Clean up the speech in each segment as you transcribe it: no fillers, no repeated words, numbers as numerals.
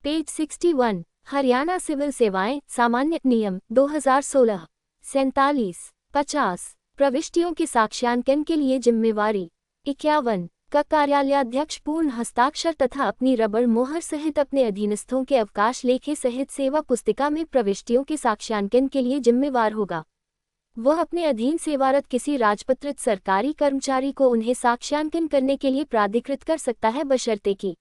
Page 61। Haryana civil सेवाएं सामान्य नियम 2016। 47। 50। प्रविष्टियों के साक्ष्यांकन के लिए जिम्मेवारी। 51। का कार्यालयाध्यक्ष पूर्ण हस्ताक्षर तथा अपनी रबड़ मोहर सहित अपने अधीनस्थों के अवकाश लेखे सहित सेवा पुस्तिका में प्रविष्टियों के साक्ष्यांकन के लिए जिम्मेवार होगा। वह अपने अधीन सेवारत किसी राजपत्रित सरकारी कर्मचारी को उन्हें साक्ष्यांकन करने के लिए प्राधिकृत कर सकता है, बशर्ते कि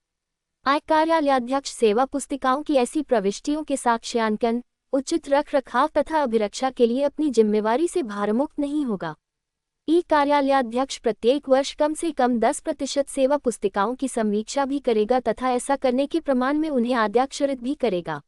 आय कार्यालयाध्यक्ष सेवा पुस्तिकाओं की ऐसी प्रविष्टियों के साक्ष्यांकन, उचित रख रखाव तथा अभिरक्षा के लिए अपनी जिम्मेवारी से भारमुक्त नहीं होगा। ई कार्यालयाध्यक्ष प्रत्येक वर्ष कम से कम 10% सेवा पुस्तिकाओं की समीक्षा भी करेगा तथा ऐसा करने के प्रमाण में उन्हें आद्याक्षरित भी करेगा।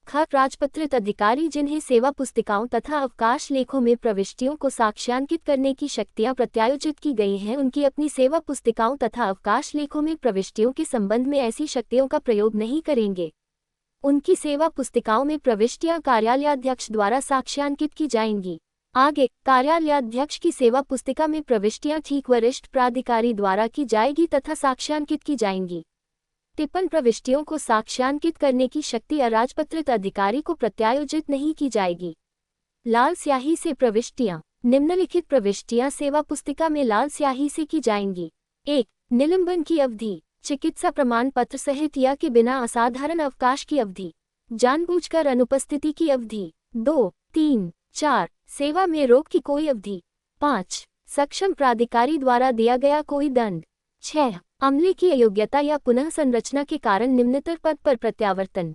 ख राजपत्रित अधिकारी जिन्हें सेवा पुस्तिकाओं तथा अवकाश लेखों में प्रविष्टियों को साक्ष्यांकित करने की शक्तियां प्रत्यायोजित की गई हैं, उनकी अपनी सेवा पुस्तिकाओं तथा अवकाश लेखों में प्रविष्टियों के संबंध में ऐसी शक्तियों का प्रयोग नहीं करेंगे। उनकी सेवा पुस्तिकाओं में प्रविष्टियां कार्यालयाध्यक्ष द्वारा साक्ष्यांकित की जाएंगी। आगे, कार्यालयाध्यक्ष की सेवा पुस्तिका में प्रविष्टियां ठीक वरिष्ठ प्राधिकारी द्वारा की जाएगी तथा साक्ष्यांकित की जाएंगी। टिप्पण प्रविष्टियों को साक्ष्यांकित करने की शक्ति अराजपत्रित अधिकारी को प्रत्यायोजित नहीं की जाएगी। लाल स्याही से प्रविष्टियां। निम्नलिखित प्रविष्टियां सेवा पुस्तिका में लाल स्याही से की जाएंगी। 1. निलंबन की अवधि, चिकित्सा प्रमाण पत्र सहित या के बिना असाधारण अवकाश की अवधि, जानबूझकर अनुपस्थिति की अवधि। 2, 3, 4. सेवा में रोक की कोई अवधि। 5. सक्षम प्राधिकारी द्वारा दिया गया कोई दंड। 6. अमले की अयोग्यता या पुनः संरचना के कारण निम्नतर पद पर प्रत्यावर्तन।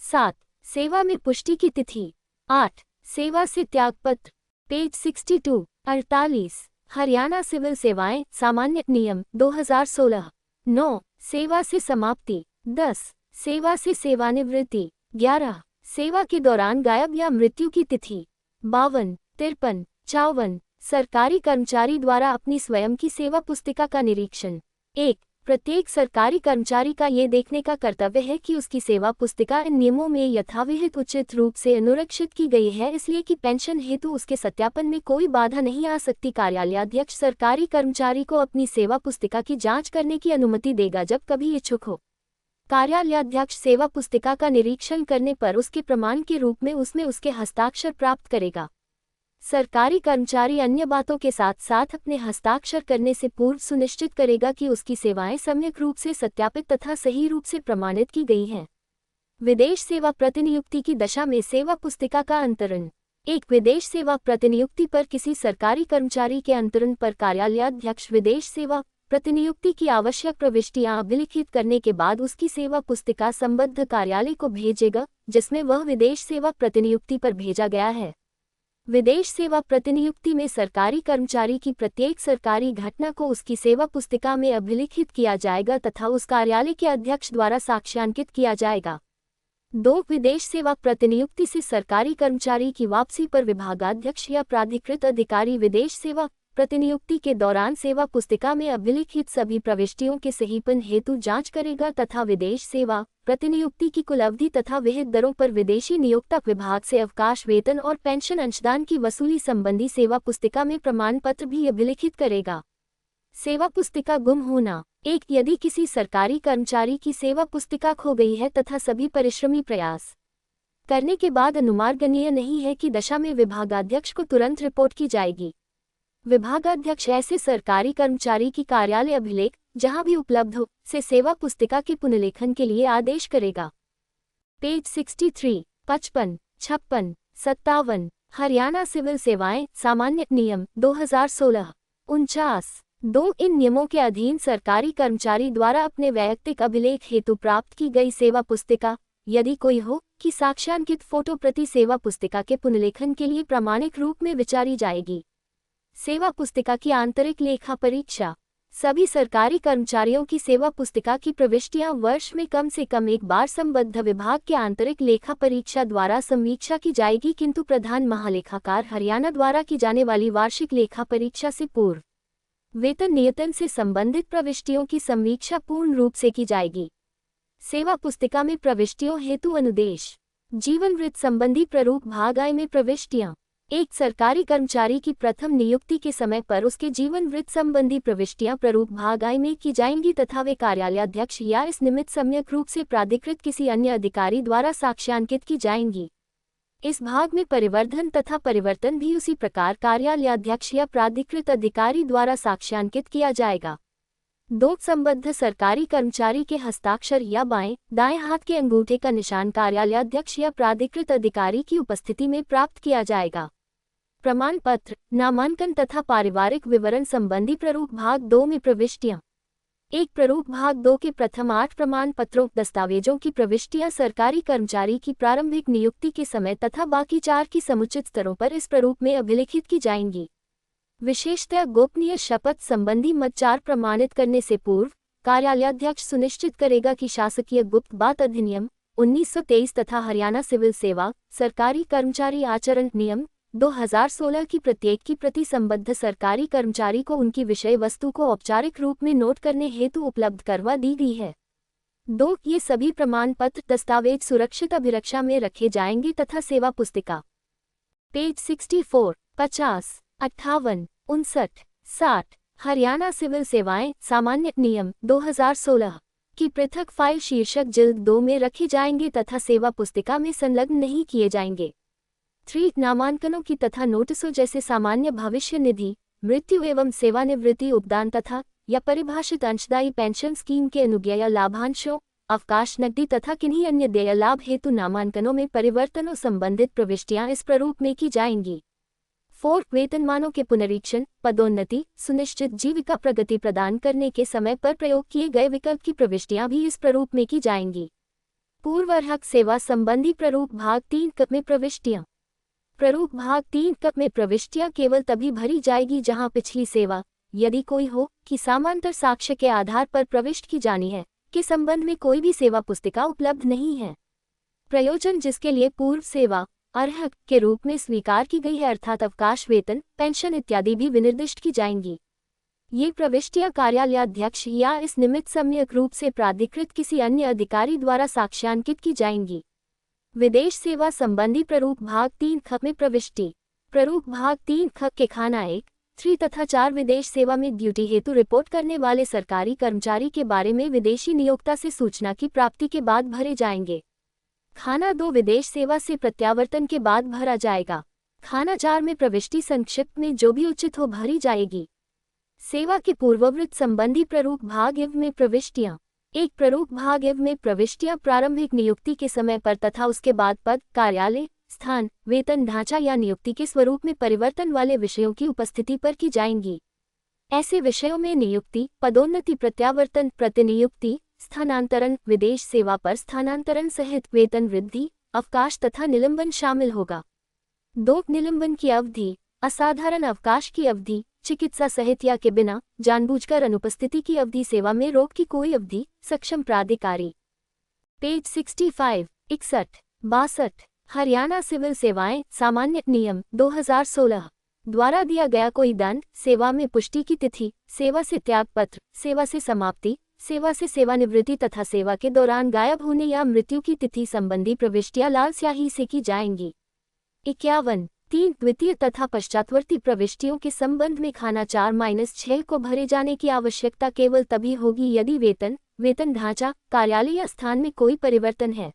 7. सेवा में पुष्टि की तिथि। 8. सेवा से त्यागपत्र। पेज 62। 48। हरियाणा सिविल सेवाएं सामान्य नियम 2016। 9. सेवा से समाप्ति। 10. सेवा से सेवानिवृत्ति। 11. सेवा के दौरान गायब या मृत्यु की तिथि। 52, 53, 54। सरकारी कर्मचारी द्वारा अपनी स्वयं की सेवा पुस्तिका का निरीक्षण। 1. प्रत्येक सरकारी कर्मचारी का ये देखने का कर्तव्य है कि उसकी सेवा पुस्तिका इन नियमों में यथाविहित उचित रूप से अनुरक्षित की गई है, इसलिए कि पेंशन हेतु उसके सत्यापन में कोई बाधा नहीं आ सकती। कार्यालयाध्यक्ष सरकारी कर्मचारी को अपनी सेवा पुस्तिका की जांच करने की अनुमति देगा जब कभी इच्छुक हो। कार्यालयाध्यक्ष सेवा पुस्तिका का निरीक्षण करने पर उसके प्रमाण के रूप में उसमें उसके हस्ताक्षर प्राप्त करेगा। सरकारी कर्मचारी अन्य बातों के साथ साथ अपने हस्ताक्षर करने से पूर्व सुनिश्चित करेगा कि उसकी सेवाएं सम्यक रूप से सत्यापित तथा सही रूप से प्रमाणित की गई हैं। विदेश सेवा प्रतिनियुक्ति की दशा में सेवा पुस्तिका का अंतरण। 1. विदेश सेवा प्रतिनियुक्ति पर किसी सरकारी कर्मचारी के अंतरण पर कार्यालयाध्यक्ष विदेश सेवा प्रतिनियुक्ति की आवश्यक प्रविष्टियां अभिलिखित करने के बाद उसकी सेवा पुस्तिका संबद्ध कार्यालय को भेजेगा जिसमें वह विदेश सेवा प्रतिनियुक्ति पर भेजा गया है। विदेश सेवा प्रतिनियुक्ति में सरकारी कर्मचारी की प्रत्येक सरकारी घटना को उसकी सेवा पुस्तिका में अभिलिखित किया जाएगा तथा उस कार्यालय के अध्यक्ष द्वारा साक्ष्यांकित किया जाएगा। 2. विदेश सेवा प्रतिनियुक्ति से सरकारी कर्मचारी की वापसी पर विभागाध्यक्ष या प्राधिकृत अधिकारी विदेश सेवा प्रतिनियुक्ति के दौरान सेवा पुस्तिका में अभिलिखित सभी प्रविष्टियों के सहीपन हेतु जांच करेगा तथा विदेश सेवा प्रतिनियुक्ति की कुल अवधि तथा विहित दरों पर विदेशी नियोक्ता विभाग से अवकाश वेतन और पेंशन अंशदान की वसूली संबंधी सेवा पुस्तिका में प्रमाण पत्र भी अभिलिखित करेगा। सेवा पुस्तिका गुम होना। 1. यदि किसी सरकारी कर्मचारी की सेवा पुस्तिका खो गई है तथा सभी परिश्रमी प्रयास करने के बाद अनुमार्गनीय नहीं है कि दशा में विभागाध्यक्ष को तुरंत रिपोर्ट की जाएगी। विभागाध्यक्ष ऐसे सरकारी कर्मचारी की कार्यालय अभिलेख जहां भी उपलब्ध हो से सेवा पुस्तिका के पुनर्लेखन के लिए आदेश करेगा। पेज 63, 55, 56, 57। हरियाणा सिविल सेवाएं सामान्य नियम 2016। 49। 2. इन नियमों के अधीन सरकारी कर्मचारी द्वारा अपने वैयक्तिक अभिलेख हेतु प्राप्त की गई सेवा पुस्तिका, यदि कोई हो, की साक्ष्यांकित फोटो प्रति सेवा पुस्तिका के पुनर्लेखन के लिए प्रामाणिक रूप में विचारी जाएगी। सेवा पुस्तिका की आंतरिक लेखा परीक्षा। सभी सरकारी कर्मचारियों की सेवा पुस्तिका की प्रविष्टियां वर्ष में कम से कम एक बार संबद्ध विभाग के आंतरिक लेखा परीक्षा द्वारा समीक्षा की जाएगी, किंतु प्रधान महालेखाकार हरियाणा द्वारा की जाने वाली वार्षिक लेखा परीक्षा से पूर्व वेतन नियतन से संबंधित प्रविष्टियों की समीक्षा पूर्ण रूप से की जाएगी। सेवा पुस्तिका में प्रविष्टियों हेतु अनुदेश। जीवन वृत्त संबंधी प्रारूप भाग आय में प्रविष्टियां। एक सरकारी कर्मचारी की प्रथम नियुक्ति के समय पर उसके जीवन वृत्त संबंधी प्रविष्टियां प्रारूप भाग I में की जाएंगी तथा वे कार्यालयाध्यक्ष या इस निमित्त सम्यक रूप से प्राधिकृत किसी अन्य अधिकारी द्वारा साक्ष्यांकित की जाएंगी। इस भाग में परिवर्धन तथा परिवर्तन भी उसी प्रकार कार्यालयाध्यक्ष या प्राधिकृत अधिकारी द्वारा साक्ष्यांकित किया जाएगा। दो संबद्ध सरकारी कर्मचारी के हस्ताक्षर या बाएं दाएं हाथ के अंगूठे का निशान कार्यालयाध्यक्ष या प्राधिकृत अधिकारी की उपस्थिति में प्राप्त किया जाएगा। प्रमाण पत्र, नामांकन तथा पारिवारिक विवरण संबंधी प्रारूप भाग 2 में प्रविष्टियां। एक प्रारूप भाग 2 के प्रथम 8 प्रमाण पत्रों दस्तावेजों की प्रविष्टियां सरकारी कर्मचारी की प्रारंभिक नियुक्ति के समय तथा बाकी 4 की समुचित स्तरों पर इस प्रारूप में अभिलिखित की जाएंगी। विशेषतः गोपनीय शपथ संबंधी मत 4 प्रमाणित करने से पूर्व कार्यालयाध्यक्ष सुनिश्चित करेगा कि शासकीय गुप्त बात अधिनियम 1923 तथा हरियाणा सिविल सेवा सरकारी कर्मचारी आचरण नियम 2016 की प्रत्येक की प्रति संबद्ध सरकारी कर्मचारी को उनकी विषय वस्तु को औपचारिक रूप में नोट करने हेतु उपलब्ध करवा दी गई है। 2. ये सभी प्रमाण पत्र दस्तावेज सुरक्षित अभिरक्षा में रखे जाएंगे तथा सेवा पुस्तिका पेज 64, 50, 58, 59, 60 हरियाणा सिविल सेवाएं सामान्य नियम 2016 की पृथक फाइल शीर्षक जिल्द 2 में रखे जाएंगे तथा सेवा पुस्तिका में संलग्न नहीं किए जाएंगे। 3. नामांकनों की तथा नोटिसों जैसे सामान्य भविष्य निधि, मृत्यु एवं सेवानिवृत्ति उपदान तथा या परिभाषित अंशदायी पेंशन स्कीम के अनुज्ञा या लाभांशों, अवकाश नकदी तथा किन्हीं अन्य देय लाभ हेतु नामांकनों में परिवर्तनों संबंधित प्रविष्टियां इस प्रारूप में की जाएंगी। 4. वेतनमानों के पुनरीक्षण, पदोन्नति, सुनिश्चित जीविका प्रगति प्रदान करने के समय पर प्रयोग किए गए विकल्प की प्रविष्टियां भी इस प्रारूप में की जाएंगी। पूर्वार्हक सेवा संबंधी प्रारूप भाग 3 क में प्रविष्टियां। प्रारूप भाग 3 क में प्रविष्टियां केवल तभी भरी जाएगी जहां पिछली सेवा, यदि कोई हो, कि समांतर साक्ष्य के आधार पर प्रविष्ट की जानी है, के संबंध में कोई भी सेवा पुस्तिका उपलब्ध नहीं है। प्रयोजन जिसके लिए पूर्व सेवा अर्हक के रूप में स्वीकार की गई है अर्थात अवकाश वेतन, पेंशन इत्यादि भी विनिर्दिष्ट की जाएंगी। ये प्रविष्टियां कार्यालयाध्यक्ष या इस निमित्त सम्यक रूप से प्राधिकृत किसी अन्य अधिकारी द्वारा साक्ष्यांकित की जाएंगी। विदेश सेवा संबंधी प्रारूप भाग 3 ख में प्रविष्टि। प्रारूप भाग 3 ख के खाना 1, 3 तथा 4 विदेश सेवा में ड्यूटी हेतु रिपोर्ट करने वाले सरकारी कर्मचारी के बारे में विदेशी नियोक्ता से सूचना की प्राप्ति के बाद भरे जाएंगे। खाना 2 विदेश सेवा से प्रत्यावर्तन के बाद भरा जाएगा। खाना 4 में प्रविष्टि संक्षिप्त में जो भी उचित हो भरी जाएगी। सेवा के पूर्ववृत्त संबंधी प्रारूप भाग इव में प्रविष्टियां। एक प्रारूप भाग इव में प्रविष्टियां प्रारंभिक नियुक्ति के समय पर तथा उसके बाद पद, कार्यालय, स्थान, वेतन ढांचा या नियुक्ति के स्वरूप में परिवर्तन वाले विषयों की उपस्थिति पर की जाएंगी। ऐसे विषयों में नियुक्ति, पदोन्नति, प्रत्यावर्तन, प्रतिनियुक्ति, स्थानांतरण, विदेश सेवा पर स्थानांतरण सहित वेतन वृद्धि, अवकाश तथा निलंबन शामिल होगा। 2. निलंबन की अवधि, असाधारण अवकाश की अवधि, चिकित्सा सहित या के बिना जानबूझकर अनुपस्थिति की अवधि, सेवा में रोक की कोई अवधि, सक्षम प्राधिकारी। पेज 65, 61, 62 हरियाणा सिविल सेवाएं सामान्य नियम 2016 द्वारा दिया गया कोई दंड, सेवा में पुष्टि की तिथि, सेवा से त्यागपत्र, सेवा से समाप्ति, सेवा से सेवानिवृत्ति तथा सेवा के दौरान गायब होने या मृत्यु की तिथि संबंधी प्रविष्टियां लाल स्याही से की जाएंगी। 51. 3 द्वितीय तथा पश्चातवर्ती प्रविष्टियों के संबंध में खाना 4-6 को भरे जाने की आवश्यकता केवल तभी होगी यदि वेतन ढांचा, कार्यालय या स्थान में कोई परिवर्तन है।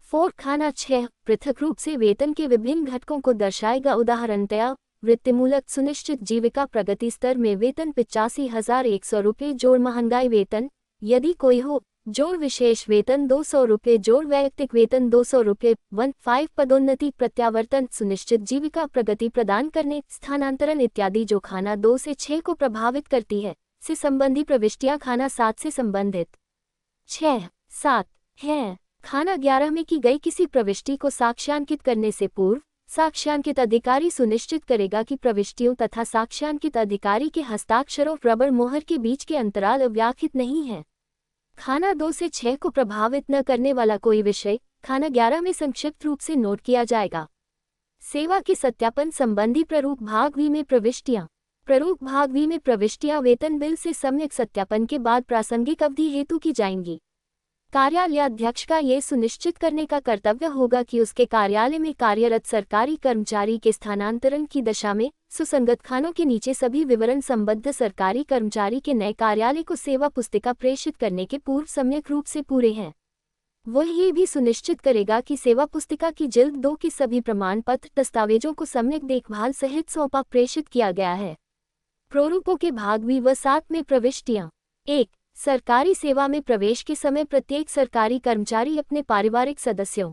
4 खाना 6 पृथक रूप से वेतन के विभिन्न घटकों को दर्शाएगा। उदाहरणतया वृत्तिमूलक सुनिश्चित जीविका प्रगति स्तर में वेतन 85,100 रुपये जोड़ महंगाई वेतन, यदि कोई हो, जोड़ विशेष वेतन 200 रुपये जोड़ वैयक्तिक वेतन 200 रुपये। 1-5 पदोन्नति, प्रत्यावर्तन, सुनिश्चित जीविका प्रगति प्रदान करने, स्थानांतरण इत्यादि जो खाना 2 से 6 को प्रभावित करती है, से संबंधी प्रविष्टियां खाना 7 से संबंधित। 6-7 है खाना 11 में की गई किसी प्रविष्टि को साक्ष्यांकित करने से पूर्व साक्ष्यांकित अधिकारी सुनिश्चित करेगा कि प्रविष्टियों तथा साक्ष्यांकित अधिकारी के हस्ताक्षरों रबड़ मोहर के बीच के अंतराल अव्याख्यित नहीं है। खाना 2 से 6 को प्रभावित न करने वाला कोई विषय खाना 11 में संक्षिप्त रूप से नोट किया जाएगा। सेवा के सत्यापन संबंधी प्रारूप भाग वी में प्रविष्टियां। प्रारूप भाग वी में प्रविष्टियां वेतन बिल से सम्यक सत्यापन के बाद प्रासंगिक अवधि हेतु की जाएंगी। कार्यालयाध्यक्ष का ये सुनिश्चित करने का कर्तव्य होगा कि उसके कार्यालय में कार्यरत सरकारी कर्मचारी के स्थानांतरण की दशा में सुसंगत खानों के नीचे सभी विवरण संबद्ध सरकारी कर्मचारी के नए कार्यालय को सेवा पुस्तिका प्रेषित करने के पूर्व सम्यक रूप से पूरे हैं। वह ये भी सुनिश्चित करेगा कि सेवा पुस्तिका की जिल्द 2 के सभी प्रमाण पत्र दस्तावेजों को सम्यक देखभाल सहित सौंपा प्रेषित किया गया है। प्रारूपों के भाग वी व 7 में प्रविष्टियां। 1. सरकारी सेवा में प्रवेश के समय प्रत्येक सरकारी कर्मचारी अपने पारिवारिक सदस्यों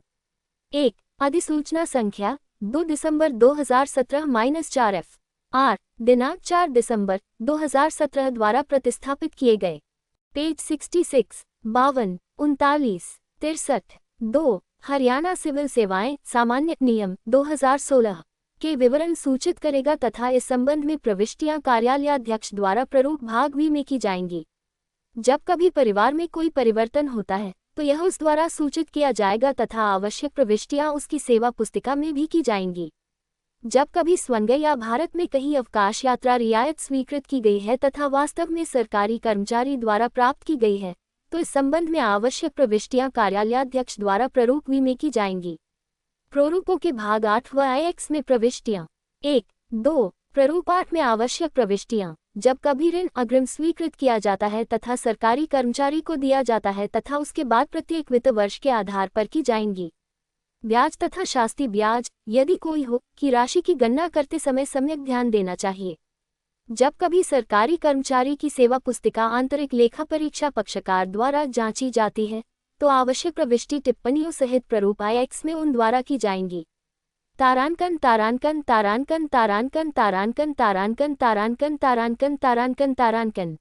1. अधिसूचना संख्या 2 दिसंबर 2017-4 F. R. दिनांक 4 दिसंबर 2017 द्वारा प्रतिस्थापित किए गए। पेज 66, 52, 39, 63, 2. हरियाणा सिविल सेवाएं सामान्य नियम 2016 के विवरण सूचित करेगा तथा इस संबंध में प्रविष्टियां कार्यालयाध्यक्ष द्वारा प्रारूप भाग वी में की जाएंगी। जब कभी परिवार में कोई परिवर्तन होता है तो यह उस द्वारा सूचित किया जाएगा तथा आवश्यक प्रविष्टियां उसकी सेवा पुस्तिका में भी की जाएंगी। जब कभी स्वंगय या भारत में कहीं अवकाश यात्रा रियायत स्वीकृत की गई है तथा वास्तव में सरकारी कर्मचारी द्वारा प्राप्त की गई है तो इस संबंध में आवश्यक प्रविष्टियां कार्यालयाध्यक्ष द्वारा प्रारूप वी में की जाएंगी। प्रारूपों के भाग 8 व X में प्रविष्टियां 1, 2. प्रारूप 8 में आवश्यक प्रविष्टियां जब कभी ऋण अग्रिम स्वीकृत किया जाता है तथा सरकारी कर्मचारी को दिया जाता है तथा उसके बाद प्रत्येक वित्त वर्ष के आधार पर की जाएंगी। ब्याज तथा शास्ती ब्याज यदि कोई हो की राशि की गणना करते समय सम्यक ध्यान देना चाहिए। जब कभी सरकारी कर्मचारी की सेवा पुस्तिका आंतरिक लेखा परीक्षा पक्षकार द्वारा जांची जाती है तो आवश्यक प्रविष्टि टिप्पणियों सहित प्रारूप X में उन द्वारा की जाएंगी। तारांकन तारांकन तारांकन तारांकन तारांकन तारांकन तारांकन तारांकन तारांकन तारांकन।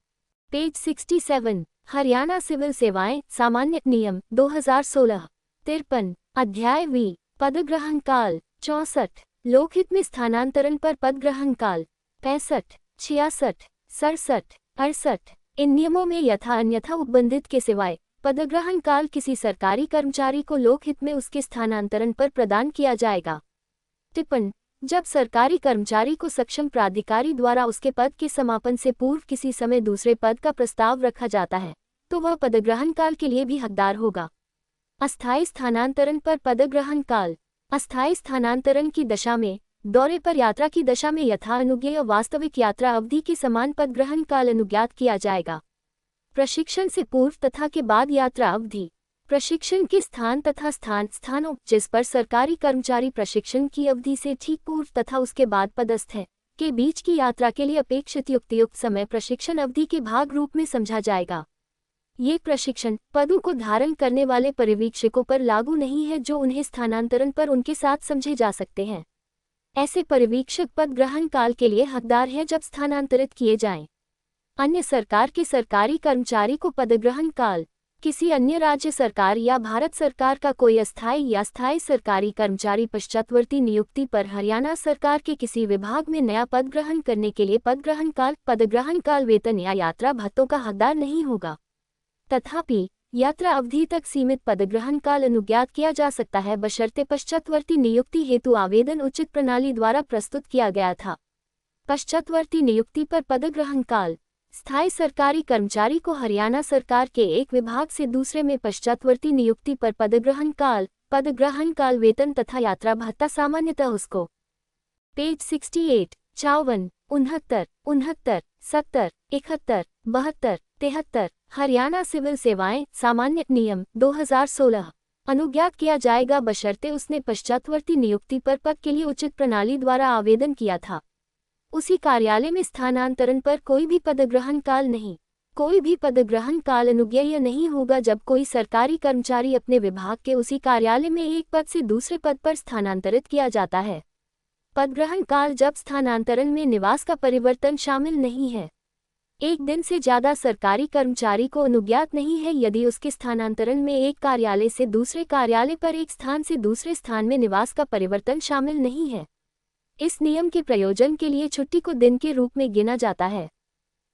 पेज 67, हरियाणा सिविल सेवाएं सामान्य नियम 2016 53, अध्याय वी। पदग्रहण काल 64, लोकहित में स्थानांतरण पर पदग्रहण काल 65, 66, 67, 68। इन नियमों में यथा अन्यथा उपबंधित के सिवाय पदग्रहण काल किसी सरकारी कर्मचारी को लोकहित में उसके स्थानांतरण पर प्रदान किया जाएगा। टिप्पण: जब सरकारी कर्मचारी को सक्षम प्राधिकारी द्वारा उसके पद के समापन से पूर्व किसी समय दूसरे पद का प्रस्ताव रखा जाता है तो वह पदग्रहण काल के लिए भी हकदार होगा। अस्थायी स्थानांतरण पर पदग्रहण काल। अस्थायी स्थानांतरण की दशा में दौरे पर यात्रा की दशा में यथा अनुज्ञेय वास्तविक यात्रा अवधि के समान पदग्रहण काल अनुज्ञात किया जाएगा। प्रशिक्षण से पूर्व तथा के बाद यात्रा अवधि। प्रशिक्षण के स्थान तथा स्थानों जिस पर सरकारी कर्मचारी प्रशिक्षण की अवधि से ठीक पूर्व तथा उसके बाद पदस्थ है के बीच की यात्रा के लिए अपेक्षित युक्त समय प्रशिक्षण अवधि के भाग रूप में समझा जाएगा। ये प्रशिक्षण पदों को धारण करने वाले परिवीक्षकों पर लागू नहीं है जो उन्हें स्थानांतरण पर उनके साथ समझे जा सकते हैं। ऐसे परिवीक्षक पद ग्रहण काल के लिए हकदार है जब स्थानांतरित किए जाएं। अन्य सरकार के सरकारी कर्मचारी को पदग्रहण काल। किसी अन्य राज्य सरकार या भारत सरकार का कोई अस्थायी या स्थायी सरकारी कर्मचारी पश्चातवर्ती नियुक्ति पर हरियाणा सरकार के किसी विभाग में नया पद ग्रहण करने के लिए पदग्रहण काल वेतन या यात्रा भत्तों का हकदार नहीं होगा। तथापि यात्रा अवधि तक सीमित पदग्रहण काल अनुज्ञात किया जा सकता है बशर्ते पश्चातवर्ती नियुक्ति हेतु आवेदन उचित प्रणाली द्वारा प्रस्तुत किया गया था। पश्चातवर्ती नियुक्ति पर पदग्रहण काल। स्थायी सरकारी कर्मचारी को हरियाणा सरकार के एक विभाग से दूसरे में पश्चातवर्ती नियुक्ति पर पदग्रहण काल वेतन तथा यात्रा भत्ता सामान्यतः उसको। पेज 68, 54, 69, 69, 70, 71, 72, 73 हरियाणा सिविल सेवाएं सामान्य नियम 2016 अनुज्ञात किया जाएगा बशर्ते उसने पश्चातवर्ती नियुक्ति पर पद के लिए उचित प्रणाली द्वारा आवेदन किया था। उसी कार्यालय में स्थानांतरण पर कोई भी पदग्रहण काल नहीं। कोई भी पदग्रहण काल अनुज्ञेय नहीं होगा जब कोई सरकारी कर्मचारी अपने विभाग के उसी कार्यालय में एक पद से दूसरे पद पर स्थानांतरित किया जाता है। पदग्रहण काल जब स्थानांतरण में निवास का परिवर्तन शामिल नहीं है। एक दिन से ज्यादा सरकारी कर्मचारी को अनुज्ञात नहीं है यदि उसके स्थानांतरण में एक कार्यालय से दूसरे कार्यालय पर एक स्थान से दूसरे स्थान में निवास का परिवर्तन शामिल नहीं है। इस नियम के प्रयोजन के लिए छुट्टी को दिन के रूप में गिना जाता है।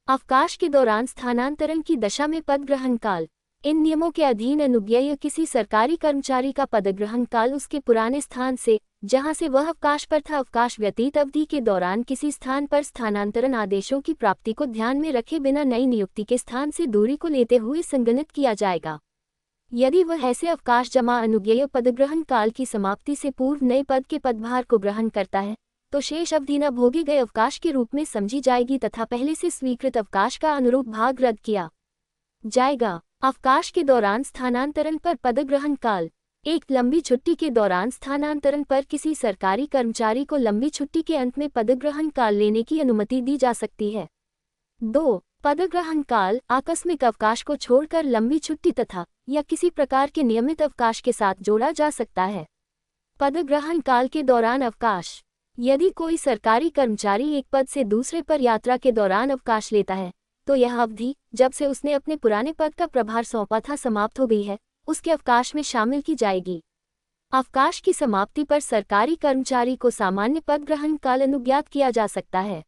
अवकाश के दौरान स्थानांतरण की दशा में पदग्रहण काल। इन नियमों के अधीन अनुज्ञेय किसी सरकारी कर्मचारी का पदग्रहण काल उसके पुराने स्थान से जहां से वह अवकाश पर था अवकाश व्यतीत अवधि के दौरान किसी स्थान पर स्थानांतरण आदेशों की प्राप्ति को ध्यान में रखे बिना नई नियुक्ति के स्थान से दूरी को लेते हुए संगणित किया जाएगा। यदि वह ऐसे अवकाश जमा अनुज्ञेय पदग्रहण काल की समाप्ति से पूर्व नए पद के पदभार को ग्रहण करता है तो शेष अवधि न भोगे गए अवकाश के रूप में समझी जाएगी तथा पहले से स्वीकृत अवकाश का अनुरूप भाग रद्द किया जाएगा। अवकाश के दौरान स्थानांतरण पर पदग्रहण काल। एक लंबी छुट्टी के दौरान स्थानांतरण पर किसी सरकारी कर्मचारी को लंबी छुट्टी के अंत में पदग्रहण काल लेने की अनुमति दी जा सकती है। 2. पदग्रहण काल आकस्मिक अवकाश को छोड़कर लंबी छुट्टी तथा या किसी प्रकार के नियमित अवकाश के साथ जोड़ा जा सकता है। पदग्रहण काल के दौरान अवकाश। यदि कोई सरकारी कर्मचारी एक पद से दूसरे पर यात्रा के दौरान अवकाश लेता है तो यह अवधि जब से उसने अपने पुराने पद का प्रभार सौंपा था समाप्त हो गई है, उसके अवकाश में शामिल की जाएगी। अवकाश की समाप्ति पर सरकारी कर्मचारी को सामान्य पदग्रहण काल अनुज्ञात किया जा सकता है।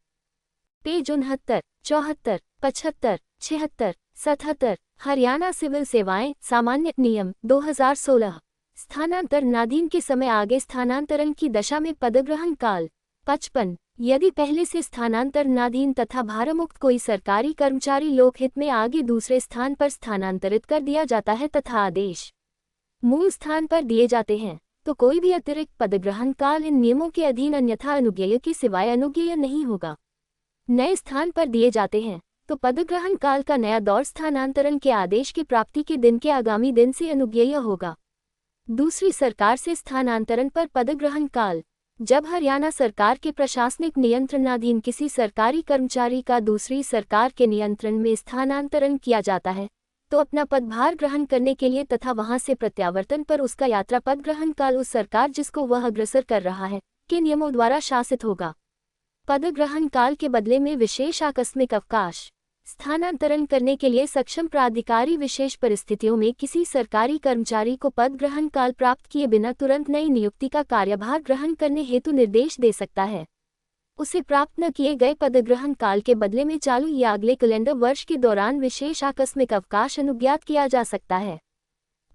पेज 69, 74, 75, 76, 77 हरियाणा सिविल सेवाएं सामान्य नियम 2016 स्थानांतरणाधीन के समय आगे स्थानांतरण की दशा में पदग्रहण काल। 55 यदि पहले से स्थानांतरणाधीन तथा भारमुक्त कोई सरकारी कर्मचारी लोकहित में आगे दूसरे स्थान पर स्थानांतरित कर दिया जाता है तथा आदेश मूल स्थान पर दिए जाते हैं तो कोई भी अतिरिक्त पदग्रहण काल इन नियमों के अधीन अन्यथा अनुज्ञेय के सिवाय अनुज्ञेय नहीं होगा। नए स्थान पर दिए जाते हैं तो पदग्रहण काल का नया दौर स्थानांतरण के आदेश की प्राप्ति के दिन के आगामी दिन से अनुज्ञेय होगा। दूसरी सरकार से स्थानांतरण पर पदग्रहण काल। जब हरियाणा सरकार के प्रशासनिक नियंत्रणाधीन किसी सरकारी कर्मचारी का दूसरी सरकार के नियंत्रण में स्थानांतरण किया जाता है तो अपना पदभार ग्रहण करने के लिए तथा वहां से प्रत्यावर्तन पर उसका यात्रा पद ग्रहण काल उस सरकार जिसको वह अग्रसर कर रहा है के नियमों द्वारा शासित होगा। पदग्रहण काल के बदले में विशेष आकस्मिक अवकाश। स्थानांतरण करने के लिए सक्षम प्राधिकारी विशेष परिस्थितियों में किसी सरकारी कर्मचारी को पद ग्रहण काल प्राप्त किए बिना तुरंत नई नियुक्ति का कार्यभार ग्रहण करने हेतु निर्देश दे सकता है। उसे प्राप्त न किए गए पदग्रहण काल के बदले में चालू या अगले कैलेंडर वर्ष के दौरान विशेष आकस्मिक अवकाश अनुज्ञात किया जा सकता है।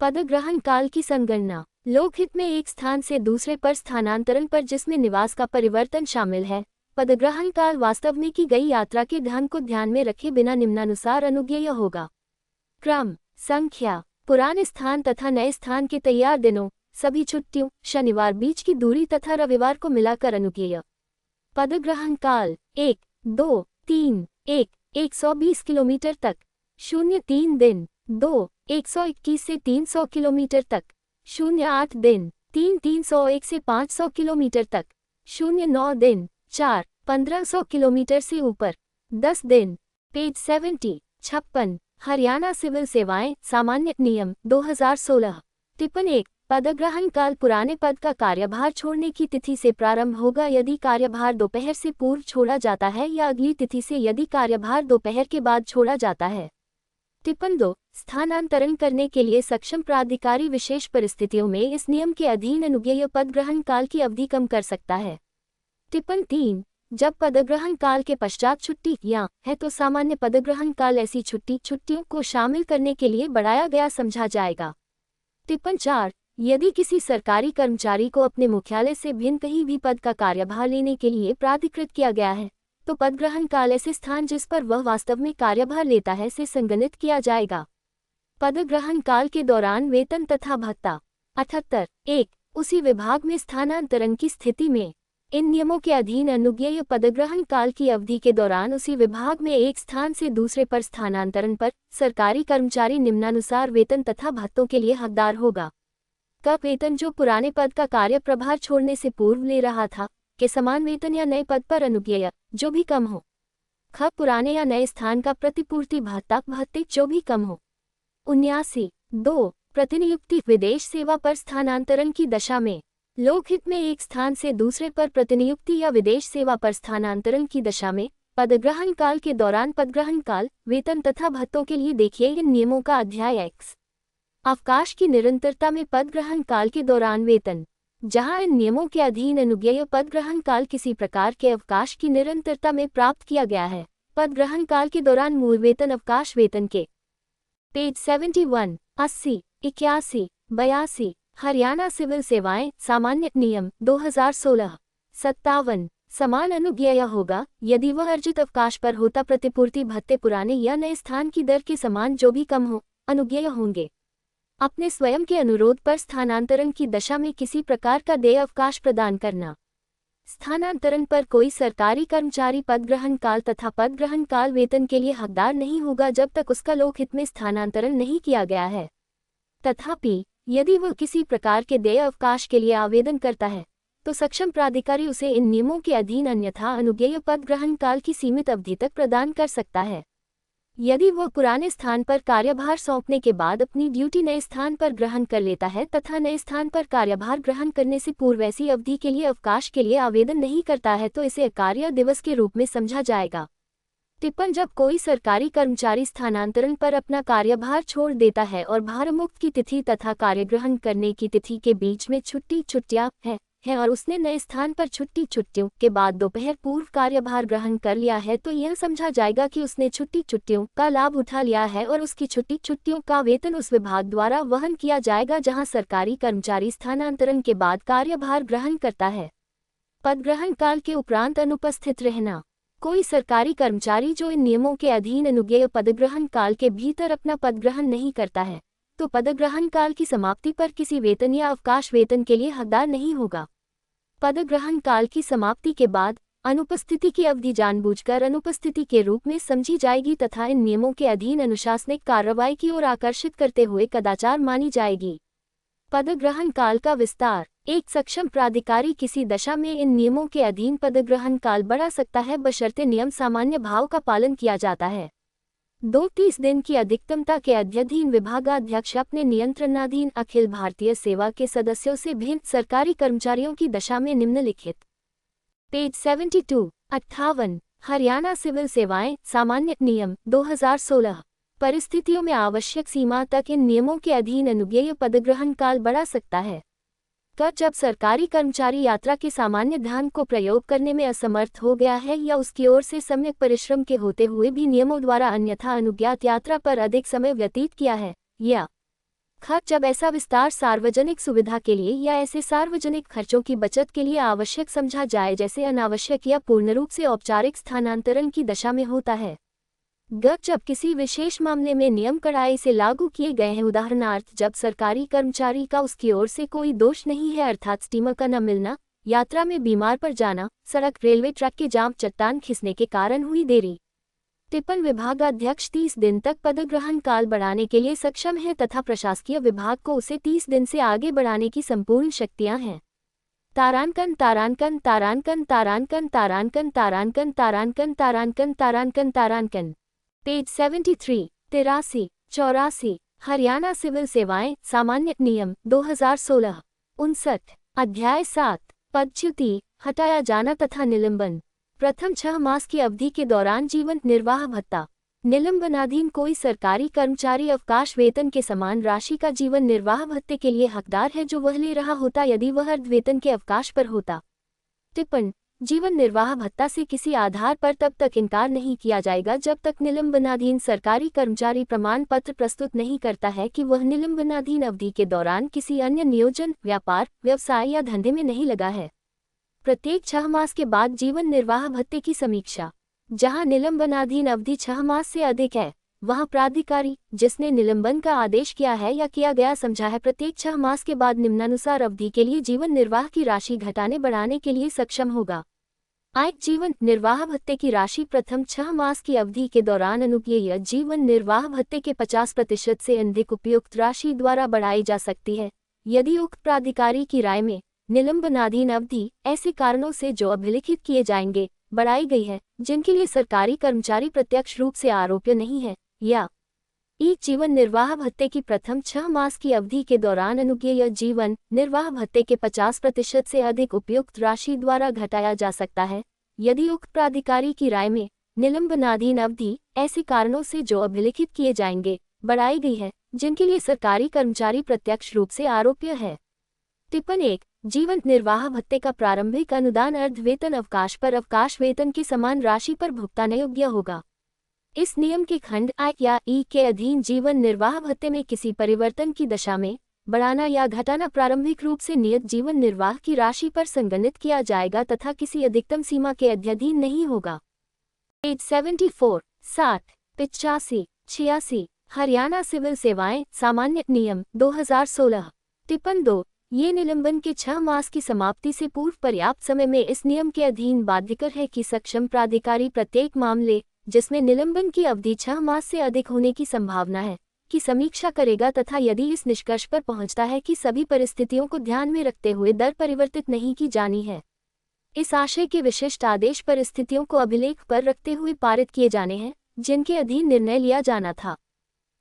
पदग्रहण काल की संगणना। लोकहित में एक स्थान से दूसरे पर स्थानांतरण पर जिसमें निवास का परिवर्तन शामिल है, पदग्रहण काल वास्तव में की गई यात्रा के ढंग को ध्यान में रखे बिना निम्नानुसार अनुज्ञेय होगा। क्रम, संख्या, पुराने स्थान तथा नए स्थान के तैयार दिनों, सभी छुट्टियों, शनिवार बीच की दूरी तथा रविवार को मिलाकर अनुज्ञेय। पदग्रहण काल 1, 2, 3, 1, 120 किलोमीटर तक, 0-3 दिन, 2, 121 से 300 किलोमीटर तक, 0-8 दिन, 3, 301 से 500 किलोमीटर तक, 0-9 दिन, 4, 1500 किलोमीटर से ऊपर, 10 दिन। पेज 70, 56 हरियाणा सिविल सेवाएं सामान्य नियम 2016 टिप्पण 1 पदग्रहण काल पुराने पद का कार्यभार छोड़ने की तिथि से प्रारंभ होगा यदि कार्यभार दोपहर से पूर्व छोड़ा जाता है या अगली तिथि से यदि कार्यभार दोपहर के बाद छोड़ा जाता है। टिप्पण 2 स्थानांतरण करने के लिए सक्षम प्राधिकारी विशेष परिस्थितियों में इस नियम के अधीन अनुज्ञेय पदग्रहण काल की अवधि कम कर सकता है। टिप्पण 3 जब पदग्रहण काल के पश्चात छुट्टी या है तो सामान्य पदग्रहण काल ऐसी छुट्टियों को शामिल करने के लिए बढ़ाया गया समझा जाएगा। टिप्पण 4 यदि किसी सरकारी कर्मचारी को अपने मुख्यालय से भिन्न कहीं भी पद का कार्यभार लेने के लिए प्राधिकृत किया गया है तो पदग्रहण काल ऐसे स्थान जिस पर वह वास्तव में कार्यभार लेता है से संगणित किया जाएगा। पदग्रहण काल के दौरान वेतन तथा भत्ता। 78 1 उसी विभाग में स्थानांतरण की स्थिति में इन नियमों के अधीन अनुज्ञेय पदग्रहण काल की अवधि के दौरान उसी विभाग में एक स्थान से दूसरे पर स्थानांतरण पर सरकारी कर्मचारी निम्नानुसार वेतन तथा भत्तों के लिए हकदार होगा। का वेतन जो पुराने पद का कार्य प्रभार छोड़ने से पूर्व ले रहा था के समान वेतन या नए पद पर अनुज्ञेय जो भी कम हो। ख पुराने या नए स्थान का प्रतिपूर्ति भत्ते जो भी कम हो। 79 2 प्रतिनियुक्ति विदेश सेवा पर स्थानांतरण की दशा में लोकहित में एक स्थान से दूसरे पर प्रतिनियुक्ति या विदेश सेवा पर स्थानांतरण की दशा में पदग्रहण काल के दौरान पदग्रहण काल वेतन तथा भत्तों के लिए देखिए इन नियमों का अध्याय X। अवकाश की निरंतरता में पदग्रहण काल के दौरान वेतन। जहां इन नियमों के अधीन अनुज्ञेय पदग्रहण काल किसी प्रकार के अवकाश की निरंतरता में प्राप्त किया गया है, पदग्रहण काल के दौरान मूल वेतन अवकाश वेतन के। पेज 71 80 81 82 हरियाणा सिविल सेवाएं सामान्य नियम 2016 57 समान अनुज्ञेय होगा यदि वह अर्जित अवकाश पर होता प्रतिपूर्ति भत्ते पुराने या नए स्थान की दर के समान जो भी कम हो अनुज्ञेय होंगे। अपने स्वयं के अनुरोध पर स्थानांतरण की दशा में किसी प्रकार का देय अवकाश प्रदान करना। स्थानांतरण पर कोई सरकारी कर्मचारी पदग्रहण काल तथा पदग्रहण काल वेतन के लिए हकदार नहीं होगा जब तक उसका लोकहित में स्थानांतरण नहीं किया गया है। तथापि यदि वह किसी प्रकार के देय अवकाश के लिए आवेदन करता है तो सक्षम प्राधिकारी उसे इन नियमों के अधीन अन्यथा अनुज्ञेय पदग्रहण काल की सीमित अवधि तक प्रदान कर सकता है। यदि वह पुराने स्थान पर कार्यभार सौंपने के बाद अपनी ड्यूटी नए स्थान पर ग्रहण कर लेता है तथा नए स्थान पर कार्यभार ग्रहण करने से पूर्व ऐसी अवधि के लिए अवकाश के लिए आवेदन नहीं करता है तो इसे अकार्य दिवस के रूप में समझा जाएगा। टिप्पण: जब कोई सरकारी कर्मचारी स्थानांतरण पर अपना कार्यभार छोड़ देता है और भारमुक्त की तिथि तथा कार्यग्रहण करने की तिथि के बीच में छुट्टियां है और उसने नए स्थान पर छुट्टियों के बाद दोपहर पूर्व कार्यभार ग्रहण कर लिया है तो यह समझा जाएगा कि उसने छुट्टियों का लाभ उठा लिया है और उसकी छुट्टियों का वेतन उस विभाग द्वारा वहन किया जाएगा जहां सरकारी कर्मचारी स्थानांतरण के बाद कार्यभार ग्रहण करता है। पदग्रहण काल के उपरांत अनुपस्थित रहना: कोई सरकारी कर्मचारी जो इन नियमों के अधीन अनुज्ञेय पदग्रहण काल के भीतर अपना पदग्रहण नहीं करता है तो पदग्रहण काल की समाप्ति पर किसी वेतन या अवकाश वेतन के लिए हकदार नहीं होगा। पदग्रहण काल की समाप्ति के बाद अनुपस्थिति की अवधि जानबूझकर अनुपस्थिति के रूप में समझी जाएगी तथा इन नियमों के अधीन अनुशासनिक कार्रवाई की ओर आकर्षित करते हुए कदाचार मानी जाएगी। पदग्रहण काल का विस्तार: एक सक्षम प्राधिकारी किसी दशा में इन नियमों के अधीन पदग्रहण काल बढ़ा सकता है बशर्ते नियम सामान्य भाव का पालन किया जाता है। 30 दिन की अधिकतमता के अध्ययन विभागाध्यक्ष अपने नियंत्रणाधीन अखिल भारतीय सेवा के सदस्यों से भिन्न सरकारी कर्मचारियों की दशा में निम्नलिखित पेज 72 58 हरियाणा सिविल सेवाएं सामान्य नियम 2016 परिस्थितियों में आवश्यक सीमा तक इन नियमों के अधीन अनुज्ञेय पदग्रहण काल बढ़ा सकता है। जब सरकारी कर्मचारी यात्रा के सामान्य ध्यान को प्रयोग करने में असमर्थ हो गया है या उसकी ओर से सम्यक परिश्रम के होते हुए भी नियमों द्वारा अन्यथा अनुज्ञात यात्रा पर अधिक समय व्यतीत किया है, या जब ऐसा विस्तार सार्वजनिक सुविधा के लिए या ऐसे सार्वजनिक खर्चों की बचत के लिए आवश्यक समझा जाए जैसे अनावश्यक या पूर्ण रूप से औपचारिक स्थानांतरण की दशा में होता है। जब किसी विशेष मामले में नियम कड़ाई से लागू किए गए हैं, उदाहरणार्थ जब सरकारी कर्मचारी का उसकी ओर से कोई दोष नहीं है अर्थात स्टीमर का न मिलना, यात्रा में बीमार पड़ जाना, सड़क रेलवे ट्रैक के जाम, चट्टान खिसने के कारण हुई देरी। टिप्पण: विभागाध्यक्ष 30 दिन तक पदग्रहण काल बढ़ाने के लिए सक्षम है तथा प्रशासकीय विभाग को उसे 30 दिन से आगे बढ़ाने की संपूर्ण शक्तियां हैं। तारांकन तारांकन तारांकन तारांकन तारांकन तारांकन तारांकन तारांकन तारांकन तारांकन पेज 73 83 84 हरियाणा सिविल सेवाएं सामान्य नियम 2016 59 अध्याय 7 पदच्युति हटाया जाना तथा निलंबन। प्रथम 6 मास की अवधि के दौरान जीवन निर्वाह भत्ता। निलंबनाधीन कोई सरकारी कर्मचारी अवकाश वेतन के समान राशि का जीवन निर्वाह भत्ते के लिए हकदार है जो वह ले रहा होता यदि वह अर्ध वेतन के अवकाश पर होता। टिप्पण: जीवन निर्वाह भत्ता से किसी आधार पर तब तक इनकार नहीं किया जाएगा जब तक निलंबनाधीन सरकारी कर्मचारी प्रमाण पत्र प्रस्तुत नहीं करता है कि वह निलंबनाधीन अवधि के दौरान किसी अन्य नियोजन, व्यापार, व्यवसाय या धंधे में नहीं लगा है। प्रत्येक 6 मास के बाद जीवन निर्वाह भत्ते की समीक्षा। जहां निलंबनाधीन अवधि 6 मास से अधिक है वहां प्राधिकारी जिसने निलंबन का आदेश किया है या किया गया समझा है प्रत्येक 6 मास के बाद निम्नानुसार अवधि के लिए जीवन निर्वाह की राशि घटाने बढ़ाने के लिए सक्षम होगा। जीवन निर्वाह भत्ते की राशि प्रथम 6 मास की अवधि के दौरान अनुज्ञेय जीवन निर्वाह भत्ते के 50% से अधिक उपयुक्त राशि द्वारा बढ़ाई जा सकती है यदि उक्त प्राधिकारी की राय में निलंबनाधीन अवधि ऐसे कारणों से जो अभिलिखित किए जाएंगे बढ़ाई गई है जिनके लिए सरकारी कर्मचारी प्रत्यक्ष रूप से आरोप्य नहीं है, या जीवन निर्वाह भत्ते की प्रथम 6 मास की अवधि के दौरान अनुज्ञेय जीवन निर्वाह भत्ते के 50% से अधिक उपयुक्त राशि द्वारा घटाया जा सकता है यदि उक्त प्राधिकारी की राय में निलंबनाधीन अवधि ऐसे कारणों से जो अभिलिखित किए जाएंगे बढ़ाई गई है जिनके लिए सरकारी कर्मचारी प्रत्यक्ष रूप से आरोप्य है। टिप्पण 1 जीवन निर्वाह भत्ते का प्रारंभिक अनुदान अर्ध वेतन अवकाश पर अवकाश वेतन की समान राशि पर भुगतान योग्य होगा। इस नियम के खंड I या E के अधीन जीवन निर्वाह भत्ते में किसी परिवर्तन की दशा में बढ़ाना या घटाना प्रारंभिक रूप से नियत जीवन निर्वाह की राशि पर संगणित किया जाएगा तथा किसी अधिकतम सीमा के अधीन नहीं होगा। पेज 74 60 85 86 हरियाणा सिविल सेवाएं सामान्य नियम 2016। टिप्पण 2। ये निलंबन के 6 मास की समाप्ति से पूर्व पर्याप्त समय में इस नियम के अधीन बाध्यकर है कि सक्षम प्राधिकारी प्रत्येक मामले जिसमें निलंबन की अवधि 6 मास से अधिक होने की संभावना है की समीक्षा करेगा तथा यदि इस निष्कर्ष पर पहुंचता है कि सभी परिस्थितियों को ध्यान में रखते हुए दर परिवर्तित नहीं की जानी है, इस आशय के विशिष्ट आदेश परिस्थितियों को अभिलेख पर रखते हुए पारित किए जाने हैं जिनके अधीन निर्णय लिया जाना था।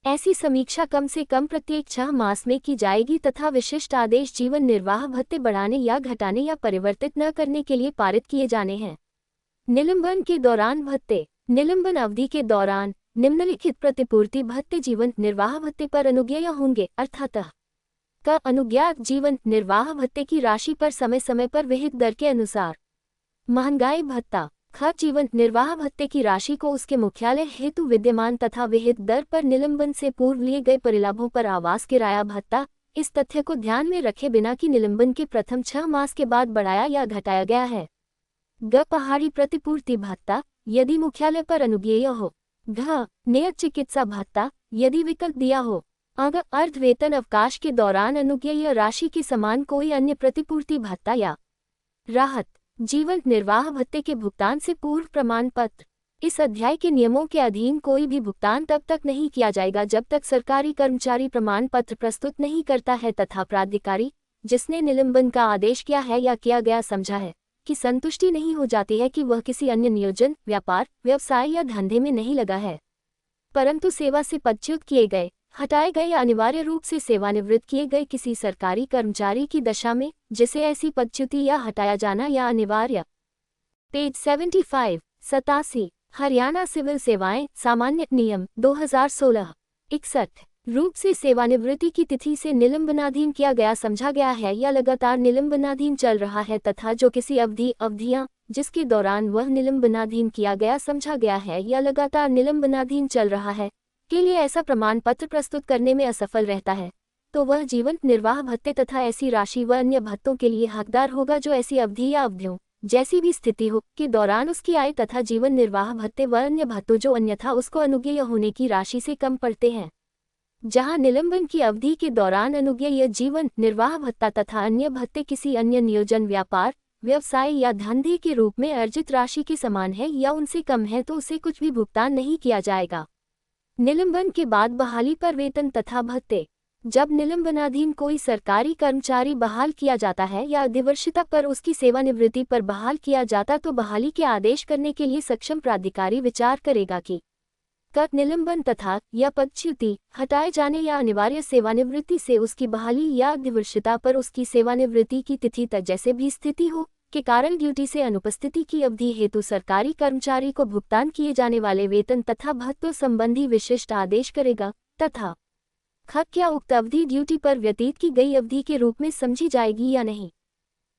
ऐसी समीक्षा कम से कम प्रत्येक 6 मास में की जाएगी तथा विशिष्ट आदेश जीवन निर्वाह भत्ते बढ़ाने या घटाने या परिवर्तित न करने के लिए पारित किए जाने हैं। निलंबन के दौरान भत्ते। निलंबन अवधि के दौरान निम्नलिखित प्रतिपूर्ति भत्ते जीवन निर्वाह भत्ते पर अनुज्ञेय होंगे, अर्थात क अनुज्ञात जीवन निर्वाह भत्ते की राशि पर समय समय पर विहित दर के अनुसार महंगाई भत्ता। ख जीवन निर्वाह भत्ते की राशि को उसके मुख्यालय हेतु विद्यमान तथा विहित दर पर निलंबन से पूर्व लिए गए परिलाभों पर आवास किराया भत्ता, इस तथ्य को ध्यान में रखे बिना कि निलंबन के प्रथम 6 मास के बाद बढ़ाया या घटाया गया है। ग पहाड़ी प्रतिपूर्ति भत्ता यदि मुख्यालय पर अनुज्ञेय हो। घ नियत चिकित्सा भत्ता यदि विकल्प दिया हो। अग अर्ध वेतन अवकाश के दौरान अनुज्ञेय राशि के समान कोई अन्य प्रतिपूर्ति भत्ता या राहत। जीवन निर्वाह भत्ते के भुगतान से पूर्व प्रमाण पत्र। इस अध्याय के नियमों के अधीन कोई भी भुगतान तब तक नहीं किया जाएगा जब तक सरकारी कर्मचारी प्रमाण पत्र प्रस्तुत नहीं करता है तथा प्राधिकारी जिसने निलंबन का आदेश किया है या किया गया समझा है कि संतुष्टि नहीं हो जाती है कि वह किसी अन्य नियोजन, व्यापार, व्यवसाय या धंधे में नहीं लगा है, परंतु सेवा से पदच्युत किए गए, हटाए गए या अनिवार्य रूप से सेवानिवृत्त किए गए किसी सरकारी कर्मचारी की दशा में जिसे ऐसी पदच्युति या हटाया जाना या अनिवार्य। पेज 75 87 हरियाणा सिविल सेवाएं सामान्य नियम 2016 61 रूप से सेवानिवृत्ति की तिथि से निलंबनाधीन किया गया समझा गया है या लगातार निलंबनाधीन चल रहा है तथा जो किसी अवधियां जिसके दौरान वह निलंबनाधीन किया गया समझा गया है या लगातार निलंबनाधीन चल रहा है के लिए ऐसा प्रमाण पत्र प्रस्तुत करने में असफल रहता है तो वह जीवन निर्वाह भत्ते तथा ऐसी राशि व अन्य भत्तों के लिए हकदार होगा जो ऐसी अवधि या अवधियों जैसी भी स्थिति हो के दौरान उसकी आय तथा जीवन निर्वाह भत्ते व अन्य भत्तों जो अन्यथा उसको अनुज्ञेय होने की राशि से कम पड़ते हैं। जहां निलंबन की अवधि के दौरान अनुज्ञेय जीवन निर्वाह भत्ता तथा अन्य भत्ते किसी अन्य नियोजन, व्यापार, व्यवसाय या धंधे के रूप में अर्जित राशि के समान है या उनसे कम है तो उसे कुछ भी भुगतान नहीं किया जाएगा। निलंबन के बाद बहाली पर वेतन तथा भत्ते। जब निलंबनाधीन कोई सरकारी कर्मचारी बहाल किया जाता है या अधिवर्षता पर उसकी सेवानिवृत्ति पर बहाल किया जाता तो बहाली के आदेश करने के लिए सक्षम प्राधिकारी विचार करेगा कि क निलंबन तथा या पदच्युति, हटाए जाने या अनिवार्य सेवानिवृत्ति से उसकी बहाली या अधिवर्षता पर उसकी सेवानिवृत्ति की तिथि तक जैसे भी स्थिति हो के कारण ड्यूटी से अनुपस्थिति की अवधि हेतु सरकारी कर्मचारी को भुगतान किए जाने वाले वेतन तथा भत्तों संबंधी विशिष्ट आदेश करेगा तथा ख क्या उक्त अवधि ड्यूटी पर व्यतीत की गई अवधि के रूप में समझी जाएगी या नहीं,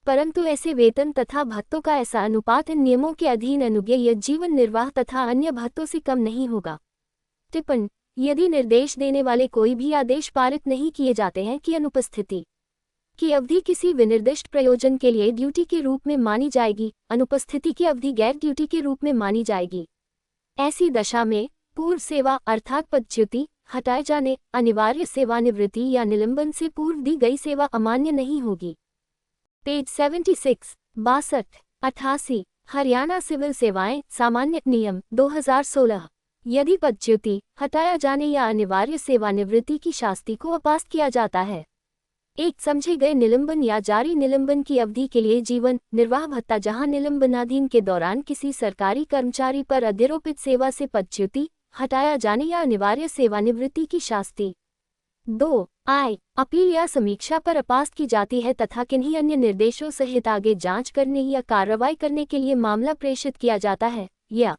परंतु ऐसे वेतन तथा भत्तों का ऐसा अनुपात इन नियमों के अधीन अनुज्ञेय जीवन निर्वाह तथा अन्य भत्तों से कम नहीं होगा। टिप्पण यदि निर्देश देने वाले कोई भी आदेश पारित नहीं किए जाते हैं कि अनुपस्थिति की अवधि किसी विनिर्दिष्ट प्रयोजन के लिए ड्यूटी के रूप में मानी जाएगी, अनुपस्थिति की अवधि गैर ड्यूटी के रूप में मानी जाएगी, ऐसी दशा में पूर्व सेवा अर्थात पदच्युति, हटाए जाने, अनिवार्य सेवानिवृत्ति या निलंबन से पूर्व दी गई सेवा अमान्य नहीं होगी। पेज 76 62 88 हरियाणा सिविल सेवाएं सामान्य नियम 2016 यदि पदच्युति, हटाया जाने या अनिवार्य सेवानिवृत्ति की शास्ति को अपास्त किया जाता है, एक समझे गए निलंबन या जारी निलंबन की अवधि के लिए जीवन निर्वाह भत्ता जहां निलंबनाधीन के दौरान किसी सरकारी कर्मचारी पर अधिरोपित सेवा से पदच्युति, हटाया जाने या अनिवार्य सेवानिवृत्ति की शास्ति 2 आय, अपील या समीक्षा पर अपास्त की जाती है तथा किन्हीं अन्य निर्देशों सहित आगे जांच करने या कार्रवाई करने के लिए मामला प्रेषित किया जाता है या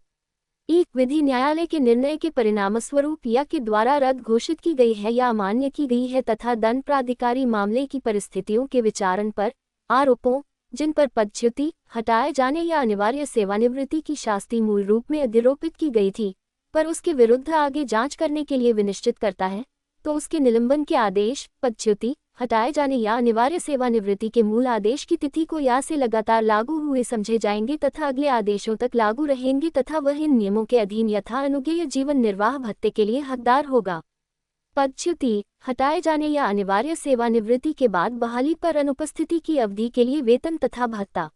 एक विधि न्यायालय के निर्णय के परिणामस्वरूप या के द्वारा रद्द घोषित की गई है या अमान्य की गई है तथा दंड प्राधिकारी मामले की परिस्थितियों के विचारण पर आरोपों जिन पर पदच्युति, हटाए जाने या अनिवार्य सेवानिवृत्ति की शास्ति मूल रूप में अधिरोपित की गई थी पर उसके विरुद्ध आगे जांच करने के लिए विनिश्चित करता है तो उसके निलंबन के आदेश पदच्युति, हटाए जाने या अनिवार्य सेवानिवृत्ति के मूल आदेश की तिथि को या से लगातार लागू हुए समझे जाएंगे तथा अगले आदेशों तक लागू रहेंगे तथा वह इन नियमों के अधीन यथा अनुज्ञेय जीवन निर्वाह भत्ते के लिए हकदार होगा। पदच्युति, हटाए जाने या अनिवार्य सेवानिवृत्ति के बाद बहाली पर अनुपस्थिति की अवधि के लिए वेतन तथा भत्ता।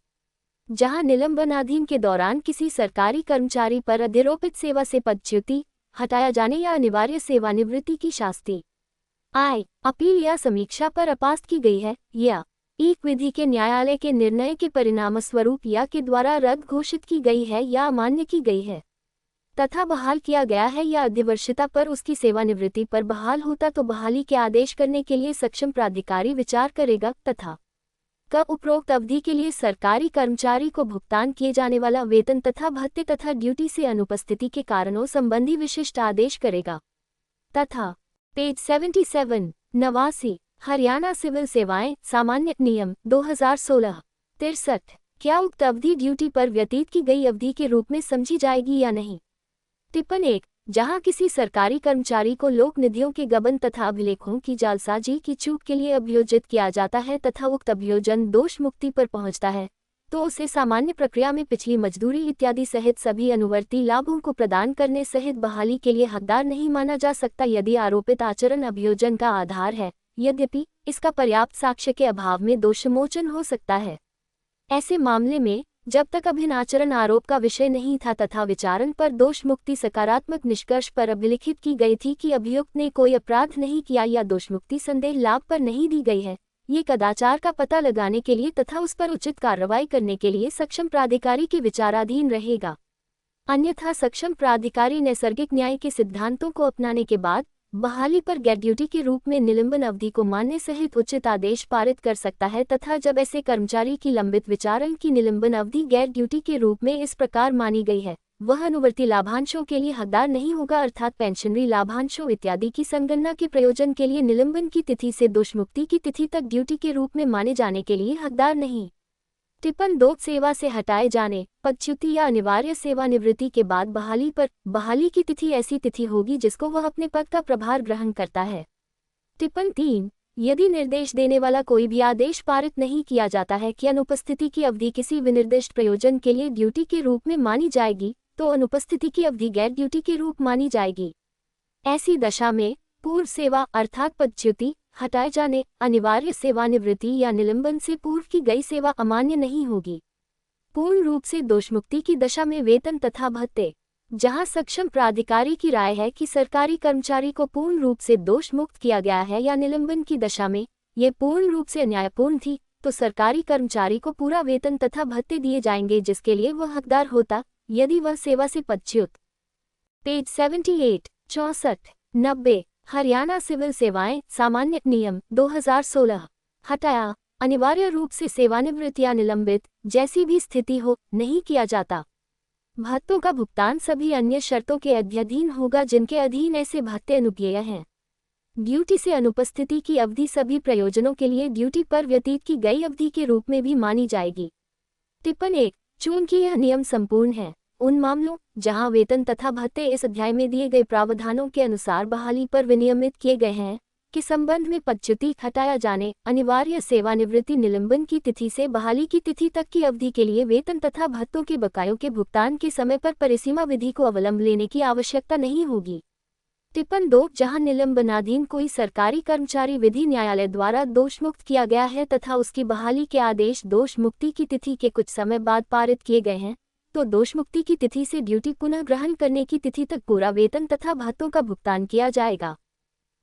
जहां निलंबनाधीन के दौरान किसी सरकारी कर्मचारी पर अधिरोपित सेवा से पदच्युति, हटाया जाने या अनिवार्य सेवानिवृत्ति की शास्ति, आय, अपील या समीक्षा पर अपास्त की गई है, या एक विधि के न्यायालय के निर्णय के परिणामस्वरूप या के द्वारा रद्द घोषित की गई है या अमान्य की गई है, तथा बहाल किया गया है या अधिवर्षता पर उसकी सेवानिवृत्ति पर बहाल होता तो बहाली के आदेश करने के लिए सक्षम प्राधिकारी विचार करेगा, तथा क उपरोक्त अवधि के लिए सरकारी कर्मचारी को भुगतान किए जाने वाला वेतन तथा भत्ते तथा ड्यूटी से अनुपस्थिति के कारणों संबंधी विशिष्ट आदेश करेगा। तथा पेज 77 89 हरियाणा सिविल सेवाएं सामान्य नियम 2016 63 क्या उक्त अवधि ड्यूटी पर व्यतीत की गई अवधि के रूप में समझी जाएगी या नहीं। टिप्पण 1 जहां किसी सरकारी कर्मचारी को लोक निधियों के गबन तथा अभिलेखों की जालसाजी की चूक के लिए अभियोजित किया जाता है तथा उक्त अभियोजन दोष मुक्ति पर पहुंचता है, तो उसे सामान्य प्रक्रिया में पिछली मजदूरी इत्यादि सहित सभी अनुवर्ती लाभों को प्रदान करने सहित बहाली के लिए हकदार नहीं माना जा सकता यदि आरोपित आचरण अभियोजन का आधार है, यद्यपि इसका पर्याप्त साक्ष्य के अभाव में दोषमोचन हो सकता है। ऐसे मामले में जब तक अभिन्न आचरण आरोप का विषय नहीं था तथा विचारण पर दोष मुक्ति सकारात्मक निष्कर्ष पर अभिलिखित की गई थी कि अभियुक्त ने कोई अपराध नहीं किया या दोषमुक्ति संदेह लाभ पर नहीं दी गई है, ये कदाचार का पता लगाने के लिए तथा उस पर उचित कार्रवाई करने के लिए सक्षम प्राधिकारी के विचाराधीन रहेगा। अन्यथा सक्षम प्राधिकारी नैसर्गिक न्याय के सिद्धांतों को अपनाने के बाद बहाली पर गैर ड्यूटी के रूप में निलंबन अवधि को मानने सहित उचित आदेश पारित कर सकता है तथा जब ऐसे कर्मचारी की लंबित विचारण की निलंबन अवधि गैर ड्यूटी के रूप में इस प्रकार मानी गई है, वह अनुवर्ती लाभांशों के लिए हकदार नहीं होगा, अर्थात पेंशनरी लाभांशों इत्यादि की संगणना के प्रयोजन के लिए निलंबन की तिथि से दोषमुक्ति की तिथि तक ड्यूटी के रूप में माने जाने के लिए हकदार नहीं। टिप्पण 2 सेवा से हटाए जाने, पदच्युति या अनिवार्य सेवानिवृत्ति के बाद बहाली पर बहाली की तिथि ऐसी तिथि होगी जिसको वह अपने पद का प्रभार ग्रहण करता है। टिप्पण 3 यदि निर्देश देने वाला कोई भी आदेश पारित नहीं किया जाता है कि अनुपस्थिति की अवधि किसी विनिर्दिष्ट प्रयोजन के लिए ड्यूटी के रूप में मानी जाएगी, तो अनुपस्थिति की अवधि गैर ड्यूटी के रूप मानी जाएगी। ऐसी दशा में पूर्व सेवा अर्थात पदच्युति, हटाए जाने, अनिवार्य सेवानिवृत्ति या निलंबन से पूर्व की गई सेवा अमान्य नहीं होगी। पूर्ण रूप से दोषमुक्ति की दशा में वेतन तथा भत्ते, जहां सक्षम प्राधिकारी की राय है कि सरकारी कर्मचारी को पूर्ण रूप से दोष मुक्त किया गया है या निलंबन की दशा में ये पूर्ण रूप से अन्यायपूर्ण थी, तो सरकारी कर्मचारी को पूरा वेतन तथा भत्ते दिए जाएंगे जिसके लिए वह हकदार होता यदि वह सेवा से पदच्युत। पेज 78 64 90 हरियाणा सिविल सेवाएं सामान्य नियम 2016 हटाया, अनिवार्य रूप से सेवानिवृत्त या निलंबित जैसी भी स्थिति हो नहीं किया जाता। भत्तों का भुगतान सभी अन्य शर्तों के अधीन होगा जिनके अधीन ऐसे भत्ते अनुज्ञेय हैं। ड्यूटी से अनुपस्थिति की अवधि सभी प्रयोजनों के लिए ड्यूटी पर व्यतीत की गई अवधि के रूप में भी मानी जाएगी। टिप्पण 1 चूंकि यह नियम संपूर्ण है, उन मामलों जहां वेतन तथा भत्ते इस अध्याय में दिए गए प्रावधानों के अनुसार बहाली पर विनियमित किए गए हैं कि संबंध में पदच्युति, हटाया जाने, अनिवार्य सेवानिवृत्ति, निलंबन की तिथि से बहाली की तिथि तक की अवधि के लिए वेतन तथा भत्तों के बकायों के भुगतान के समय पर परिसीमा विधि को अवलंब लेने की आवश्यकता नहीं होगी। टिप्पण 2 जहां निलंबनाधीन कोई सरकारी कर्मचारी विधि न्यायालय द्वारा दोषमुक्त किया गया है तथा उसकी बहाली के आदेश दोष मुक्ति की तिथि के कुछ समय बाद पारित किए गए हैं, तो दोषमुक्ति की तिथि से ड्यूटी पुनः ग्रहण करने की तिथि तक पूरा वेतन तथा भत्तों का भुगतान किया जाएगा।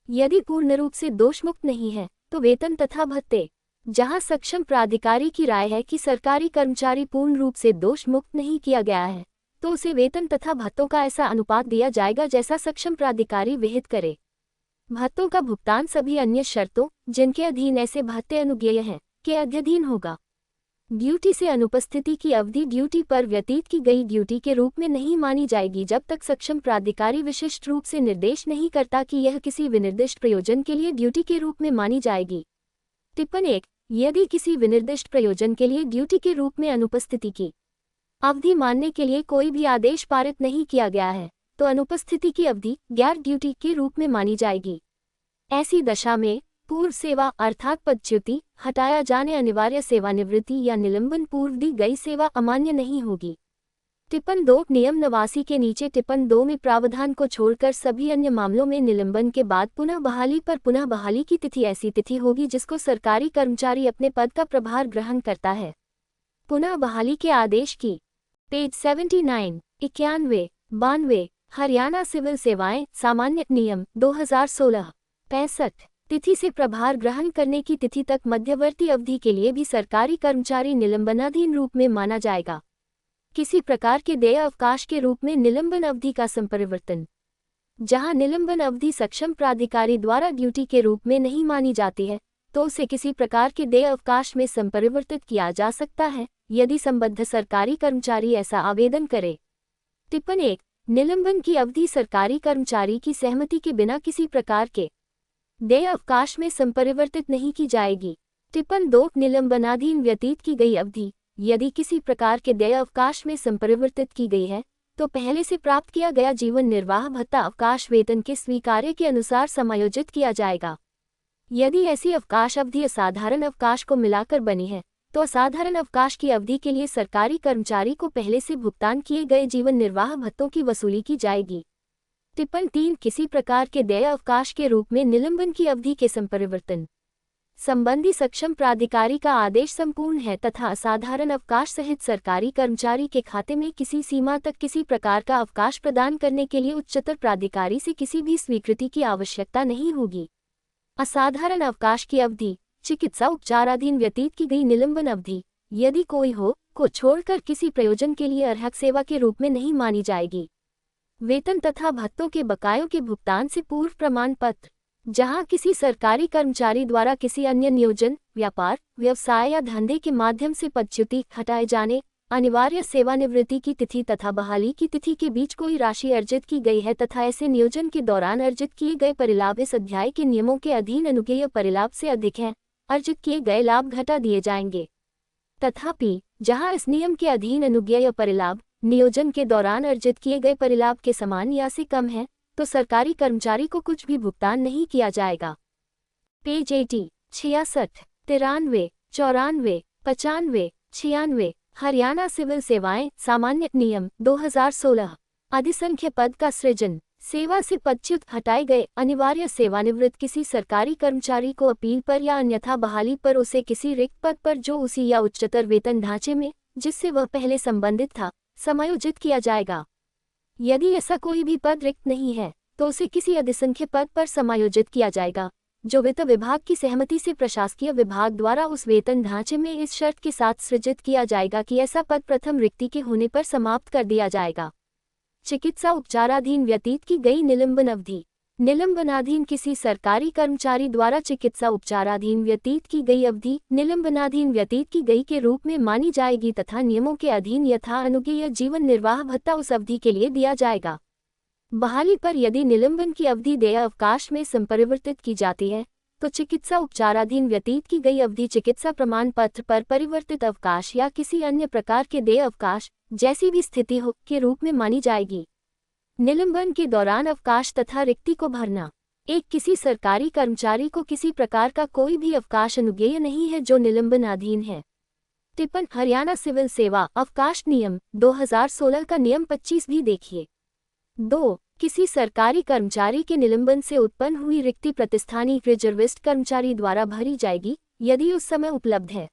यदि पूर्ण रूप से दोषमुक्त नहीं है तो वेतन तथा भत्ते, जहां सक्षम प्राधिकारी की राय है कि सरकारी कर्मचारी पूर्ण रूप से दोषमुक्त नहीं किया गया है, तो उसे वेतन तथा भत्तों का ऐसा अनुपात दिया जाएगा जैसा सक्षम प्राधिकारी विहित करे। भत्तों का भुगतान सभी अन्य शर्तों जिनके अधीन ऐसे भत्ते अनुज्ञेय हैं के अधीन होगा। ड्यूटी से अनुपस्थिति की अवधि ड्यूटी पर व्यतीत की गई ड्यूटी के रूप में नहीं मानी जाएगी जब तक सक्षम प्राधिकारी विशिष्ट रूप से निर्देश नहीं करता कि यह किसी विनिर्दिष्ट प्रयोजन के लिए ड्यूटी के रूप में मानी जाएगी। टिप्पण 1 यदि किसी विनिर्दिष्ट प्रयोजन के लिए ड्यूटी के रूप में अनुपस्थिति की अवधि मानने के लिए कोई भी आदेश पारित नहीं किया गया है, तो अनुपस्थिति की अवधि गैर ड्यूटी के रूप में मानी जाएगी। ऐसी दशा में पूर्व सेवा अर्थात पदच्युति, हटाया जाने, अनिवार्य सेवानिवृत्ति या निलंबन पूर्व दी गई सेवा अमान्य नहीं होगी। टिप्पण 2 नियम 89 के नीचे टिप्पण 2 में प्रावधान को छोड़कर सभी अन्य मामलों में निलंबन के बाद पुनः बहाली पर पुनः बहाली की तिथि ऐसी तिथि होगी जिसको सरकारी कर्मचारी अपने पद का प्रभार ग्रहण करता है। पुनः बहाली के आदेश की पेज 79 91 92 हरियाणा सिविल सेवाएं सामान्य नियम 2016 65 तिथि से प्रभार ग्रहण करने की तिथि तक मध्यवर्ती अवधि के लिए भी सरकारी कर्मचारी निलंबनाधीन रूप में माना जाएगा। किसी प्रकार के देय अवकाश के रूप में निलंबन अवधि का संपरिवर्तन, जहां निलंबन अवधि सक्षम प्राधिकारी द्वारा ड्यूटी के रूप में नहीं मानी जाती है तो उसे किसी प्रकार के देय अवकाश में संपरिवर्तित किया जा सकता है यदि संबद्ध सरकारी कर्मचारी ऐसा आवेदन करे। टिप्पण 1 निलंबन की अवधि सरकारी कर्मचारी की सहमति के बिना किसी प्रकार के देय अवकाश में संपरिवर्तित नहीं की जाएगी। टिप्पण 2 निलंबनाधीन व्यतीत की गई अवधि यदि किसी प्रकार के देय अवकाश में संपरिवर्तित की गई है तो पहले से प्राप्त किया गया जीवन निर्वाह भत्ता अवकाश वेतन के स्वीकार्य के अनुसार समायोजित किया जाएगा। यदि ऐसी अवकाश अवधि असाधारण अवकाश को मिलाकर बनी है तो असाधारण अवकाश की अवधि के लिए सरकारी कर्मचारी को पहले से भुगतान किए गए जीवन निर्वाह भत्तों की वसूली की जाएगी। टिप्पण 3 किसी प्रकार के देय अवकाश के रूप में निलंबन की अवधि के संपरिवर्तन संबंधी सक्षम प्राधिकारी का आदेश संपूर्ण है तथा असाधारण अवकाश सहित सरकारी कर्मचारी के खाते में किसी सीमा तक किसी प्रकार का अवकाश प्रदान करने के लिए उच्चतर प्राधिकारी से किसी भी स्वीकृति की आवश्यकता नहीं होगी। असाधारण अवकाश की अवधि चिकित्सा उपचाराधीन व्यतीत की गई निलंबन अवधि यदि कोई हो को छोड़कर किसी प्रयोजन के लिए अर्हक सेवा के रूप में नहीं मानी जाएगी। वेतन तथा भत्तों के बकायों के भुगतान से पूर्व प्रमाण पत्र, जहां किसी सरकारी कर्मचारी द्वारा किसी अन्य नियोजन व्यापार व्यवसाय या धंधे के माध्यम से पदच्युति हटाए जाने अनिवार्य सेवानिवृत्ति की तिथि तथा बहाली की तिथि के बीच कोई राशि अर्जित की गई है तथा ऐसे नियोजन के दौरान अर्जित किए गए परिलाभ इस अध्याय के नियमों के अधीन अनुज्ञेय परिलाभ से अधिक हैं, अर्जित किए गए लाभ घटा दिए जाएंगे। तथापि जहां इस नियम के अधीन अनुज्ञेय परिलाभ नियोजन के दौरान अर्जित किए गए परिलाभ के समान या से कम है तो सरकारी कर्मचारी को कुछ भी भुगतान नहीं किया जाएगा। पेज 80 66 93 94 95 96 हरियाणा सिविल सेवाएं सामान्य नियम 2016 अधिसंख्य पद का सृजन सेवा से पदच्युत हटाए गए अनिवार्य सेवानिवृत्त किसी सरकारी कर्मचारी को अपील पर या अन्यथा बहाली पर उसे किसी रिक्त पद पर जो उसी या उच्चतर वेतन ढांचे में जिससे वह पहले संबंधित था समायोजित किया जाएगा। यदि ऐसा कोई भी पद रिक्त नहीं है तो उसे किसी अधिसंख्य पद पर समायोजित किया जाएगा जो वित्त विभाग की सहमति से प्रशासकीय विभाग द्वारा उस वेतन ढांचे में इस शर्त के साथ सृजित किया जाएगा कि ऐसा पद प्रथम रिक्ति के होने पर समाप्त कर दिया जाएगा। चिकित्सा उपचाराधीन व्यतीत की गई निलंबन अवधि निलंबनाधीन किसी सरकारी कर्मचारी द्वारा चिकित्सा उपचाराधीन व्यतीत की गई अवधि निलंबनाधीन व्यतीत की गई के रूप में मानी जाएगी तथा नियमों के अधीन यथा अनुज्ञेय जीवन निर्वाह भत्ता उस अवधि के लिए दिया जाएगा। बहाली पर यदि निलंबन की अवधि देय अवकाश में संपरिवर्तित की जाती है तो चिकित्सा उपचाराधीन व्यतीत की गई अवधि चिकित्सा प्रमाण पत्र पर परिवर्तित अवकाश या किसी अन्य प्रकार के देय अवकाश जैसी भी स्थिति हो के रूप में मानी जाएगी। निलंबन के दौरान अवकाश तथा रिक्ति को भरना किसी सरकारी कर्मचारी को किसी प्रकार का कोई भी अवकाश अनुज्ञेय नहीं है जो निलंबनाधीन है। टिप्पण हरियाणा सिविल सेवा अवकाश नियम 2016 का नियम 25 भी देखिए। 2 किसी सरकारी कर्मचारी के निलंबन से उत्पन्न हुई रिक्ति प्रतिस्थानी रिजर्विस्ट कर्मचारी द्वारा भरी जाएगी यदि उस समय उपलब्ध है,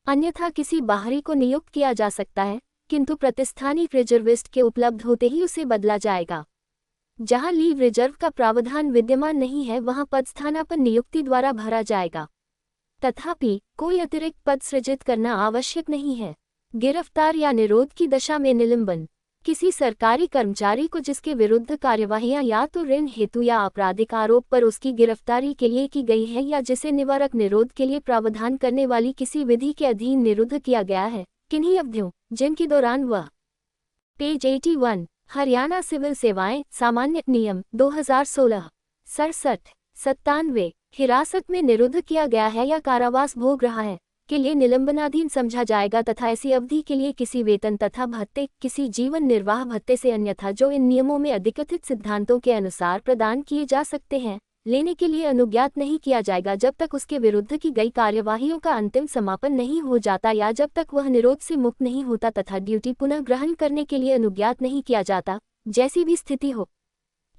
अन्यथा किसी बाहरी को नियुक्त किया जा सकता है किंतु प्रतिस्थानी रिजर्विस्ट के उपलब्ध होते ही उसे बदला जाएगा। जहां लीव रिजर्व का प्रावधान विद्यमान नहीं है वहां पद स्थानापन्न नियुक्ति द्वारा भरा जाएगा। तथापि कोई अतिरिक्त पद सृजित करना आवश्यक नहीं है। गिरफ्तार या निरोध की दशा में निलंबन किसी सरकारी कर्मचारी को जिसके विरुद्ध कार्यवाहियां या तो ऋण हेतु या आपराधिक आरोप पर उसकी गिरफ्तारी के लिए की गई है या जिसे निवारक निरोध के लिए प्रावधान करने वाली किसी विधि के अधीन निरुद्ध किया गया है, किन्हीं अवधियों जिनके दौरान वह। पेज 81 हरियाणा सिविल सेवाएं सामान्य नियम 2016 67 97 हिरासत में निरुद्ध किया गया है या कारावास भोग रहा है के लिए निलंबनाधीन समझा जाएगा तथा ऐसी अवधि के लिए किसी वेतन तथा भत्ते किसी जीवन निर्वाह भत्ते से अन्यथा जो इन नियमों में अधिकथित सिद्धांतों के अनुसार प्रदान किए जा सकते हैं लेने के लिए अनुज्ञात नहीं किया जाएगा जब तक उसके विरुद्ध की गई कार्यवाहियों का अंतिम समापन नहीं हो जाता या जब तक वह निरोध से मुक्त नहीं होता तथा ड्यूटी पुनः ग्रहण करने के लिए अनुज्ञात नहीं किया जाता, जैसी भी स्थिति हो।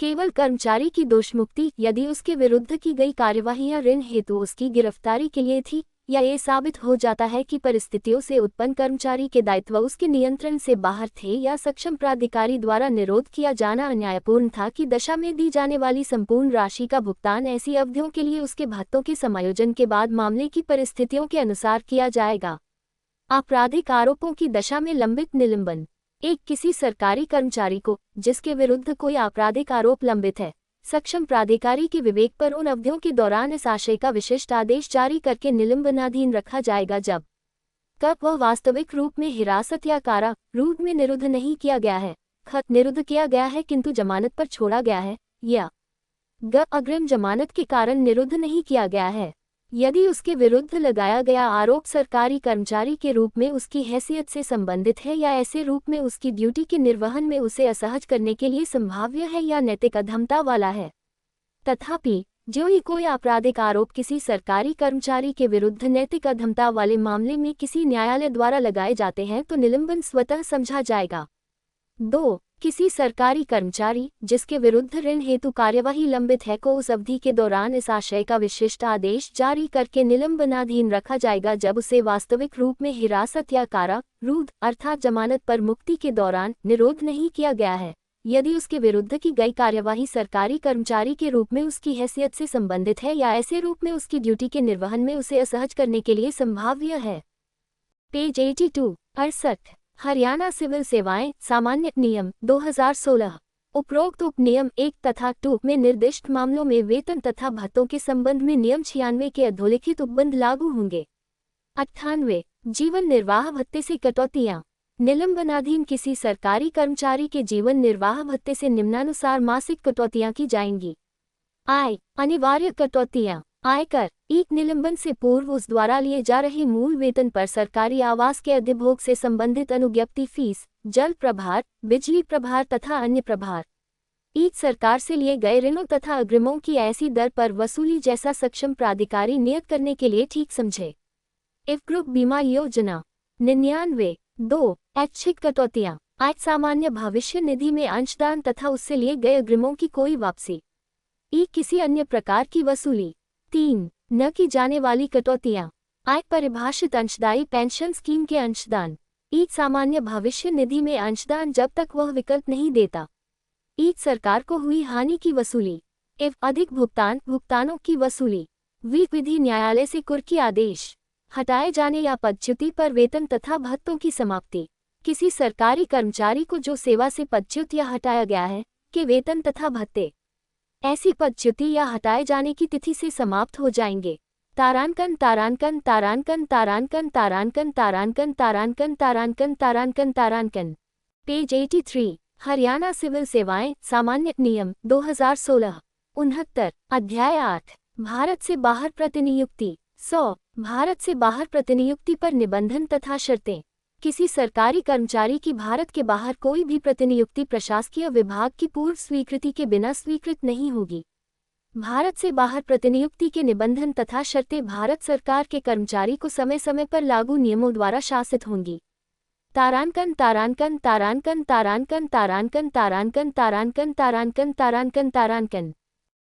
केवल कर्मचारी की दोषमुक्ति यदि उसके विरुद्ध की गई कार्यवाहियां ऋण हेतु उसकी गिरफ्तारी के लिए थी या ये साबित हो जाता है कि परिस्थितियों से उत्पन्न कर्मचारी के दायित्व उसके नियंत्रण से बाहर थे या सक्षम प्राधिकारी द्वारा निरोध किया जाना अन्यायपूर्ण था की दशा में दी जाने वाली संपूर्ण राशि का भुगतान ऐसी अवधियों के लिए उसके भत्तों के समायोजन के बाद मामले की परिस्थितियों के अनुसार किया जाएगा। आपराधिक आरोपों की दशा में लंबित निलंबन। एक किसी सरकारी कर्मचारी को जिसके विरुद्ध कोई आपराधिक आरोप लंबित है, सक्षम प्राधिकारी के विवेक पर उन अवधियों के दौरान इस आशय का विशिष्ट आदेश जारी करके निलंबनाधीन रखा जाएगा जब कब वह वास्तविक रूप में हिरासत या कारारूह में निरुद्ध नहीं किया गया है, खत निरुद्ध किया गया है किंतु जमानत पर छोड़ा गया है, या अग्रिम जमानत के कारण निरुद्ध नहीं किया गया है। यदि उसके विरुद्ध लगाया गया आरोप सरकारी कर्मचारी के रूप में उसकी हैसियत से संबंधित है या ऐसे रूप में उसकी ड्यूटी के निर्वहन में उसे असहज करने के लिए संभाव्य है या नैतिक अधमता वाला है। तथापि जो ही कोई आपराधिक आरोप किसी सरकारी कर्मचारी के विरुद्ध नैतिक अधमता वाले मामले में किसी न्यायालय द्वारा लगाए जाते हैं तो निलंबन स्वतः समझा जाएगा। 2. किसी सरकारी कर्मचारी जिसके विरुद्ध ऋण हेतु कार्यवाही लंबित है को उस अवधि के दौरान इस आशय का विशिष्ट आदेश जारी करके निलंबनाधीन रखा जाएगा जब उसे वास्तविक रूप में हिरासत या कारारूह अर्थात जमानत पर मुक्ति के दौरान निरोध नहीं किया गया है, यदि उसके विरुद्ध की गई कार्यवाही सरकारी कर्मचारी के रूप में उसकी हैसियत से संबंधित है या ऐसे रूप में उसकी ड्यूटी के निर्वहन में उसे असहज करने के लिए संभाव्य है। पेज 68 हरियाणा सिविल सेवाएं सामान्य नियम 2016। उपरोक्त उपनियम 1 तथा 2 में निर्दिष्ट मामलों में वेतन तथा भत्तों के संबंध में नियम 96 के अधोलिखित उपबंध लागू होंगे। 98 जीवन निर्वाह भत्ते से कटौतियां। निलंबनाधीन किसी सरकारी कर्मचारी के जीवन निर्वाह भत्ते से निम्नानुसार मासिक कटौतियां की जाएंगी। आय अनिवार्य कटौतियां। आयकर एक निलंबन से पूर्व उस द्वारा लिए जा रहे मूल वेतन पर सरकारी आवास के अधिभोग से संबंधित अनुज्ञप्ति फीस, जल प्रभार, बिजली प्रभार तथा अन्य प्रभार। एक सरकार से लिए गए ऋणों तथा अग्रिमों की ऐसी दर पर वसूली जैसा सक्षम प्राधिकारी नियत करने के लिए ठीक समझे। इफ ग्रुप बीमा योजना। 99 2 ऐच्छिक कटौतियां। आय सामान्य भविष्य निधि में अंशदान तथा उससे लिए गए अग्रिमों की कोई वापसी। किसी अन्य प्रकार की वसूली। 3 न की जाने वाली कटौतियां। आय परिभाषित अंशदायी पेंशन स्कीम के अंशदान। सामान्य भविष्य निधि में अंशदान जब तक वह विकल्प नहीं देता। सरकार को हुई हानि की वसूली। अधिक भुगतानों की वसूली। विधि न्यायालय से कुर्की आदेश। हटाए जाने या पदच्युति पर वेतन तथा भत्तों की समाप्ति। किसी सरकारी कर्मचारी को जो सेवा से पदच्युत या हटाया गया है के वेतन तथा भत्ते ऐसी पदच्युति या हटाए जाने की तिथि से समाप्त हो जाएंगे। तारांकन तारांकन तारांकन तारांकन तारांकन तारांकन तारांकन तारांकन तारांकन तारांकन। पेज 83 हरियाणा सिविल सेवाएं सामान्य नियम 2016। 69 अध्याय 8 भारत से बाहर प्रतिनियुक्ति। 100 भारत से बाहर प्रतिनियुक्ति पर निबंधन तथा शर्तें। किसी सरकारी कर्मचारी की भारत के बाहर कोई भी प्रतिनियुक्ति प्रशासकीय विभाग की पूर्व स्वीकृति के बिना स्वीकृत नहीं होगी। भारत से बाहर प्रतिनियुक्ति के निबंधन तथा शर्तें भारत सरकार के कर्मचारी को समय समय पर लागू नियमों द्वारा शासित होंगी। तारांकन तारांकन तारांकन तारांकन तारांकन तारांकन तारांकन तारांकन तारांकन तारांकन।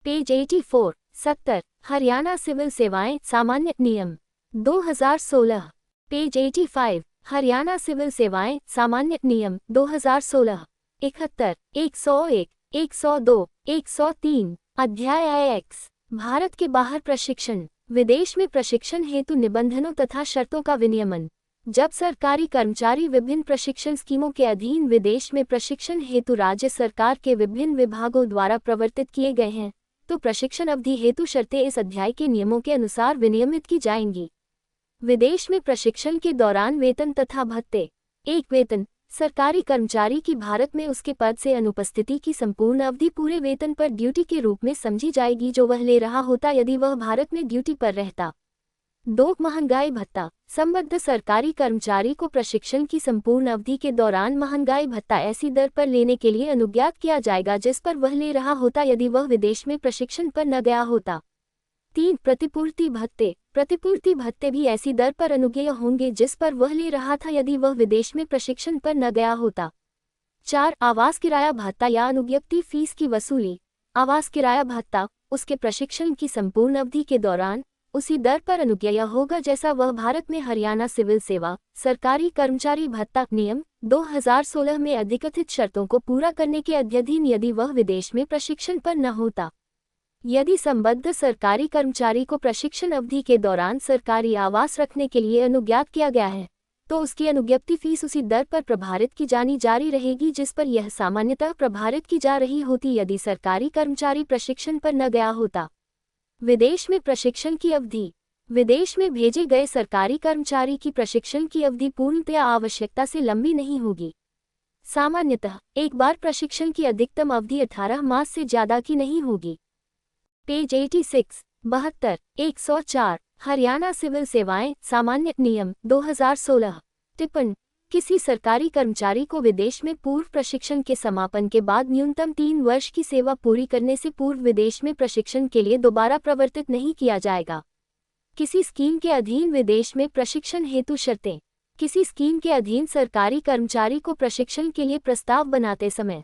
पेज 84 70 हरियाणा सिविल सेवाएं सामान्य नियम 2016। पेज 85 हरियाणा सिविल सेवाएं सामान्य नियम 2016। 71 101 102 103 अध्याय X भारत के बाहर प्रशिक्षण। विदेश में प्रशिक्षण हेतु निबंधनों तथा शर्तों का विनियमन। जब सरकारी कर्मचारी विभिन्न प्रशिक्षण स्कीमों के अधीन विदेश में प्रशिक्षण हेतु राज्य सरकार के विभिन्न विभागों द्वारा प्रवर्तित किए गए हैं तो प्रशिक्षण अवधि हेतु शर्तें इस अध्याय के नियमों के अनुसार विनियमित की जाएंगी। विदेश में प्रशिक्षण के दौरान वेतन तथा भत्ते। 1 वेतन सरकारी कर्मचारी की भारत में उसके पद से अनुपस्थिति की संपूर्ण अवधि पूरे वेतन पर ड्यूटी के रूप में समझी जाएगी जो वह ले रहा होता यदि वह भारत में ड्यूटी पर रहता। 2 महंगाई भत्ता। संबद्ध सरकारी कर्मचारी को प्रशिक्षण की संपूर्ण अवधि के दौरान महंगाई भत्ता ऐसी दर पर लेने के लिए अनुज्ञात किया जाएगा जिस पर वह ले रहा होता यदि वह विदेश में प्रशिक्षण पर न गया होता। 3 प्रतिपूर्ति भत्ते। प्रतिपूर्ति भत्ते भी ऐसी दर पर अनुज्ञेय होंगे जिस पर वह ले रहा था यदि वह विदेश में प्रशिक्षण पर न गया होता। 4 आवास किराया भत्ता या अनुज्ञप्ति फीस की वसूली। आवास किराया भत्ता उसके प्रशिक्षण की संपूर्ण अवधि के दौरान उसी दर पर अनुज्ञेय होगा जैसा वह भारत में हरियाणा सिविल सेवा सरकारी कर्मचारी भत्ता नियम 2016 में अधिकथित शर्तों को पूरा करने के अधीन यदि वह विदेश में प्रशिक्षण पर न होता। यदि संबद्ध सरकारी कर्मचारी को प्रशिक्षण अवधि के दौरान सरकारी आवास रखने के लिए अनुज्ञात किया गया है तो उसकी अनुज्ञप्ति फीस उसी दर पर प्रभारित की जानी जारी रहेगी जिस पर यह सामान्यतः प्रभारित की जा रही होती यदि सरकारी कर्मचारी प्रशिक्षण पर न गया होता। विदेश में प्रशिक्षण की अवधि। विदेश में भेजे गए सरकारी कर्मचारी की प्रशिक्षण की अवधि पूर्णतया आवश्यकता से लंबी नहीं होगी। सामान्यतः एक बार प्रशिक्षण की अधिकतम अवधि 18 मास से ज्यादा की नहीं होगी। पेज 86 72 104 हरियाणा सिविल सेवाएं सामान्य नियम 2016। टिप्पणी। किसी सरकारी कर्मचारी को विदेश में पूर्व प्रशिक्षण के समापन के बाद न्यूनतम 3 वर्ष की सेवा पूरी करने से पूर्व विदेश में प्रशिक्षण के लिए दोबारा प्रवर्तित नहीं किया जाएगा। किसी स्कीम के अधीन विदेश में प्रशिक्षण हेतु शर्तें। किसी स्कीम के अधीन सरकारी कर्मचारी को प्रशिक्षण के लिए प्रस्ताव बनाते समय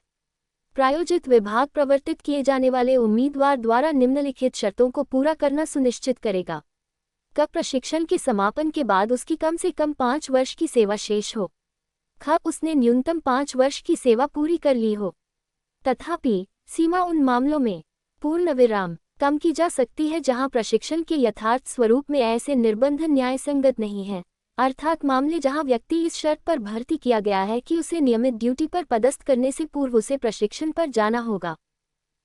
प्रायोजित विभाग प्रवर्तित किए जाने वाले उम्मीदवार द्वारा निम्नलिखित शर्तों को पूरा करना सुनिश्चित करेगा। क प्रशिक्षण के समापन के बाद उसकी कम से कम 5 वर्ष की सेवा शेष हो। ख उसने न्यूनतम 5 वर्ष की सेवा पूरी कर ली हो। तथापि सीमा उन मामलों में पूर्ण विराम कम की जा सकती है जहां प्रशिक्षण के यथार्थ स्वरूप में ऐसे निर्बंध न्यायसंगत नहीं है, अर्थात मामले जहां व्यक्ति इस शर्त पर भर्ती किया गया है कि उसे नियमित ड्यूटी पर पदस्थ करने से पूर्व उसे प्रशिक्षण पर जाना होगा।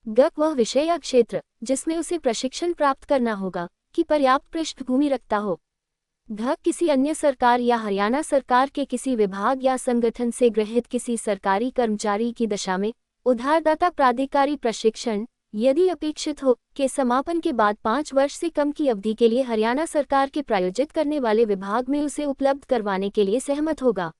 ग वह विषय या क्षेत्र जिसमें उसे प्रशिक्षण प्राप्त करना होगा की पर्याप्त पृष्ठभूमि रखता हो। घ किसी अन्य सरकार या हरियाणा सरकार के किसी विभाग या संगठन से गृहीत किसी सरकारी कर्मचारी की दशा में उधारदाता प्राधिकारी प्रशिक्षण यदि अपेक्षित हो के समापन के बाद 5 वर्ष से कम की अवधि के लिए हरियाणा सरकार के प्रायोजित करने वाले विभाग में उसे उपलब्ध करवाने के लिए सहमत होगा।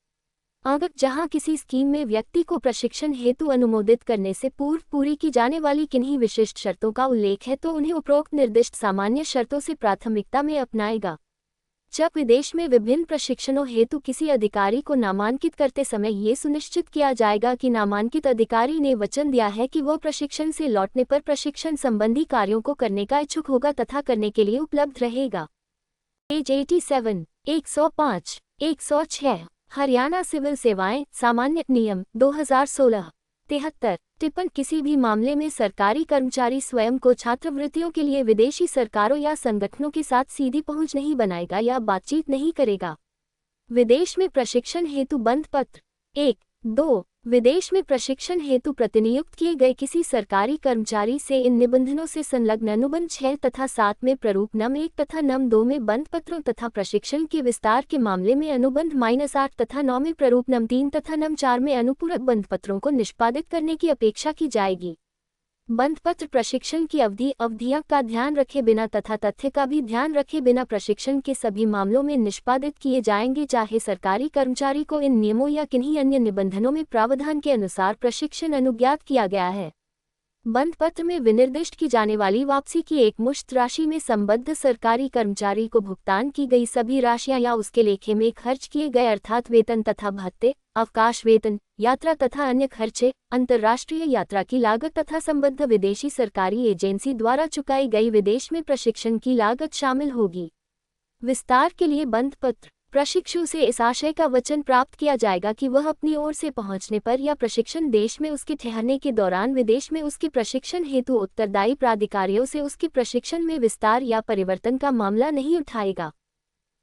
अगर जहां किसी स्कीम में व्यक्ति को प्रशिक्षण हेतु अनुमोदित करने से पूर्व पूरी की जाने वाली किन्हीं विशिष्ट शर्तों का उल्लेख है तो उन्हें उपरोक्त निर्दिष्ट सामान्य शर्तों से प्राथमिकता में अपनाएगा। जब विदेश में विभिन्न प्रशिक्षणों हेतु किसी अधिकारी को नामांकित करते समय ये सुनिश्चित किया जाएगा कि नामांकित अधिकारी ने वचन दिया है कि वह प्रशिक्षण से लौटने पर प्रशिक्षण संबंधी कार्यों को करने का इच्छुक होगा तथा करने के लिए उपलब्ध रहेगा। पेज 87 105 106 हरियाणा सिविल सेवाएं सामान्य नियम 2016। 73 टिप्पणी किसी भी मामले में सरकारी कर्मचारी स्वयं को छात्रवृत्तियों के लिए विदेशी सरकारों या संगठनों के साथ सीधी पहुंच नहीं बनाएगा या बातचीत नहीं करेगा। विदेश में प्रशिक्षण हेतु बंध पत्र 1-2 विदेश में प्रशिक्षण हेतु प्रतिनियुक्त किए गए किसी सरकारी कर्मचारी से इन निबंधनों से संलग्न अनुबंध 6 तथा 7 में प्ररूप नम 1 तथा नम 2 में बंध पत्रों तथा प्रशिक्षण के विस्तार के मामले में अनुबंध -8 तथा 9 में प्ररूप नम 3 तथा नम 4 में अनुपूरक बंध पत्रों को निष्पादित करने की अपेक्षा की जाएगी। बंध पत्र प्रशिक्षण की अवधियां का ध्यान रखे बिना तथा तथ्य का भी ध्यान रखे बिना प्रशिक्षण के सभी मामलों में निष्पादित किए जाएंगे चाहे सरकारी कर्मचारी को इन नियमों या किन्हीं अन्य निबंधनों में प्रावधान के अनुसार प्रशिक्षण अनुज्ञात किया गया है। बंध पत्र में विनिर्दिष्ट की जाने वाली वापसी की एकमुश्त राशि में संबद्ध सरकारी कर्मचारी को भुगतान की गई सभी राशियां या उसके लेखे में खर्च किए गए अर्थात वेतन तथा भत्ते, अवकाश वेतन, यात्रा तथा अन्य खर्चे, अंतर्राष्ट्रीय यात्रा की लागत तथा संबद्ध विदेशी सरकारी एजेंसी द्वारा चुकाई गई विदेश में प्रशिक्षण की लागत शामिल होगी। विस्तार के लिए बंध पत्र प्रशिक्षु से इस आशय का वचन प्राप्त किया जाएगा कि वह अपनी ओर से पहुंचने पर या प्रशिक्षण देश में उसके ठहरने के दौरान विदेश में उसके प्रशिक्षण हेतु उत्तरदायी प्राधिकारियों से उसके प्रशिक्षण में विस्तार या परिवर्तन का मामला नहीं उठाएगा।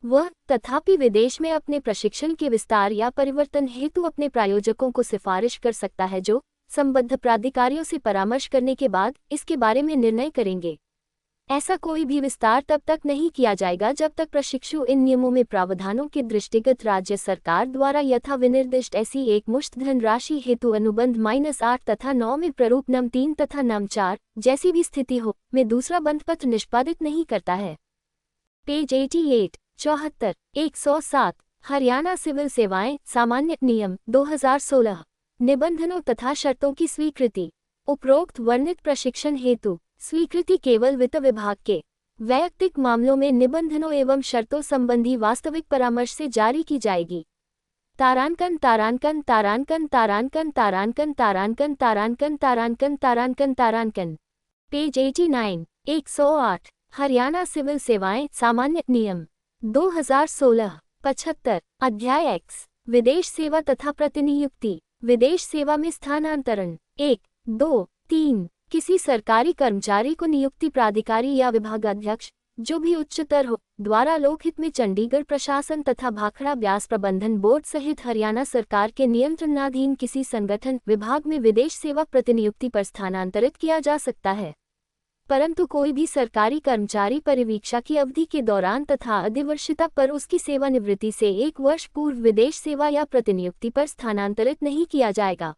वह तथापि विदेश में अपने प्रशिक्षण के विस्तार या परिवर्तन हेतु अपने प्रायोजकों को सिफारिश कर सकता है जो संबद्ध प्राधिकारियों से परामर्श करने के बाद इसके बारे में निर्णय करेंगे। ऐसा कोई भी विस्तार तब तक नहीं किया जाएगा जब तक प्रशिक्षु इन नियमों में प्रावधानों के दृष्टिगत राज्य सरकार द्वारा यथा विनिर्दिष्ट ऐसी एकमुश्त धन राशि हेतु अनुबंध -8 तथा 9 में प्ररूप नम 3 तथा नम 4 जैसी भी स्थिति हो में दूसरा बंध पत्र निष्पादित नहीं करता है। पेज 88, 74, 107, हरियाणा सिविल सेवाएं सामान्य नियम 2016, निबंधनों तथा शर्तों की स्वीकृति। उपरोक्त वर्णित प्रशिक्षण हेतु स्वीकृति केवल वित्त विभाग के वैयक्तिक मामलों में निबंधनों एवं शर्तों संबंधी वास्तविक परामर्श से जारी की जाएगी। तारांकन तारांकन तारांकन तारांकन तारांकन तारांकन तारांकन तारांकन तारांकन तारांकन। पेज 89, 108, हरियाणा सिविल सेवाएं सामान्य नियम 2016, 75, अध्याय X, विदेश सेवा तथा प्रतिनियुक्ति। विदेश सेवा में स्थानांतरण 1, 2, 3, किसी सरकारी कर्मचारी को नियुक्ति प्राधिकारी या विभागाध्यक्ष, जो भी उच्चतर हो, द्वारा लोकहित में चंडीगढ़ प्रशासन तथा भाखड़ा ब्यास प्रबंधन बोर्ड सहित हरियाणा सरकार के नियंत्रणाधीन किसी संगठन विभाग में विदेश सेवा प्रतिनियुक्ति पर स्थानांतरित किया जा सकता है। परंतु कोई भी सरकारी कर्मचारी परिवीक्षा की अवधि के दौरान तथा अधिवर्षता पर उसकी सेवानिवृत्ति से 1 वर्ष पूर्व विदेश सेवा या प्रतिनियुक्ति पर स्थानांतरित नहीं किया जाएगा।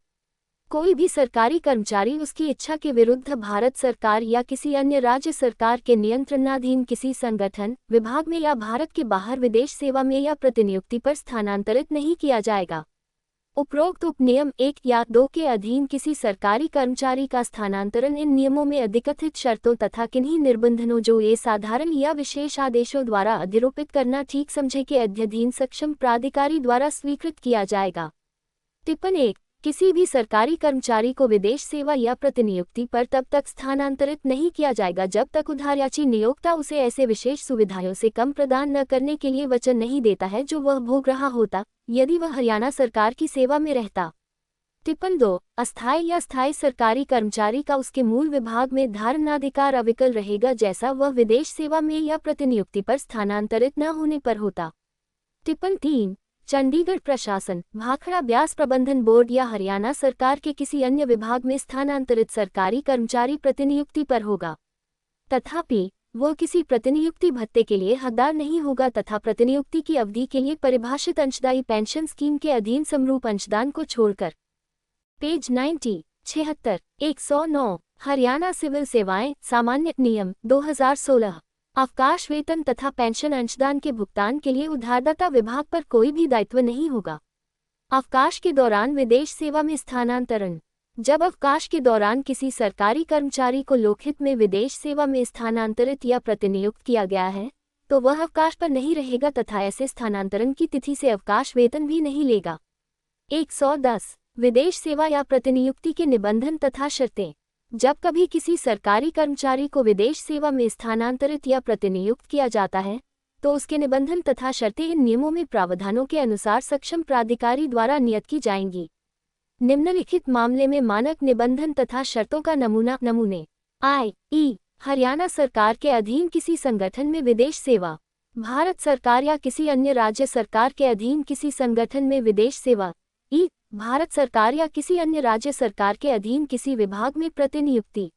कोई भी सरकारी कर्मचारी उसकी इच्छा के विरुद्ध भारत सरकार या किसी अन्य राज्य सरकार के नियंत्रणाधीन किसी संगठन विभाग में या भारत के बाहर विदेश सेवा में या प्रतिनियुक्ति पर स्थानांतरित नहीं किया जाएगा। उपरोक्त उपनियम 1 या 2 के अधीन किसी सरकारी कर्मचारी का स्थानांतरण इन नियमों में अधिकथित शर्तों तथा किन्हीं निर्बंधनों जो ये साधारण या विशेष आदेशों द्वारा अधिरोपित करना ठीक समझे के अध्ययन सक्षम प्राधिकारी द्वारा स्वीकृत किया जाएगा। टिप्पण 1, किसी भी सरकारी कर्मचारी को विदेश सेवा या प्रतिनियुक्ति पर तब तक स्थानांतरित नहीं किया जाएगा जब तक उधारयाची नियोक्ता उसे ऐसे विशेष सुविधाओं से कम प्रदान न करने के लिए वचन नहीं देता है जो वह भोग रहा होता, यदि वह हरियाणा सरकार की सेवा में रहता। टिप्पण 2, अस्थायी या स्थायी सरकारी कर्मचारी का उसके मूल विभाग में धारणाधिकार अविकल रहेगा जैसा वह विदेश सेवा में या प्रतिनियुक्ति पर स्थानांतरित न होने पर होता। टिप्पण 3, चंडीगढ़ प्रशासन, भाखड़ा ब्यास प्रबंधन बोर्ड या हरियाणा सरकार के किसी अन्य विभाग में स्थानांतरित सरकारी कर्मचारी प्रतिनियुक्ति पर होगा, तथापि वह किसी प्रतिनियुक्ति भत्ते के लिए हकदार नहीं होगा तथा प्रतिनियुक्ति की अवधि के लिए परिभाषित अंशदायी पेंशन स्कीम के अधीन समरूप अंशदान को छोड़कर। पेज 90, 76, 109, हरियाणा सिविल सेवाएं सामान्य नियम 2016, अवकाश वेतन तथा पेंशन अंशदान के भुगतान के लिए उधारदाता विभाग पर कोई भी दायित्व नहीं होगा। अवकाश के दौरान विदेश सेवा में स्थानांतरण। जब अवकाश के दौरान किसी सरकारी कर्मचारी को लोकहित में विदेश सेवा में स्थानांतरित या प्रतिनियुक्त किया गया है, तो वह अवकाश पर नहीं रहेगा तथा ऐसे स्थानांतरण की तिथि से अवकाश वेतन भी नहीं लेगा। 110, विदेश सेवा या प्रतिनियुक्ति के निबंधन तथा शर्तें। जब कभी किसी सरकारी कर्मचारी को विदेश सेवा में स्थानांतरित या प्रतिनियुक्त किया जाता है, तो उसके निबंधन तथा शर्तें इन नियमों में प्रावधानों के अनुसार सक्षम प्राधिकारी द्वारा नियत की जाएंगी। निम्नलिखित मामले में मानक निबंधन तथा शर्तों का नमूने I. हरियाणा सरकार के अधीन किसी संगठन में विदेश सेवा, भारत सरकार या किसी अन्य राज्य सरकार के अधीन किसी संगठन में विदेश सेवा, भारत सरकार या किसी अन्य राज्य सरकार के अधीन किसी विभाग में प्रतिनियुक्ति,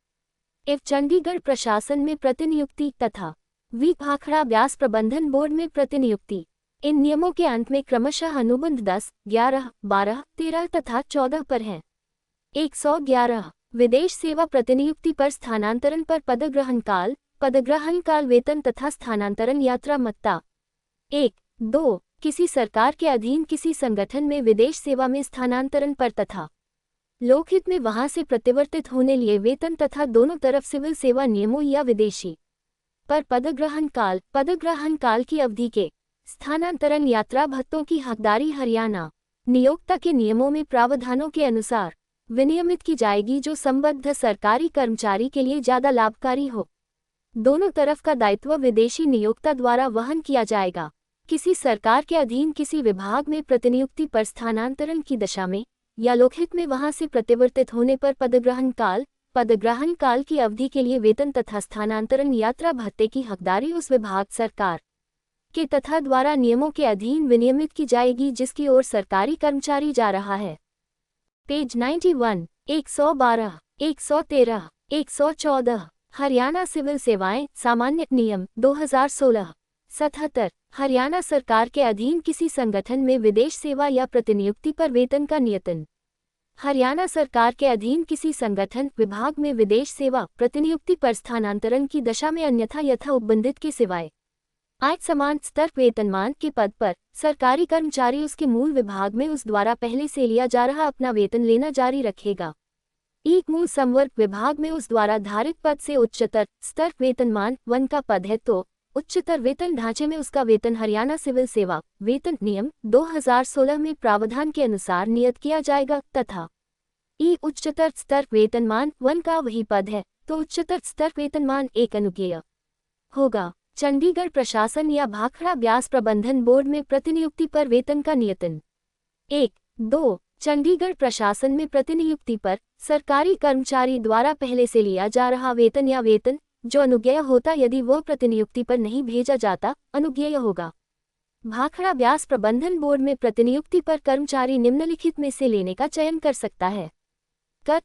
चंडीगढ़ प्रशासन में प्रतिनियुक्ति तथा भाखड़ा ब्यास प्रबंधन बोर्ड में प्रतिनियुक्ति। इन नियमों के अंत में क्रमशः अनुबंध 10, 11, 12, 13 तथा 14 पर हैं। 111, विदेश सेवा प्रतिनियुक्ति पर स्थानांतरण पर पदग्रहण काल वेतन तथा स्थानांतरण यात्रा मत्ता। 1, 2, किसी सरकार के अधीन किसी संगठन में विदेश सेवा में स्थानांतरण पर तथा लोकहित में वहां से प्रत्यावर्तित होने लिए वेतन तथा दोनों तरफ सिविल सेवा नियमों या विदेशी पर पदग्रहण काल की अवधि के स्थानांतरण यात्रा भत्तों की हकदारी हरियाणा नियोक्ता के नियमों में प्रावधानों के अनुसार विनियमित की जाएगी जो संबद्ध सरकारी कर्मचारी के लिए ज्यादा लाभकारी हो। दोनों तरफ का दायित्व विदेशी नियोक्ता द्वारा वहन किया जाएगा। किसी सरकार के अधीन किसी विभाग में प्रतिनियुक्ति पर स्थानांतरण की दशा में या लोकहित में वहां से प्रत्यावर्तित होने पर पदग्रहण काल की अवधि के लिए वेतन तथा स्थानांतरण यात्रा भत्ते की हकदारी उस विभाग सरकार के तथा द्वारा नियमों के अधीन विनियमित की जाएगी जिसकी ओर सरकारी कर्मचारी जा रहा है। पेज 91, 112, 113, 114, हरियाणा सिविल सेवाएं सामान्य नियम 2016, 77, हरियाणा सरकार के अधीन किसी संगठन में विदेश सेवा या प्रतिनियुक्ति पर वेतन का नियतन। हरियाणा सरकार के अधीन किसी संगठन विभाग में विदेश सेवा प्रतिनियुक्ति पर स्थानांतरण की दशा में अन्यथा यथा उपबंधित के सिवाय आज समान स्तर वेतनमान के पद पर सरकारी कर्मचारी उसके मूल विभाग में उस द्वारा पहले से लिया जा रहा अपना वेतन लेना जारी रखेगा। एक मूल संवर्ग विभाग में उस द्वारा धारित पद से उच्चतर स्तर वेतनमान 1 का पद है तो उच्चतर वेतन ढांचे में उसका वेतन हरियाणा सिविल सेवा वेतन नियम 2016 में प्रावधान के अनुसार नियत किया जाएगा तथा उच्चतर स्तर वेतनमान 1 का वही पद है तो उच्चतर स्तर वेतनमान 1 अनुज्ञेय होगा। चंडीगढ़ प्रशासन या भाखड़ा ब्यास प्रबंधन बोर्ड में प्रतिनियुक्ति पर वेतन का नियतन 1-2 चंडीगढ़ प्रशासन में प्रतिनियुक्ति पर सरकारी कर्मचारी द्वारा पहले से लिया जा रहा वेतन या वेतन जो अनुज्ञेय होता यदि वह प्रतिनियुक्ति पर नहीं भेजा जाता अनुज्ञेय होगा। भाखड़ा ब्यास प्रबंधन बोर्ड में प्रतिनियुक्ति पर कर्मचारी निम्नलिखित में से लेने का चयन कर सकता है।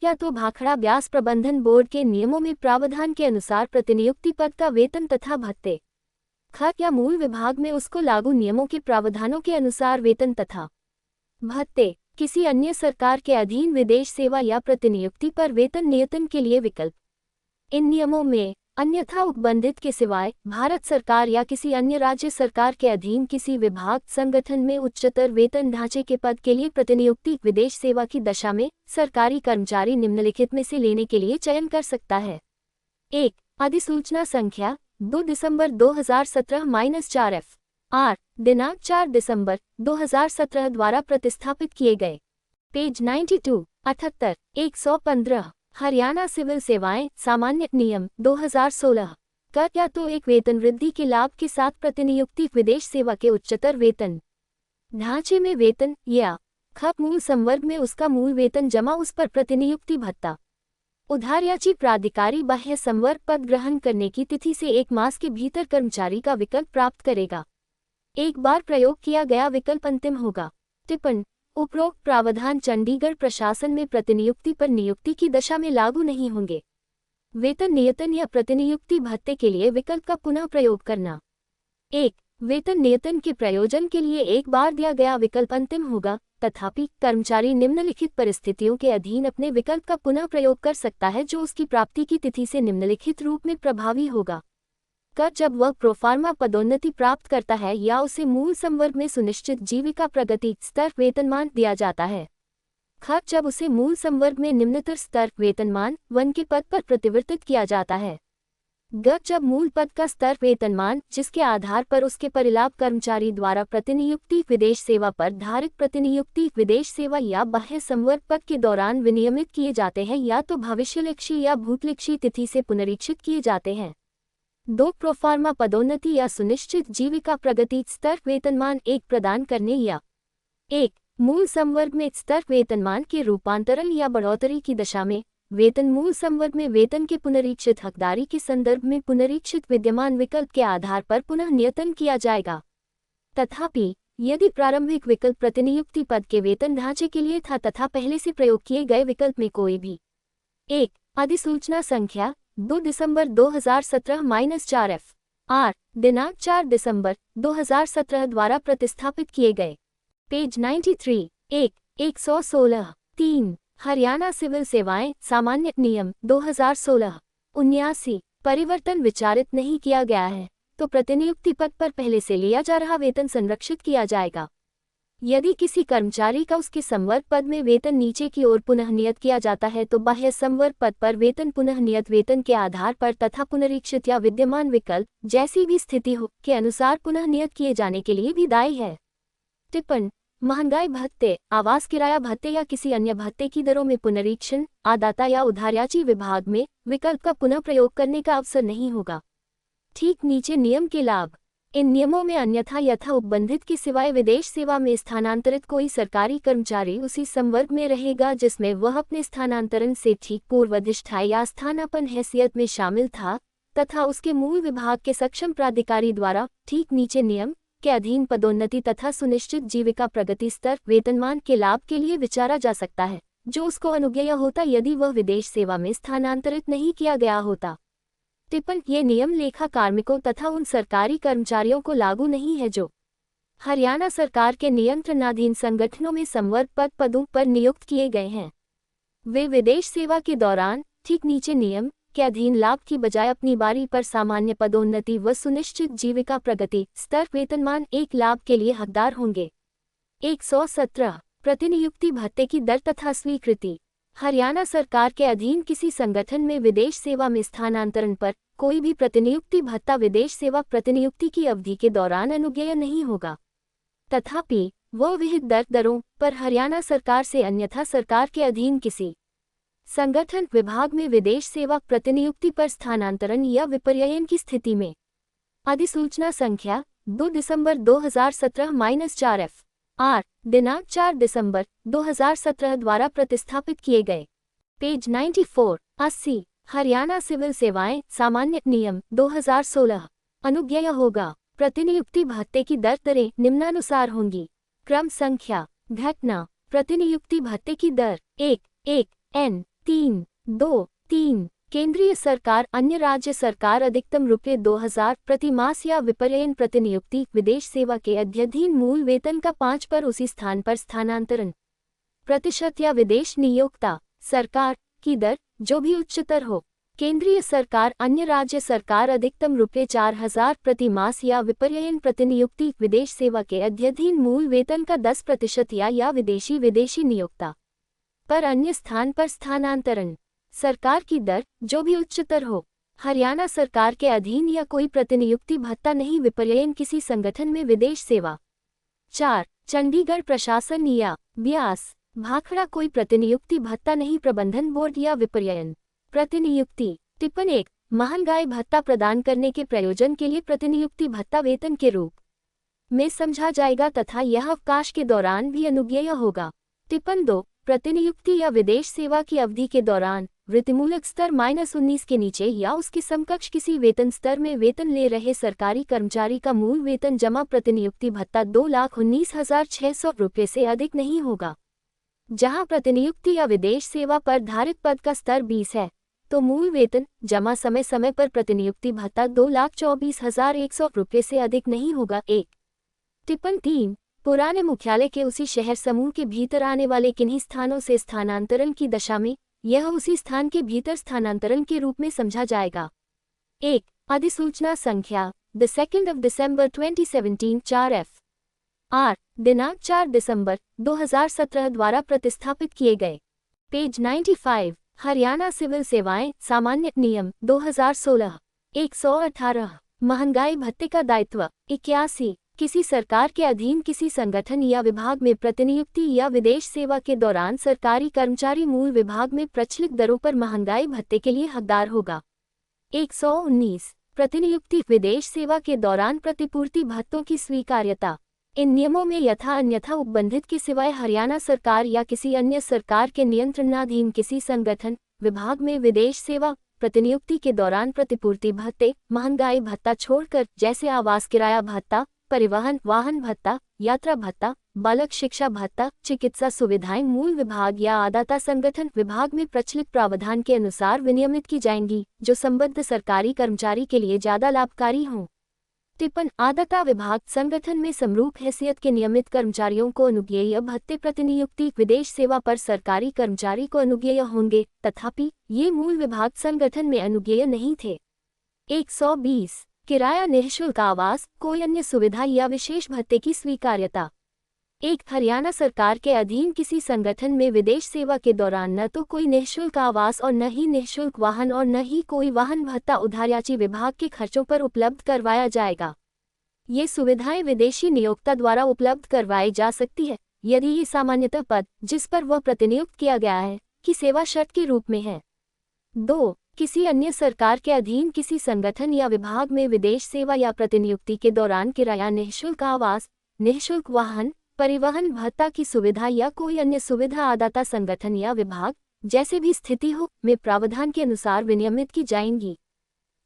या तो भाखड़ा ब्यास प्रबंधन बोर्ड के नियमों में प्रावधान के अनुसार प्रतिनियुक्ति पद का वेतन तथा भत्ते या मूल विभाग में उसको लागू नियमों के प्रावधानों के अनुसार वेतन तथा भत्ते किसी अन्य सरकार के अधीन विदेश सेवा या प्रतिनियुक्ति पर वेतन नियतन के लिए विकल्प। इन नियमों में अन्यथा उपबंधित के सिवाय भारत सरकार या किसी अन्य राज्य सरकार के अधीन किसी विभाग संगठन में उच्चतर वेतन ढांचे के पद के लिए प्रतिनियुक्ति विदेश सेवा की दशा में सरकारी कर्मचारी निम्नलिखित में से लेने के लिए चयन कर सकता है। 1 अधिसूचना संख्या 2 दिसंबर 2017-4 FR दिनांक 4 दिसंबर 2017 द्वारा प्रतिस्थापित किए गए। पेज 92 78 115 हरियाणा सिविल सेवाएं सामान्य नियम 2016 या तो एक वेतन वृद्धि के लाभ के साथ प्रतिनियुक्ति विदेश सेवा के उच्चतर वेतन ढांचे में वेतन या मूल संवर्ग में उसका मूल वेतन जमा उस पर प्रतिनियुक्ति भत्ता उधारयाची प्राधिकारी बाह्य संवर्ग पद ग्रहण करने की तिथि से 1 मास के भीतर कर्मचारी का विकल्प प्राप्त करेगा। एक बार प्रयोग किया गया विकल्प अंतिम होगा। टिप्पणी उपरोक्त प्रावधान चंडीगढ़ प्रशासन में प्रतिनियुक्ति पर नियुक्ति की दशा में लागू नहीं होंगे। वेतन नियतन या प्रतिनियुक्ति भत्ते के लिए विकल्प का पुनः प्रयोग करना। 1 वेतन नियतन के प्रयोजन के लिए एक बार दिया गया विकल्प अंतिम होगा, तथापि कर्मचारी निम्नलिखित परिस्थितियों के अधीन अपने विकल्प का पुनः प्रयोग कर सकता है जो उसकी प्राप्ति की तिथि से निम्नलिखित रूप में प्रभावी होगा। जब वह प्रोफार्मा पदोन्नति प्राप्त करता है या उसे मूल संवर्ग में सुनिश्चित जीविका प्रगति स्तर वेतनमान दिया जाता है। जब उसे मूल संवर्ग में निम्नतर स्तर वेतनमान 1 के पद पर प्रतिवर्तित किया जाता है। जब मूल पद का स्तर वेतनमान जिसके आधार पर उसके परिलाभ कर्मचारी द्वारा प्रतिनियुक्ति विदेश सेवा पर धारित प्रतिनियुक्ति विदेश सेवा या बाह्य संवर्ग पद के दौरान विनियमित किए जाते हैं या तो भविष्यलक्षी या भूतलक्षी तिथि से पुनरीक्षित किए जाते हैं। 2 प्रोफार्मा पदोन्नति या सुनिश्चित जीविका प्रगति स्तर वेतनमान 1 प्रदान करने या 1 मूल संवर्ग में स्तर वेतनमान के रूपांतरण या बढ़ोतरी की दशा में वेतन मूल संवर्ग में वेतन के पुनरीक्षित हकदारी के संदर्भ में पुनरीक्षित विद्यमान विकल्प के आधार पर पुनः नियतन किया जाएगा। तथापि यदि प्रारंभिक विकल्प प्रतिनियुक्ति पद के वेतन ढांचे के लिए था तथा पहले से प्रयोग किए गए विकल्प में कोई भी 1 अधिसूचना संख्या 2 दिसंबर 2017-4 FR दिनांक 4 दिसंबर 2017 द्वारा प्रतिस्थापित किए गए। पेज 93 116 3 हरियाणा सिविल सेवाएं सामान्य नियम 2016 79 परिवर्तन विचारित नहीं किया गया है तो प्रतिनियुक्ति पद पर पहले से लिया जा रहा वेतन संरक्षित किया जाएगा। यदि किसी कर्मचारी का उसके संवर्ग पद में वेतन नीचे की ओर पुनः नियत किया जाता है तो बाह्य संवर्ग पद पर वेतन पुनः नियत वेतन के आधार पर तथा पुनरीक्षित या विद्यमान विकल्प जैसी भी स्थिति हो के अनुसार पुनः नियत किए जाने के लिए भी दायी है। टिप्पणी महंगाई भत्ते आवास किराया भत्ते या किसी अन्य भत्ते की दरों में पुनरीक्षण आदाता या उधारयाची विभाग में विकल्प का पुनः प्रयोग करने का अवसर नहीं होगा। ठीक नीचे नियम के लाभ। इन नियमों में अन्यथा यथा उपबंधित के सिवाय विदेश सेवा में स्थानांतरित कोई सरकारी कर्मचारी उसी संवर्ग में रहेगा जिसमें वह अपने स्थानांतरण से ठीक पूर्व अधिष्ठायी या स्थानापन्न हैसियत में शामिल था तथा उसके मूल विभाग के सक्षम प्राधिकारी द्वारा ठीक नीचे नियम के अधीन पदोन्नति तथा सुनिश्चित जीविका प्रगति स्तर वेतनमान के लाभ के लिए विचारा जा सकता है जो उसको अनुज्ञेय होता यदि वह विदेश सेवा में स्थानांतरित नहीं किया गया होता। टिप्पणी ये नियम लेखा कार्मिकों तथा उन सरकारी कर्मचारियों को लागू नहीं है जो हरियाणा सरकार के नियंत्रणाधीन संगठनों में संवर्ग पदों पर नियुक्त किए गए हैं। वे विदेश सेवा के दौरान ठीक नीचे नियम के अधीन लाभ की बजाय अपनी बारी पर सामान्य पदोन्नति व सुनिश्चित जीविका प्रगति स्तर वेतनमान एक लाभ के लिए हकदार होंगे। 117 प्रतिनियुक्ति भत्ते की दर तथा स्वीकृति। हरियाणा सरकार के अधीन किसी संगठन में विदेश सेवा में स्थानांतरण पर कोई भी प्रतिनियुक्ति भत्ता विदेश सेवा प्रतिनियुक्ति की अवधि के दौरान अनुज्ञेय नहीं होगा। तथापि वह विहित दरों पर हरियाणा सरकार से अन्यथा सरकार के अधीन किसी संगठन विभाग में विदेश सेवा प्रतिनियुक्ति पर स्थानांतरण या विपर्ययन की स्थिति में अधिसूचना संख्या 2 दिसंबर 2017-4 FR दिनांक 4 दिसंबर 2017 द्वारा प्रतिस्थापित किए गए। पेज 94 80 हरियाणा सिविल सेवाएं सामान्य नियम 2016 अनुज्ञेय होगा। प्रतिनियुक्ति भत्ते की दरें निम्नानुसार होंगी। क्रम संख्या घटना प्रतिनियुक्ति भत्ते की दर 1 N 3 केंद्रीय सरकार अन्य राज्य सरकार अधिकतम ₹2000 प्रति मास या विपर्ययन प्रतिनियुक्ति विदेश सेवा के अध्ययन मूल वेतन का 5 पर उसी स्थान पर स्थानांतरण प्रतिशत या विदेश नियोक्ता सरकार की दर जो भी उच्चतर हो। केंद्रीय सरकार अन्य राज्य सरकार अधिकतम ₹4000 प्रति मास या विपर्ययन प्रतिनियुक्ति विदेश सेवा के अध्ययन मूल वेतन का 10% या विदेशी नियोक्ता पर अन्य स्थान पर स्थानांतरण सरकार की दर जो भी उच्चतर हो। हरियाणा सरकार के अधीन या कोई प्रतिनियुक्ति भत्ता नहीं विपर्ययन किसी संगठन में विदेश सेवा। 4 चंडीगढ़ प्रशासन या ब्यास भाखड़ा कोई प्रतिनियुक्ति भत्ता नहीं प्रबंधन बोर्ड या विपर्ययन प्रतिनियुक्ति। टिप्पणी 1 महंगाई भत्ता प्रदान करने के प्रयोजन के लिए प्रतिनियुक्ति भत्ता वेतन के रूप में समझा जाएगा तथा यह अवकाश के दौरान भी अनुज्ञेय होगा। टिप्पणी 2 प्रतिनियुक्ति या विदेश सेवा की अवधि के दौरान वृत्तिमूलक स्तर -19 के नीचे या उसके समकक्ष किसी वेतन स्तर में वेतन ले रहे सरकारी कर्मचारी का मूल वेतन जमा प्रतिनियुक्ति भत्ता 2,19,600 रुपये से अधिक नहीं होगा। जहां प्रतिनियुक्ति या विदेश सेवा पर धारित पद का स्तर 20 है तो मूल वेतन जमा समय पर प्रतिनियुक्ति भत्ता 2,24,100 रुपये से अधिक नहीं होगा। 1 टिप्पणी 3 पुराने मुख्यालय के उसी शहर समूह के भीतर आने वाले किन्हीं स्थानों से स्थानांतरण की दशा में यह उसी स्थान के भीतर स्थानांतरण के रूप में समझा जाएगा। 1 अधिसूचना संख्या 2 दिसंबर 2017 4 FR दिनांक 4 दिसंबर 2017 द्वारा प्रतिस्थापित किए गए। पेज 95 हरियाणा सिविल सेवाएं सामान्य नियम 2016 118 महंगाई भत्ते का दायित्व 81 किसी सरकार के अधीन किसी संगठन या विभाग में प्रतिनियुक्ति या विदेश सेवा के दौरान सरकारी कर्मचारी मूल विभाग में प्रचलित दरों पर महंगाई भत्ते के लिए हकदार होगा। 119 प्रतिनियुक्ति विदेश सेवा के दौरान प्रतिपूर्ति भत्तों की स्वीकार्यता। इन नियमों में यथा अन्यथा उपबंधित के सिवाय हरियाणा सरकार या किसी अन्य सरकार के नियंत्रणाधीन किसी संगठन विभाग में विदेश सेवा प्रतिनियुक्ति के दौरान प्रतिपूर्ति भत्ते महंगाई भत्ता छोड़कर जैसे आवास किराया भत्ता परिवहन वाहन भत्ता यात्रा भत्ता बालक शिक्षा भत्ता चिकित्सा सुविधाएं मूल विभाग या आदाता संगठन विभाग में प्रचलित प्रावधान के अनुसार विनियमित की जाएंगी जो संबद्ध सरकारी कर्मचारी के लिए ज्यादा लाभकारी हों। टिप्पणी आदाता विभाग संगठन में समरूप हैसियत के नियमित कर्मचारियों को अनुज्ञेय भत्ते प्रतिनियुक्ति विदेश सेवा पर सरकारी कर्मचारी को अनुज्ञेय होंगे तथापि ये मूल विभाग संगठन में अनुज्ञेय नहीं थे। 120 किराया निःशुल्क आवास कोई अन्य सुविधा या विशेष भत्ते की स्वीकार्यता। 1 हरियाणा सरकार के अधीन किसी संगठन में विदेश सेवा के दौरान न तो कोई निःशुल्क आवास और न ही निःशुल्क वाहन और न ही कोई वाहन भत्ता उधारयाची विभाग के खर्चों पर उपलब्ध करवाया जाएगा। ये सुविधाएं विदेशी नियोक्ता द्वारा उपलब्ध करवाई जा सकती है यदि ये सामान्यतः पद जिस पर वह प्रतिनियुक्त किया गया है की सेवा शर्त के रूप में है। 2 किसी अन्य सरकार के अधीन किसी संगठन या विभाग में विदेश सेवा या प्रतिनियुक्ति के दौरान किराया निःशुल्क आवास निःशुल्क वाहन परिवहन भत्ता की सुविधा या कोई अन्य सुविधा आदाता संगठन या विभाग जैसे भी स्थिति हो में प्रावधान के अनुसार विनियमित की जाएंगी।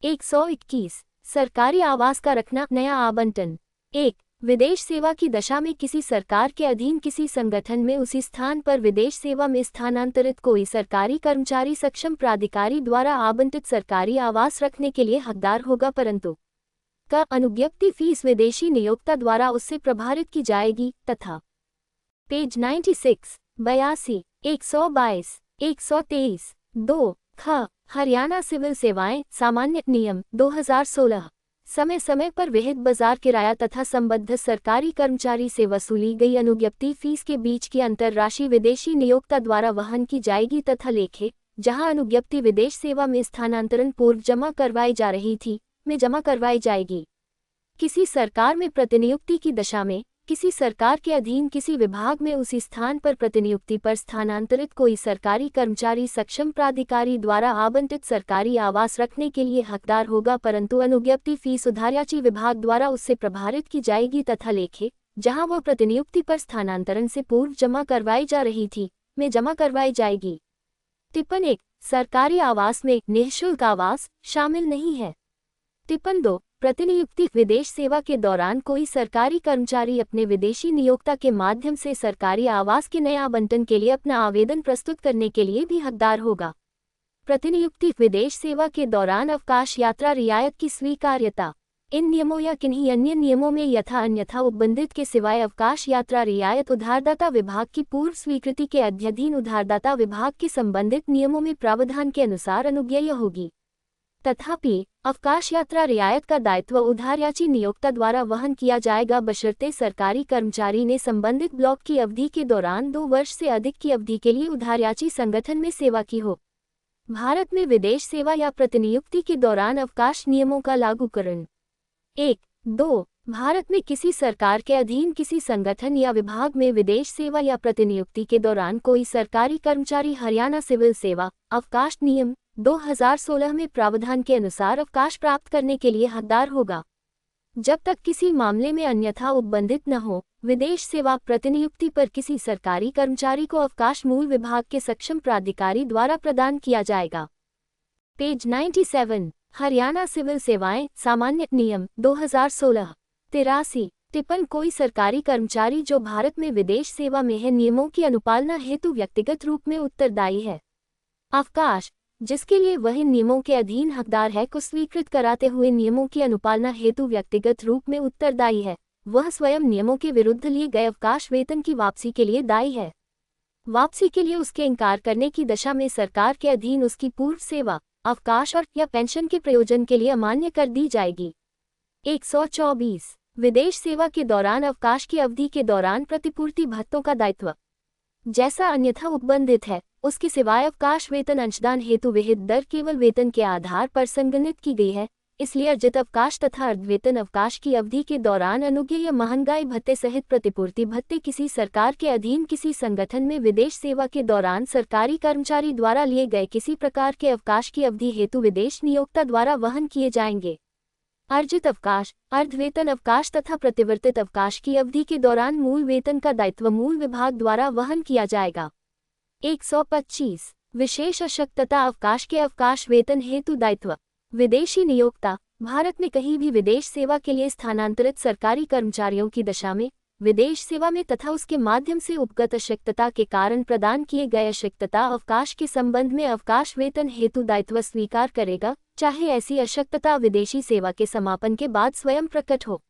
121 सरकारी आवास का रखना नया आवंटन। 1 विदेश सेवा की दशा में किसी सरकार के अधीन किसी संगठन में उसी स्थान पर विदेश सेवा में स्थानांतरित कोई सरकारी कर्मचारी सक्षम प्राधिकारी द्वारा आवंटित सरकारी आवास रखने के लिए हकदार होगा परंतु का अनुज्ञप्ति फीस विदेशी नियोक्ता द्वारा उससे प्रभारित की जाएगी तथा पेज 96 82 122 123 2 ख हरियाणा सिविल सेवाएं सामान्य नियम 2016। समय समय पर विहित बाजार किराया तथा संबद्ध सरकारी कर्मचारी से वसूली गई अनुज्ञप्ति फीस के बीच की अंतर राशि विदेशी नियोक्ता द्वारा वहन की जाएगी तथा लेखे जहां अनुज्ञप्ति विदेश सेवा में स्थानांतरण पूर्व जमा करवाई जा रही थी में जमा करवाई जाएगी। किसी सरकार में प्रतिनियुक्ति की दशा में किसी सरकार के अधीन किसी विभाग में उसी स्थान पर प्रतिनियुक्ति पर स्थानांतरित कोई सरकारी कर्मचारी सक्षम प्राधिकारी द्वारा आवंटित सरकारी आवास रखने के लिए हकदार होगा, परंतु अनुज्ञप्ति फीस उधारयाची विभाग द्वारा उससे प्रभारित की जाएगी तथा लेखे जहां वह प्रतिनियुक्ति पर स्थानांतरण से पूर्व जमा करवाई जा रही थी में जमा करवाई जाएगी। टिप्पण 1, सरकारी आवास में निःशुल्क आवास शामिल नहीं है। टिप्पण 2, प्रतिनियुक्ति विदेश सेवा के दौरान कोई सरकारी कर्मचारी अपने विदेशी नियोक्ता के माध्यम से सरकारी आवास के नए आवंटन के लिए अपना आवेदन प्रस्तुत करने के लिए भी हकदार होगा। प्रतिनियुक्ति विदेश सेवा के दौरान अवकाश यात्रा रियायत की स्वीकार्यता। इन नियमों या किन्हीं अन्य नियमों में यथा अन्यथा उपबंधित के सिवाय अवकाश यात्रा रियायत उधारदाता विभाग की पूर्व स्वीकृति के अध्ययन उधारदाता विभाग के संबंधित नियमों में प्रावधान के अनुसार अनुज्ञेय होगी। तथापि अवकाश यात्रा रियायत का दायित्व उधारयाची नियोक्ता द्वारा वहन किया जाएगा बशर्ते सरकारी कर्मचारी ने संबंधित ब्लॉक की अवधि के दौरान 2 वर्ष से अधिक की अवधि के लिए उधारयाची संगठन में सेवा की हो। भारत में विदेश सेवा या प्रतिनियुक्ति के दौरान अवकाश नियमों का लागूकरण। 1, 2, भारत में किसी सरकार के अधीन किसी संगठन या विभाग में विदेश सेवा या प्रतिनियुक्ति के दौरान कोई सरकारी कर्मचारी हरियाणा सिविल सेवा अवकाश नियम 2016 में प्रावधान के अनुसार अवकाश प्राप्त करने के लिए हकदार होगा। जब तक किसी मामले में अन्यथा उपबंधित न हो, विदेश सेवा प्रतिनियुक्ति पर किसी सरकारी कर्मचारी को अवकाश मूल विभाग के सक्षम प्राधिकारी द्वारा प्रदान किया जाएगा। पेज 97, हरियाणा सिविल सेवाएं सामान्य नियम 2016। 83, टिप्पण कोई सरकारी कर्मचारी जो भारत में विदेश सेवा में है नियमों की अनुपालना हेतु व्यक्तिगत रूप में उत्तरदायी है। अवकाश जिसके लिए वह इन नियमों के अधीन हकदार है को स्वीकृत कराते हुए नियमों की अनुपालना हेतु व्यक्तिगत रूप में उत्तरदायी है, वह स्वयं नियमों के विरुद्ध लिए गए अवकाश वेतन की वापसी के लिए दायी है। वापसी के लिए उसके इनकार करने की दशा में सरकार के अधीन उसकी पूर्व सेवा अवकाश और या पेंशन के प्रयोजन के लिए अमान्य कर दी जाएगी। 124, विदेश सेवा के दौरान अवकाश की अवधि के दौरान प्रतिपूर्ति भत्तों का दायित्व जैसा अन्यथा उपबंधित है, उसके सिवाय अवकाश वेतन अंशदान हेतु विहित दर केवल वेतन के आधार पर संगणित की गई है, इसलिए अर्जित अवकाश तथा अर्धवेतन अवकाश की अवधि के दौरान अनुज्ञेय महंगाई भत्ते सहित प्रतिपूर्ति भत्ते किसी सरकार के अधीन किसी संगठन में विदेश सेवा के दौरान सरकारी कर्मचारी द्वारा लिए गए किसी प्रकार के अवकाश की अवधि हेतु विदेश नियोक्ता द्वारा वहन किए जाएंगे। अर्जित अवकाश, अर्धवेतन अवकाश तथा प्रतिवर्तित अवकाश की अवधि के दौरान मूल वेतन का दायित्व मूल विभाग द्वारा वहन किया जाएगा। 125, विशेष अशक्तता अवकाश के अवकाश वेतन हेतु दायित्व। विदेशी नियोक्ता भारत में कहीं भी विदेश सेवा के लिए स्थानांतरित सरकारी कर्मचारियों की दशा में विदेश सेवा में तथा उसके माध्यम से उपगत अशक्तता के कारण प्रदान किए गए अशक्तता अवकाश के संबंध में अवकाश वेतन हेतु दायित्व स्वीकार करेगा, चाहे ऐसी अशक्तता विदेशी सेवा के समापन के बाद स्वयं प्रकट हो।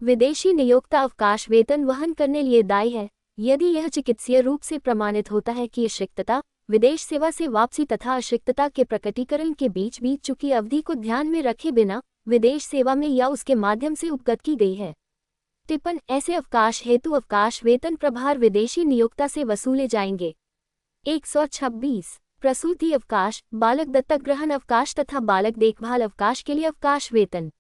विदेशी नियोक्ता अवकाश वेतन वहन करने लिए दायी है यदि यह चिकित्सीय रूप से प्रमाणित होता है कि अशक्तता विदेश सेवा से वापसी तथा अशक्तता के प्रकटीकरण के बीच बीत चुकी अवधि को ध्यान में रखे बिना विदेश सेवा में या उसके माध्यम से उपगत की गई है। टिप्पण ऐसे अवकाश हेतु अवकाश वेतन प्रभार विदेशी नियोक्ता से वसूले जाएंगे। 126, प्रसूति अवकाश, बालक दत्तक ग्रहण अवकाश तथा बालक देखभाल अवकाश के लिए अवकाश वेतन।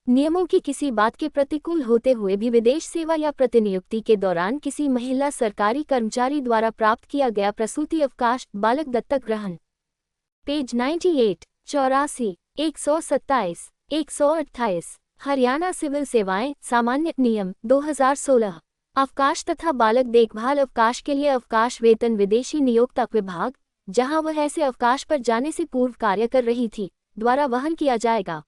नियमों की किसी बात के प्रतिकूल होते हुए भी विदेश सेवा या प्रतिनियुक्ति के दौरान किसी महिला सरकारी कर्मचारी द्वारा प्राप्त किया गया प्रसूति अवकाश, बालक दत्तक ग्रहण। पेज 98, 84, 127, 128, हरियाणा सिविल सेवाएं सामान्य नियम 2016। अवकाश तथा बालक देखभाल अवकाश के लिए अवकाश वेतन विदेशी नियोक्ता विभाग, जहां वह ऐसे अवकाश पर जाने से पूर्व कार्य कर रही थी, द्वारा वहन किया जाएगा।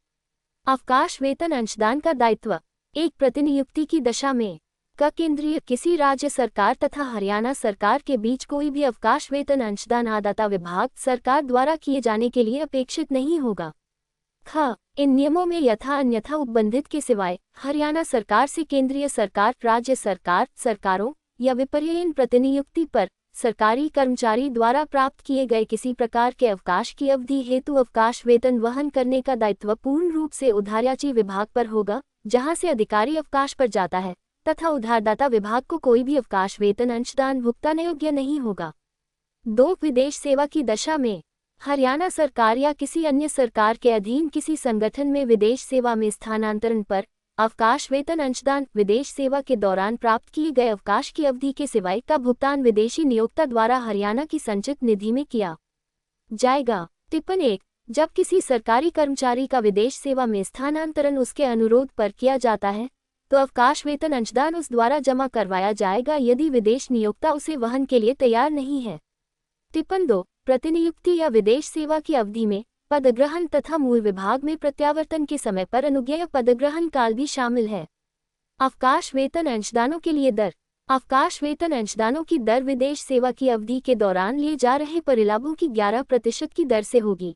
अवकाश वेतन अंशदान का दायित्व। एक प्रतिनियुक्ति की दशा में केंद्रीय किसी राज्य सरकार तथा हरियाणा सरकार के बीच कोई भी अवकाश वेतन अंशदान आदाता विभाग सरकार द्वारा किए जाने के लिए अपेक्षित नहीं होगा। इन नियमों में यथा अन्यथा उपबंधित के सिवाय हरियाणा सरकार से केंद्रीय सरकार, राज्य सरकार, सरकारों या विपर्ययीन प्रतिनियुक्ति पर सरकारी कर्मचारी द्वारा प्राप्त किए गए किसी प्रकार के अवकाश की अवधि हेतु अवकाश वेतन वहन करने का दायित्व पूर्ण रूप से उधार्याची विभाग पर होगा, जहां से अधिकारी अवकाश पर जाता है तथा उधारदाता विभाग को कोई भी अवकाश वेतन अंशदान भुगतान योग्य नहीं होगा। 2 विदेश सेवा की दशा में हरियाणा सरकार या किसी अन्य सरकार के अधीन किसी संगठन में विदेश सेवा में स्थानांतरण पर अवकाश वेतन अंशदान विदेश सेवा के दौरान प्राप्त किए गए अवकाश की अवधि के सिवाय का भुगतान विदेशी नियोक्ता द्वारा हरियाणा की संचित निधि में किया जाएगा। टिप्पणी 1। जब किसी सरकारी कर्मचारी का विदेश सेवा में स्थानांतरण उसके अनुरोध पर किया जाता है तो अवकाश वेतन अंशदान उस द्वारा जमा करवाया जाएगा यदि विदेश नियोक्ता उसे वहन के लिए तैयार नहीं है। टिप्पणी 2। प्रतिनियुक्ति या विदेश सेवा की अवधि में पदग्रहण तथा मूल विभाग में प्रत्यावर्तन के समय पर अनुज्ञेय पदग्रहण काल भी शामिल है। अवकाश वेतन अंशदानों के लिए दर। अवकाश वेतन अंशदानों की दर विदेश सेवा की अवधि के दौरान लिए जा रहे परिलाभों की 11% की दर से होगी।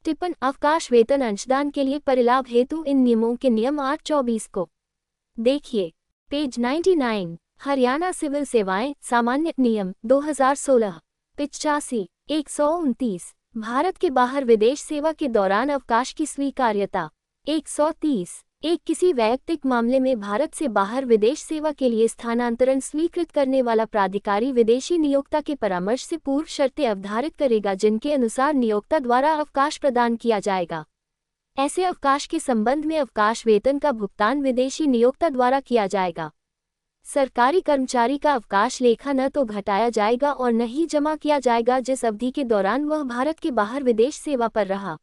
टिप्पणी अवकाश वेतन अंशदान के लिए परिलाभ हेतु इन नियमों के नियम 8-24 को देखिए पेज 99। हरियाणा सिविल सेवाएं सामान्य नियम 2016 85 129। भारत के बाहर विदेश सेवा के दौरान अवकाश की स्वीकार्यता 130। एक किसी वैयक्तिक मामले में भारत से बाहर विदेश सेवा के लिए स्थानांतरण स्वीकृत करने वाला प्राधिकारी विदेशी नियोक्ता के परामर्श से पूर्व शर्तें अवधारित करेगा जिनके अनुसार नियोक्ता द्वारा अवकाश प्रदान किया जाएगा। ऐसे अवकाश के संबंध में अवकाश वेतन का भुगतान विदेशी नियोक्ता द्वारा किया जाएगा। सरकारी कर्मचारी का अवकाश लेखा न तो घटाया जाएगा और न ही जमा किया जाएगा जिस अवधि के दौरान वह भारत के बाहर विदेश सेवा पर रहा।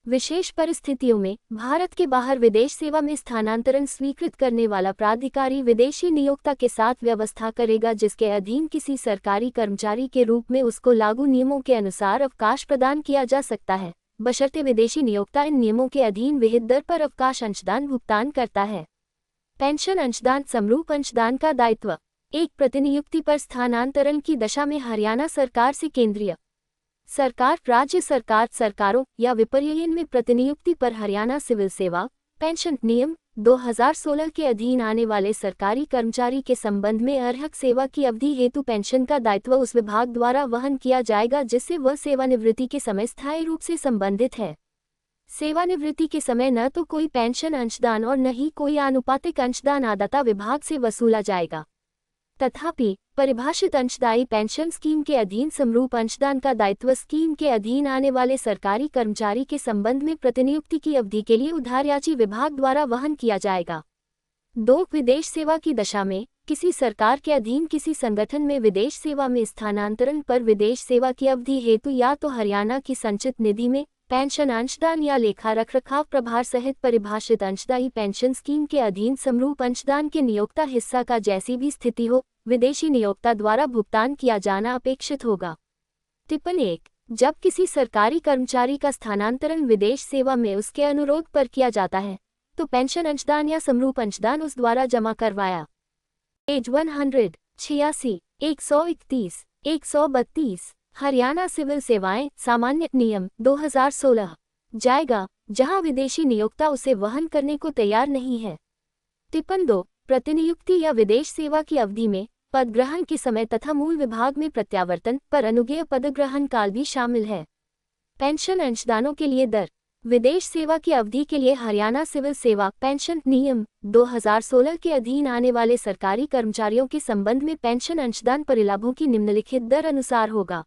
विशेष परिस्थितियों में भारत के बाहर विदेश सेवा में स्थानांतरण स्वीकृत करने वाला प्राधिकारी विदेशी नियोक्ता के साथ व्यवस्था करेगा जिसके अधीन किसी सरकारी कर्मचारी के रूप में उसको लागू नियमों के अनुसार अवकाश प्रदान किया जा सकता है, बशर्ते विदेशी नियोक्ता इन नियमों के अधीन विहित दर पर अवकाश अंशदान भुगतान करता है। पेंशन अंशदान समरूप अंशदान का दायित्व। एक प्रतिनियुक्ति पर स्थानांतरण की दशा में हरियाणा सरकार से केंद्रीय सरकार, राज्य सरकार, सरकारों या विपर्ययन में प्रतिनियुक्ति पर हरियाणा सिविल सेवा पेंशन नियम 2016 के अधीन आने वाले सरकारी कर्मचारी के संबंध में अर्हक सेवा की अवधि हेतु पेंशन का दायित्व उस विभाग द्वारा वहन किया जाएगा जिससे वह सेवानिवृत्ति के समय स्थायी रूप से संबंधित है। सेवानिवृत्ति के समय न तो कोई पेंशन अंशदान और न ही कोई आनुपातिक अंशदान आदाता विभाग से वसूला जाएगा। तथापि परिभाषित अंशदायी पेंशन स्कीम के अधीन समरूप अंशदान का दायित्व स्कीम के अधीन आने वाले सरकारी कर्मचारी के संबंध में प्रतिनियुक्ति की अवधि के लिए उधार्याची विभाग द्वारा वहन किया जाएगा। 2 विदेश सेवा की दशा में किसी सरकार के अधीन किसी संगठन में विदेश सेवा में स्थानांतरण पर विदेश सेवा की अवधि हेतु या तो हरियाणा की संचित निधि में पेंशन अंशदान या लेखा रखरखाव प्रभार सहित परिभाषित अंशदायी पेंशन स्कीम के अधीन समरूप अंशदान के नियोक्ता हिस्सा का जैसी भी स्थिति हो विदेशी नियोक्ता द्वारा भुगतान किया जाना अपेक्षित होगा। टिप्पणी 1। जब किसी सरकारी कर्मचारी का स्थानांतरण विदेश सेवा में उसके अनुरोध पर किया जाता है तो पेंशन अंशदान या समरूप अंशदान उस द्वारा जमा करवाया पेज 186 131 132 हरियाणा सिविल सेवाएं सामान्य नियम 2016 जाएगा जहां विदेशी नियोक्ता उसे वहन करने को तैयार नहीं है। टिप्पणी 2। प्रतिनियुक्ति या विदेश सेवा की अवधि में पदग्रहण के समय तथा मूल विभाग में प्रत्यावर्तन पर अनुज्ञेय पदग्रहण काल भी शामिल है। पेंशन अंशदानों के लिए दर। विदेश सेवा की अवधि के लिए हरियाणा सिविल सेवा पेंशन नियम 2016 के अधीन आने वाले सरकारी कर्मचारियों के संबंध में पेंशन अंशदान परिलाभों की निम्नलिखित दर अनुसार होगा।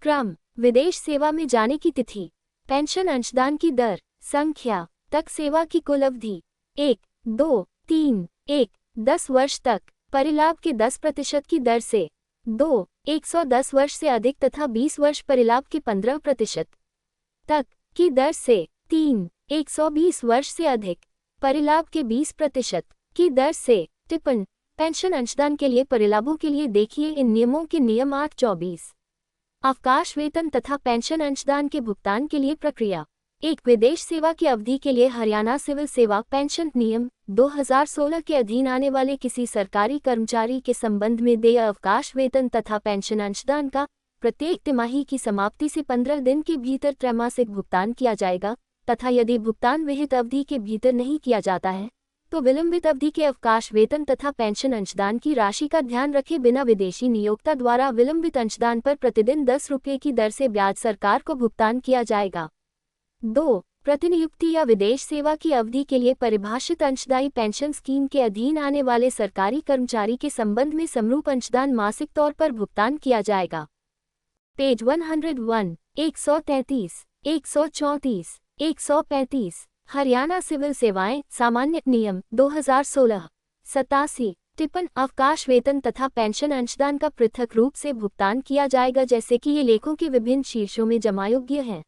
क्रम, विदेश सेवा में जाने की तिथि, पेंशन अंशदान की दर, संख्या, तक सेवा की कुल अवधि 1, 2, 3, 1, 10 वर्ष तक, परिलाभ के 10% की दर से 2, 110 वर्ष से अधिक तथा 20 वर्ष परिलाभ के 15% तक की दर से 3, 120 वर्ष से अधिक, परिलाभ के 20% की दर से। टिप्पणी पेंशन अंशदान के लिए परिलाभों के लिए देखिए इन नियमों के नियम 8-24। अवकाश वेतन तथा पेंशन अंशदान के भुगतान के लिए प्रक्रिया। 1 विदेश सेवा की अवधि के लिए हरियाणा सिविल सेवा पेंशन नियम 2016 के अधीन आने वाले किसी सरकारी कर्मचारी के संबंध में देय अवकाश वेतन तथा पेंशन अंशदान का प्रत्येक तिमाही की समाप्ति से 15 दिन के भीतर त्रैमासिक भुगतान किया जाएगा तथा यदि भुगतान विहित अवधि के भीतर नहीं किया जाता है तो विलंबित अवधि के अवकाश वेतन तथा पेंशन अंशदान की राशि का ध्यान रखे बिना विदेशी नियोक्ता द्वारा विलंबित अंशदान पर प्रतिदिन 10 रुपये की दर से ब्याज सरकार को भुगतान किया जाएगा। 2. प्रतिनियुक्ति या विदेश सेवा की अवधि के लिए परिभाषित अंशदायी पेंशन स्कीम के अधीन आने वाले सरकारी कर्मचारी के संबंध में समरूप अंशदान मासिक तौर पर भुगतान किया जाएगा। पेज 101, 133, 134, 135 हरियाणा सिविल सेवाएं सामान्य नियम 2016 87 टिप्पण अवकाश वेतन तथा पेंशन अंशदान का पृथक रूप से भुगतान किया जाएगा जैसे कि ये लेखों के विभिन्न शीर्षों में जमायोग्य हैं।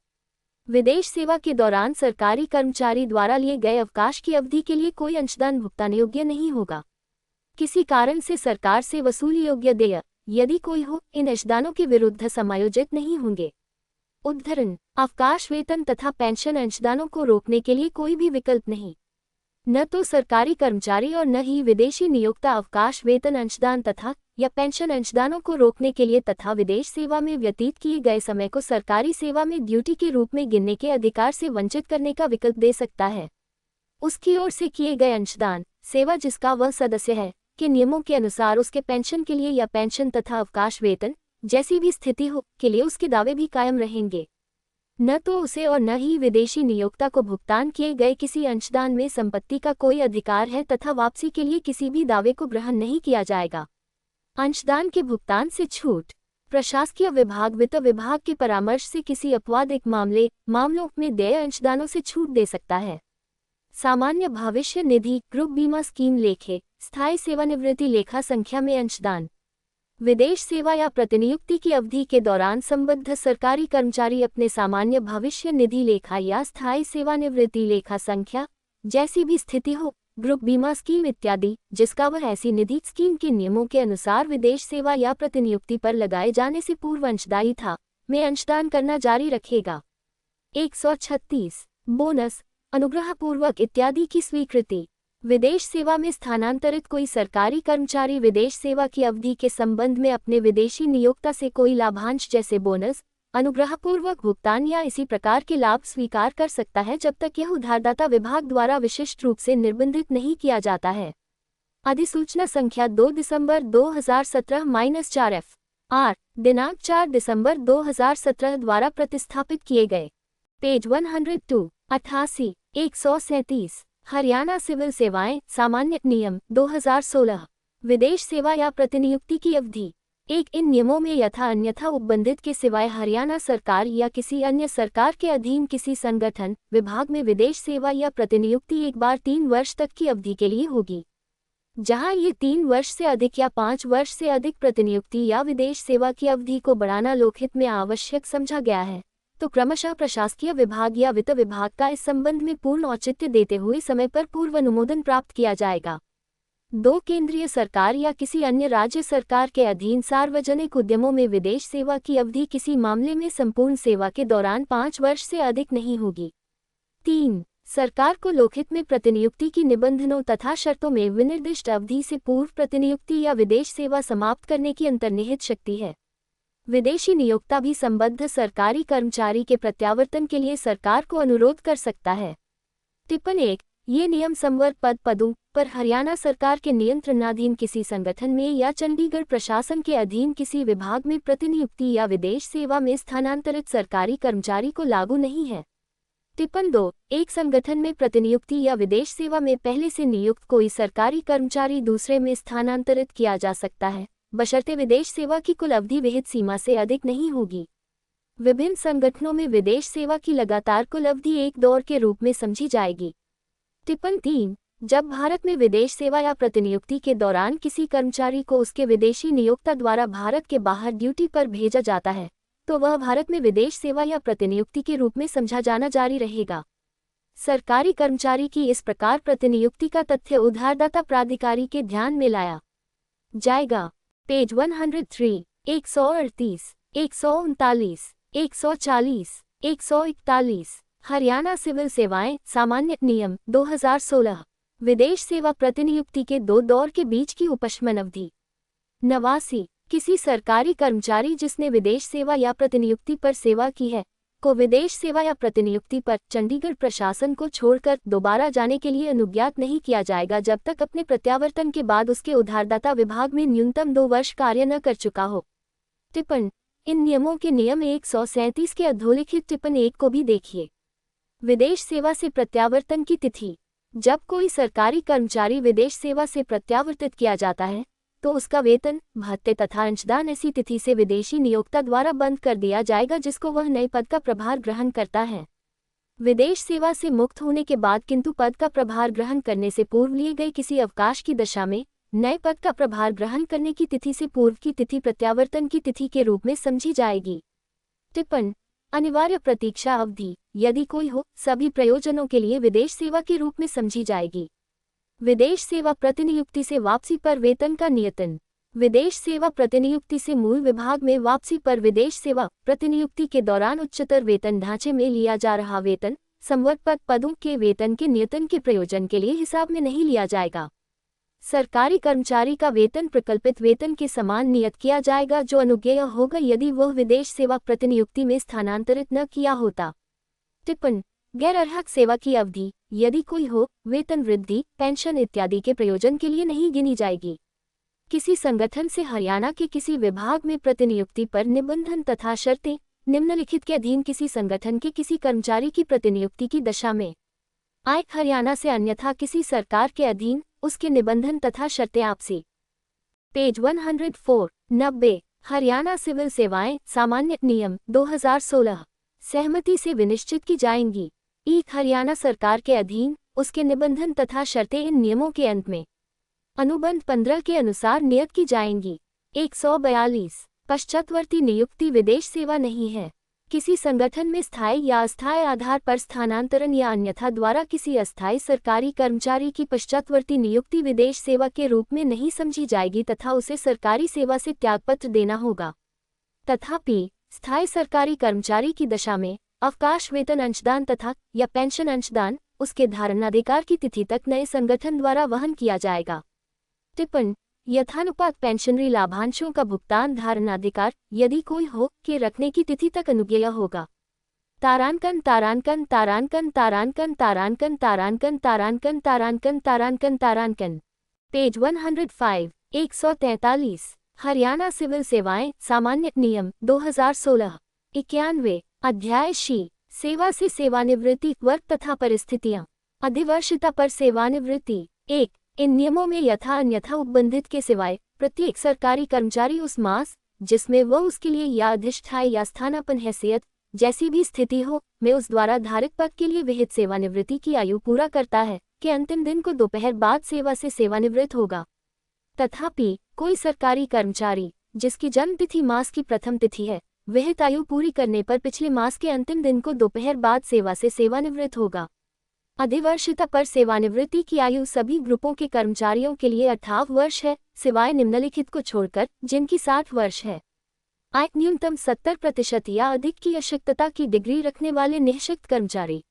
विदेश सेवा के दौरान सरकारी कर्मचारी द्वारा लिए गए अवकाश की अवधि के लिए कोई अंशदान भुगतान योग्य नहीं होगा। किसी कारण से सरकार से वसूली योग्य देय यदि कोई हो, इन अंशदानों के विरुद्ध समायोजित नहीं होंगे। उद्धरण अवकाश वेतन तथा पेंशन अंशदानों को रोकने के लिए कोई भी विकल्प नहीं। न तो सरकारी कर्मचारी और न ही विदेशी नियोक्ता अवकाश वेतन अंशदान तथा या पेंशन अंशदानों को रोकने के लिए तथा विदेश सेवा में व्यतीत किए गए समय को सरकारी सेवा में ड्यूटी के रूप में गिनने के अधिकार से वंचित करने का विकल्प दे सकता है। उसकी ओर से किए गए अंशदान सेवा जिसका वह सदस्य है के नियमों के अनुसार उसके पेंशन के लिए या पेंशन तथा अवकाश वेतन जैसी भी स्थिति हो के लिए उसके दावे भी कायम रहेंगे। न तो उसे और न ही विदेशी नियोक्ता को भुगतान किए गए किसी अंशदान में संपत्ति का कोई अधिकार है तथा वापसी के लिए किसी भी दावे को ग्रहण नहीं किया जाएगा। अंशदान के भुगतान से छूट प्रशासकीय विभाग वित्त विभाग के परामर्श से किसी अपवादिक मामलों में देय अंशदानों से छूट दे सकता है। सामान्य भविष्य निधि ग्रुप बीमा स्कीम लेखे स्थायी सेवानिवृत्ति लेखा संख्या में अंशदान विदेश सेवा या प्रतिनियुक्ति की अवधि के दौरान संबद्ध सरकारी कर्मचारी अपने सामान्य भविष्य निधि लेखा या स्थायी सेवानिवृत्ति लेखा संख्या जैसी भी स्थिति हो ग्रुप बीमा स्कीम इत्यादि जिसका वह ऐसी निधि स्कीम के नियमों के अनुसार विदेश सेवा या प्रतिनियुक्ति पर लगाए जाने से पूर्व अंशदायी था में अंशदान करना जारी रखेगा। 136 बोनस अनुग्रहपूर्वक इत्यादि की स्वीकृति विदेश सेवा में स्थानांतरित कोई सरकारी कर्मचारी विदेश सेवा की अवधि के संबंध में अपने विदेशी नियोक्ता से कोई लाभांश जैसे बोनस अनुग्रहपूर्वक भुगतान या इसी प्रकार के लाभ स्वीकार कर सकता है जब तक यह उधारदाता विभाग द्वारा विशिष्ट रूप से निर्बंधित नहीं किया जाता है। अधिसूचना संख्या 2 दिसंबर 2017-4 FR दिनांक 4 दिसंबर 2017 द्वारा प्रतिस्थापित किए गए। पेज 102 88 137 हरियाणा सिविल सेवाएं सामान्य नियम 2016 विदेश सेवा या प्रतिनियुक्ति की अवधि 1 इन नियमों में यथा अन्यथा उपबंधित के सिवाय हरियाणा सरकार या किसी अन्य सरकार के अधीन किसी संगठन विभाग में विदेश सेवा या प्रतिनियुक्ति एक बार 3 वर्ष तक की अवधि के लिए होगी। जहां ये 3 वर्ष से अधिक या 5 वर्ष से अधिक प्रतिनियुक्ति या विदेश सेवा की अवधि को बढ़ाना लोकहित में आवश्यक समझा गया है तो क्रमशः प्रशासकीय विभाग या वित्त विभाग का इस संबंध में पूर्ण औचित्य देते हुए समय पर पूर्व अनुमोदन प्राप्त किया जाएगा। 2 केंद्रीय सरकार या किसी अन्य राज्य सरकार के अधीन सार्वजनिक उद्यमों में विदेश सेवा की अवधि किसी मामले में संपूर्ण सेवा के दौरान 5 वर्ष से अधिक नहीं होगी। 3 सरकार को लोकहित में प्रतिनियुक्ति की निबंधनों तथा शर्तों में विनिर्दिष्ट अवधि से पूर्व प्रतिनियुक्ति या विदेश सेवा समाप्त करने की अंतर्निहित शक्ति है। विदेशी नियोक्ता भी संबद्ध सरकारी कर्मचारी के प्रत्यावर्तन के लिए सरकार को अनुरोध कर सकता है। टिप्पण 1 ये नियम संवर्ग पदों पर हरियाणा सरकार के नियंत्रणाधीन किसी संगठन में या चंडीगढ़ प्रशासन के अधीन किसी विभाग में प्रतिनियुक्ति या विदेश सेवा में स्थानांतरित सरकारी कर्मचारी को लागू नहीं है। टिप्पण 2 एक संगठन में प्रतिनियुक्ति या विदेश सेवा में पहले से नियुक्त कोई सरकारी कर्मचारी दूसरे में स्थानांतरित किया जा सकता है बशर्ते विदेश सेवा की कुल अवधि विहित सीमा से अधिक नहीं होगी। विभिन्न संगठनों में विदेश सेवा की लगातार कुल अवधि एक दौर के रूप में समझी जाएगी। टिप्पण 3 जब भारत में विदेश सेवा या प्रतिनियुक्ति के दौरान किसी कर्मचारी को उसके विदेशी नियोक्ता द्वारा भारत के बाहर ड्यूटी पर भेजा जाता है तो वह भारत में विदेश सेवा या प्रतिनियुक्ति के रूप में समझा जाना जारी रहेगा। सरकारी कर्मचारी की इस प्रकार प्रतिनियुक्ति का तथ्य उधारदाता प्राधिकारी के ध्यान में लाया जाएगा। पेज 103 138 139 140 141 हरियाणा सिविल सेवाएं सामान्य नियम 2016 विदेश सेवा प्रतिनियुक्ति के 2 दौर के बीच की उपशमन अवधि 89 किसी सरकारी कर्मचारी जिसने विदेश सेवा या प्रतिनियुक्ति पर सेवा की है को विदेश सेवा या प्रतिनियुक्ति पर चंडीगढ़ प्रशासन को छोड़कर दोबारा जाने के लिए अनुज्ञात नहीं किया जाएगा जब तक अपने प्रत्यावर्तन के बाद उसके उधारदाता विभाग में न्यूनतम 2 वर्ष कार्य न कर चुका हो। टिप्पण इन नियमों के नियम 137 के अधोलिखित टिप्पण 1 को भी देखिए। विदेश सेवा से प्रत्यावर्तन की तिथि। जब कोई सरकारी कर्मचारी विदेश सेवा से प्रत्यावर्तित किया जाता है तो उसका वेतन, भत्ते तथा अंशदान ऐसी तिथि से विदेशी नियोक्ता द्वारा बंद कर दिया जाएगा जिसको वह नए पद का प्रभार ग्रहण करता है। विदेश सेवा से मुक्त होने के बाद किंतु पद का प्रभार ग्रहण करने से पूर्व लिए गए किसी अवकाश की दशा में नए पद का प्रभार ग्रहण करने की तिथि से पूर्व की तिथि प्रत्यावर्तन की तिथि के रूप में समझी जाएगी। टिप्पण अनिवार्य प्रतीक्षा अवधि यदि कोई हो सभी प्रयोजनों के लिए विदेश सेवा के रूप में समझी जाएगी। विदेश सेवा प्रतिनियुक्ति से वापसी पर वेतन का नियतन। विदेश सेवा प्रतिनियुक्ति से मूल विभाग में वापसी पर विदेश सेवा प्रतिनियुक्ति के दौरान उच्चतर वेतन ढांचे में लिया जा रहा वेतन संवर्गपद पदों के वेतन के नियतन के प्रयोजन के लिए हिसाब में नहीं लिया जाएगा। सरकारी कर्मचारी का वेतन प्रकल्पित वेतन के समान नियत किया जाएगा जो अनुज्ञेय होगा यदि वह विदेश सेवा प्रतिनियुक्ति में स्थानांतरित न किया होता। टिप्पण गैर अर्हक सेवा की अवधि यदि कोई हो वेतन वृद्धि, पेंशन इत्यादि के प्रयोजन के लिए नहीं गिनी जाएगी। किसी संगठन से हरियाणा के किसी विभाग में प्रतिनियुक्ति पर निबंधन तथा शर्तें निम्नलिखित के अधीन किसी संगठन के किसी कर्मचारी की प्रतिनियुक्ति की दशा में आय हरियाणा से अन्यथा किसी सरकार के अधीन उसके निबंधन तथा शर्तें आपसी। पेज 104 90 हरियाणा सिविल सेवाएं सामान्य नियम 2016 सहमति से विनिश्चित की जाएंगी। हरियाणा सरकार के अधीन उसके निबंधन तथा शर्तें इन नियमों के अंत में अनुबंध 15 के अनुसार नियत की जाएंगी। 142 पश्चातवर्ती नियुक्ति विदेश सेवा नहीं है। किसी संगठन में स्थायी या अस्थायी आधार पर स्थानांतरण या अन्यथा द्वारा किसी अस्थायी सरकारी कर्मचारी की पश्चातवर्ती नियुक्ति विदेश सेवा के रूप में नहीं समझी जाएगी तथा उसे सरकारी सेवा से त्यागपत्र देना होगा। तथापि स्थायी सरकारी कर्मचारी की दशा में अवकाश वेतन अंशदान तथा या पेंशन अंशदान उसके धारणाधिकार की तिथि तक नए संगठन द्वारा वहन किया जाएगा। टिप्पण यथानुपात पेंशनरी लाभांशों का भुगतान धारणाधिकार यदि कोई हो के रखने की तिथि तक अनुज्ञेय होगा। तारांकन तारांकन तारांकन तारांकन तारांकन तारांकन तारांकन तारांकन तारांकन तारांकन पेज 105 143 हरियाणा सिविल सेवाएं सामान्य नियम 2016 91 अध्याय शी सेवा से सेवानिवृत्ति वर्ग तथा परिस्थितियां अधिवर्षिता पर सेवानिवृत्ति 1 इन नियमों में यथा अन्यथा उपबंधित के सिवाय प्रत्येक सरकारी कर्मचारी उस मास जिसमें वह उसके लिए या अधिष्ठायी या स्थानापन्न हैसियत जैसी भी स्थिति हो में उस द्वारा धारित पद के लिए विहित सेवानिवृत्ति की आयु पूरा करता है के अंतिम दिन को दोपहर बाद सेवा से सेवानिवृत्त होगा। तथापि कोई सरकारी कर्मचारी जिसकी जन्म तिथि मास की प्रथम तिथि है विहित आयु पूरी करने पर पिछले मास के अंतिम दिन को दोपहर बाद सेवा से सेवानिवृत्त होगा। अधिवर्षिता पर सेवानिवृत्ति की आयु सभी ग्रुपों के कर्मचारियों के लिए 18 वर्ष है सिवाय निम्नलिखित को छोड़कर जिनकी 60 वर्ष है। आय न्यूनतम 70% या अधिक की अशक्तता की डिग्री रखने वाले निःशक्त कर्मचारी,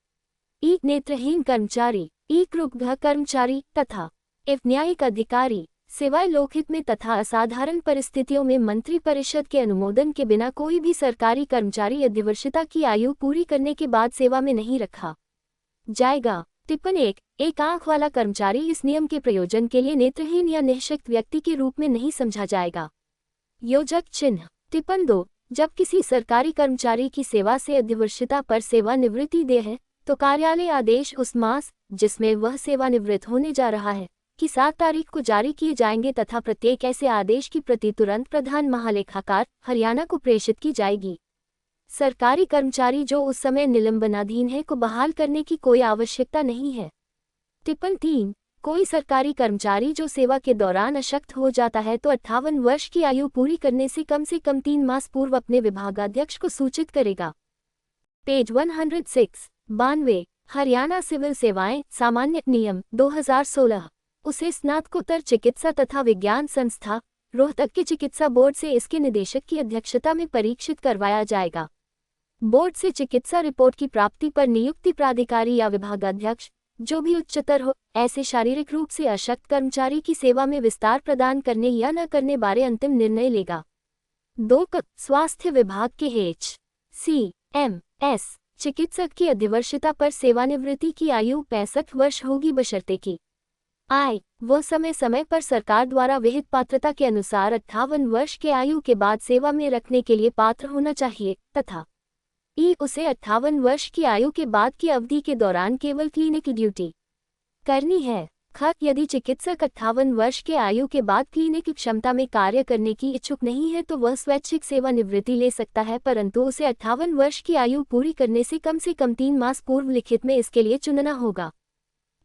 नेत्रहीन कर्मचारी, कृग्ध कर्मचारी तथा न्यायिक अधिकारी सिवाय लोकहित में तथा असाधारण परिस्थितियों में मंत्री परिषद के अनुमोदन के बिना कोई भी सरकारी कर्मचारी अधिवर्षिता की आयु पूरी करने के बाद सेवा में नहीं रखा जाएगा। टिप्पण 1 आंख वाला कर्मचारी इस नियम के प्रयोजन के लिए नेत्रहीन या निःशक्त व्यक्ति के रूप में नहीं समझा जाएगा। योजक चिन्ह। टिप्पण 2 जब किसी सरकारी कर्मचारी की सेवा से अधिवर्षिता पर सेवानिवृत्ति दे है तो कार्यालय आदेश उस मास जिसमें वह सेवानिवृत्त होने जा रहा है की 7 तारीख को जारी किए जाएंगे तथा प्रत्येक ऐसे आदेश की प्रति तुरंत प्रधान महालेखाकार हरियाणा को प्रेषित की जाएगी। सरकारी कर्मचारी जो उस समय निलंबनाधीन है को बहाल करने की कोई आवश्यकता नहीं है। टिप्पण 3 कोई सरकारी कर्मचारी जो सेवा के दौरान अशक्त हो जाता है तो 58 वर्ष की आयु पूरी करने से कम 3 मास पूर्व अपने विभागाध्यक्ष को सूचित करेगा। पेज 106 92 हरियाणा सिविल सेवाएं सामान्य नियम 2016 उसे स्नातकोत्तर चिकित्सा तथा विज्ञान संस्था रोहतक के चिकित्सा बोर्ड से इसके निदेशक की अध्यक्षता में परीक्षित करवाया जाएगा। बोर्ड से चिकित्सा रिपोर्ट की प्राप्ति पर नियुक्ति प्राधिकारी या विभागाध्यक्ष जो भी उच्चतर हो ऐसे शारीरिक रूप से अशक्त कर्मचारी की सेवा में विस्तार प्रदान करने या न करने बारे अंतिम निर्णय लेगा। 2 स्वास्थ्य विभाग के एच.सी.एम चिकित्सक की अधिवर्षता पर सेवानिवृत्ति की आयु 65 वर्ष होगी बशर्ते कि आय वो समय समय पर सरकार द्वारा विहित पात्रता के अनुसार 58 वर्ष के आयु के बाद सेवा में रखने के लिए पात्र होना चाहिए तथा उसे 58 वर्ष की आयु के बाद की अवधि के दौरान केवल क्लिनिक ड्यूटी करनी है। यदि चिकित्सक 58 वर्ष के आयु के बाद क्लिनिक क्षमता में कार्य करने की इच्छुक नहीं है तो वह स्वैच्छिक सेवानिवृत्ति ले सकता है, परंतु उसे 58 वर्ष की आयु पूरी करने से कम 3 मास पूर्व लिखित में इसके लिए चुनना होगा।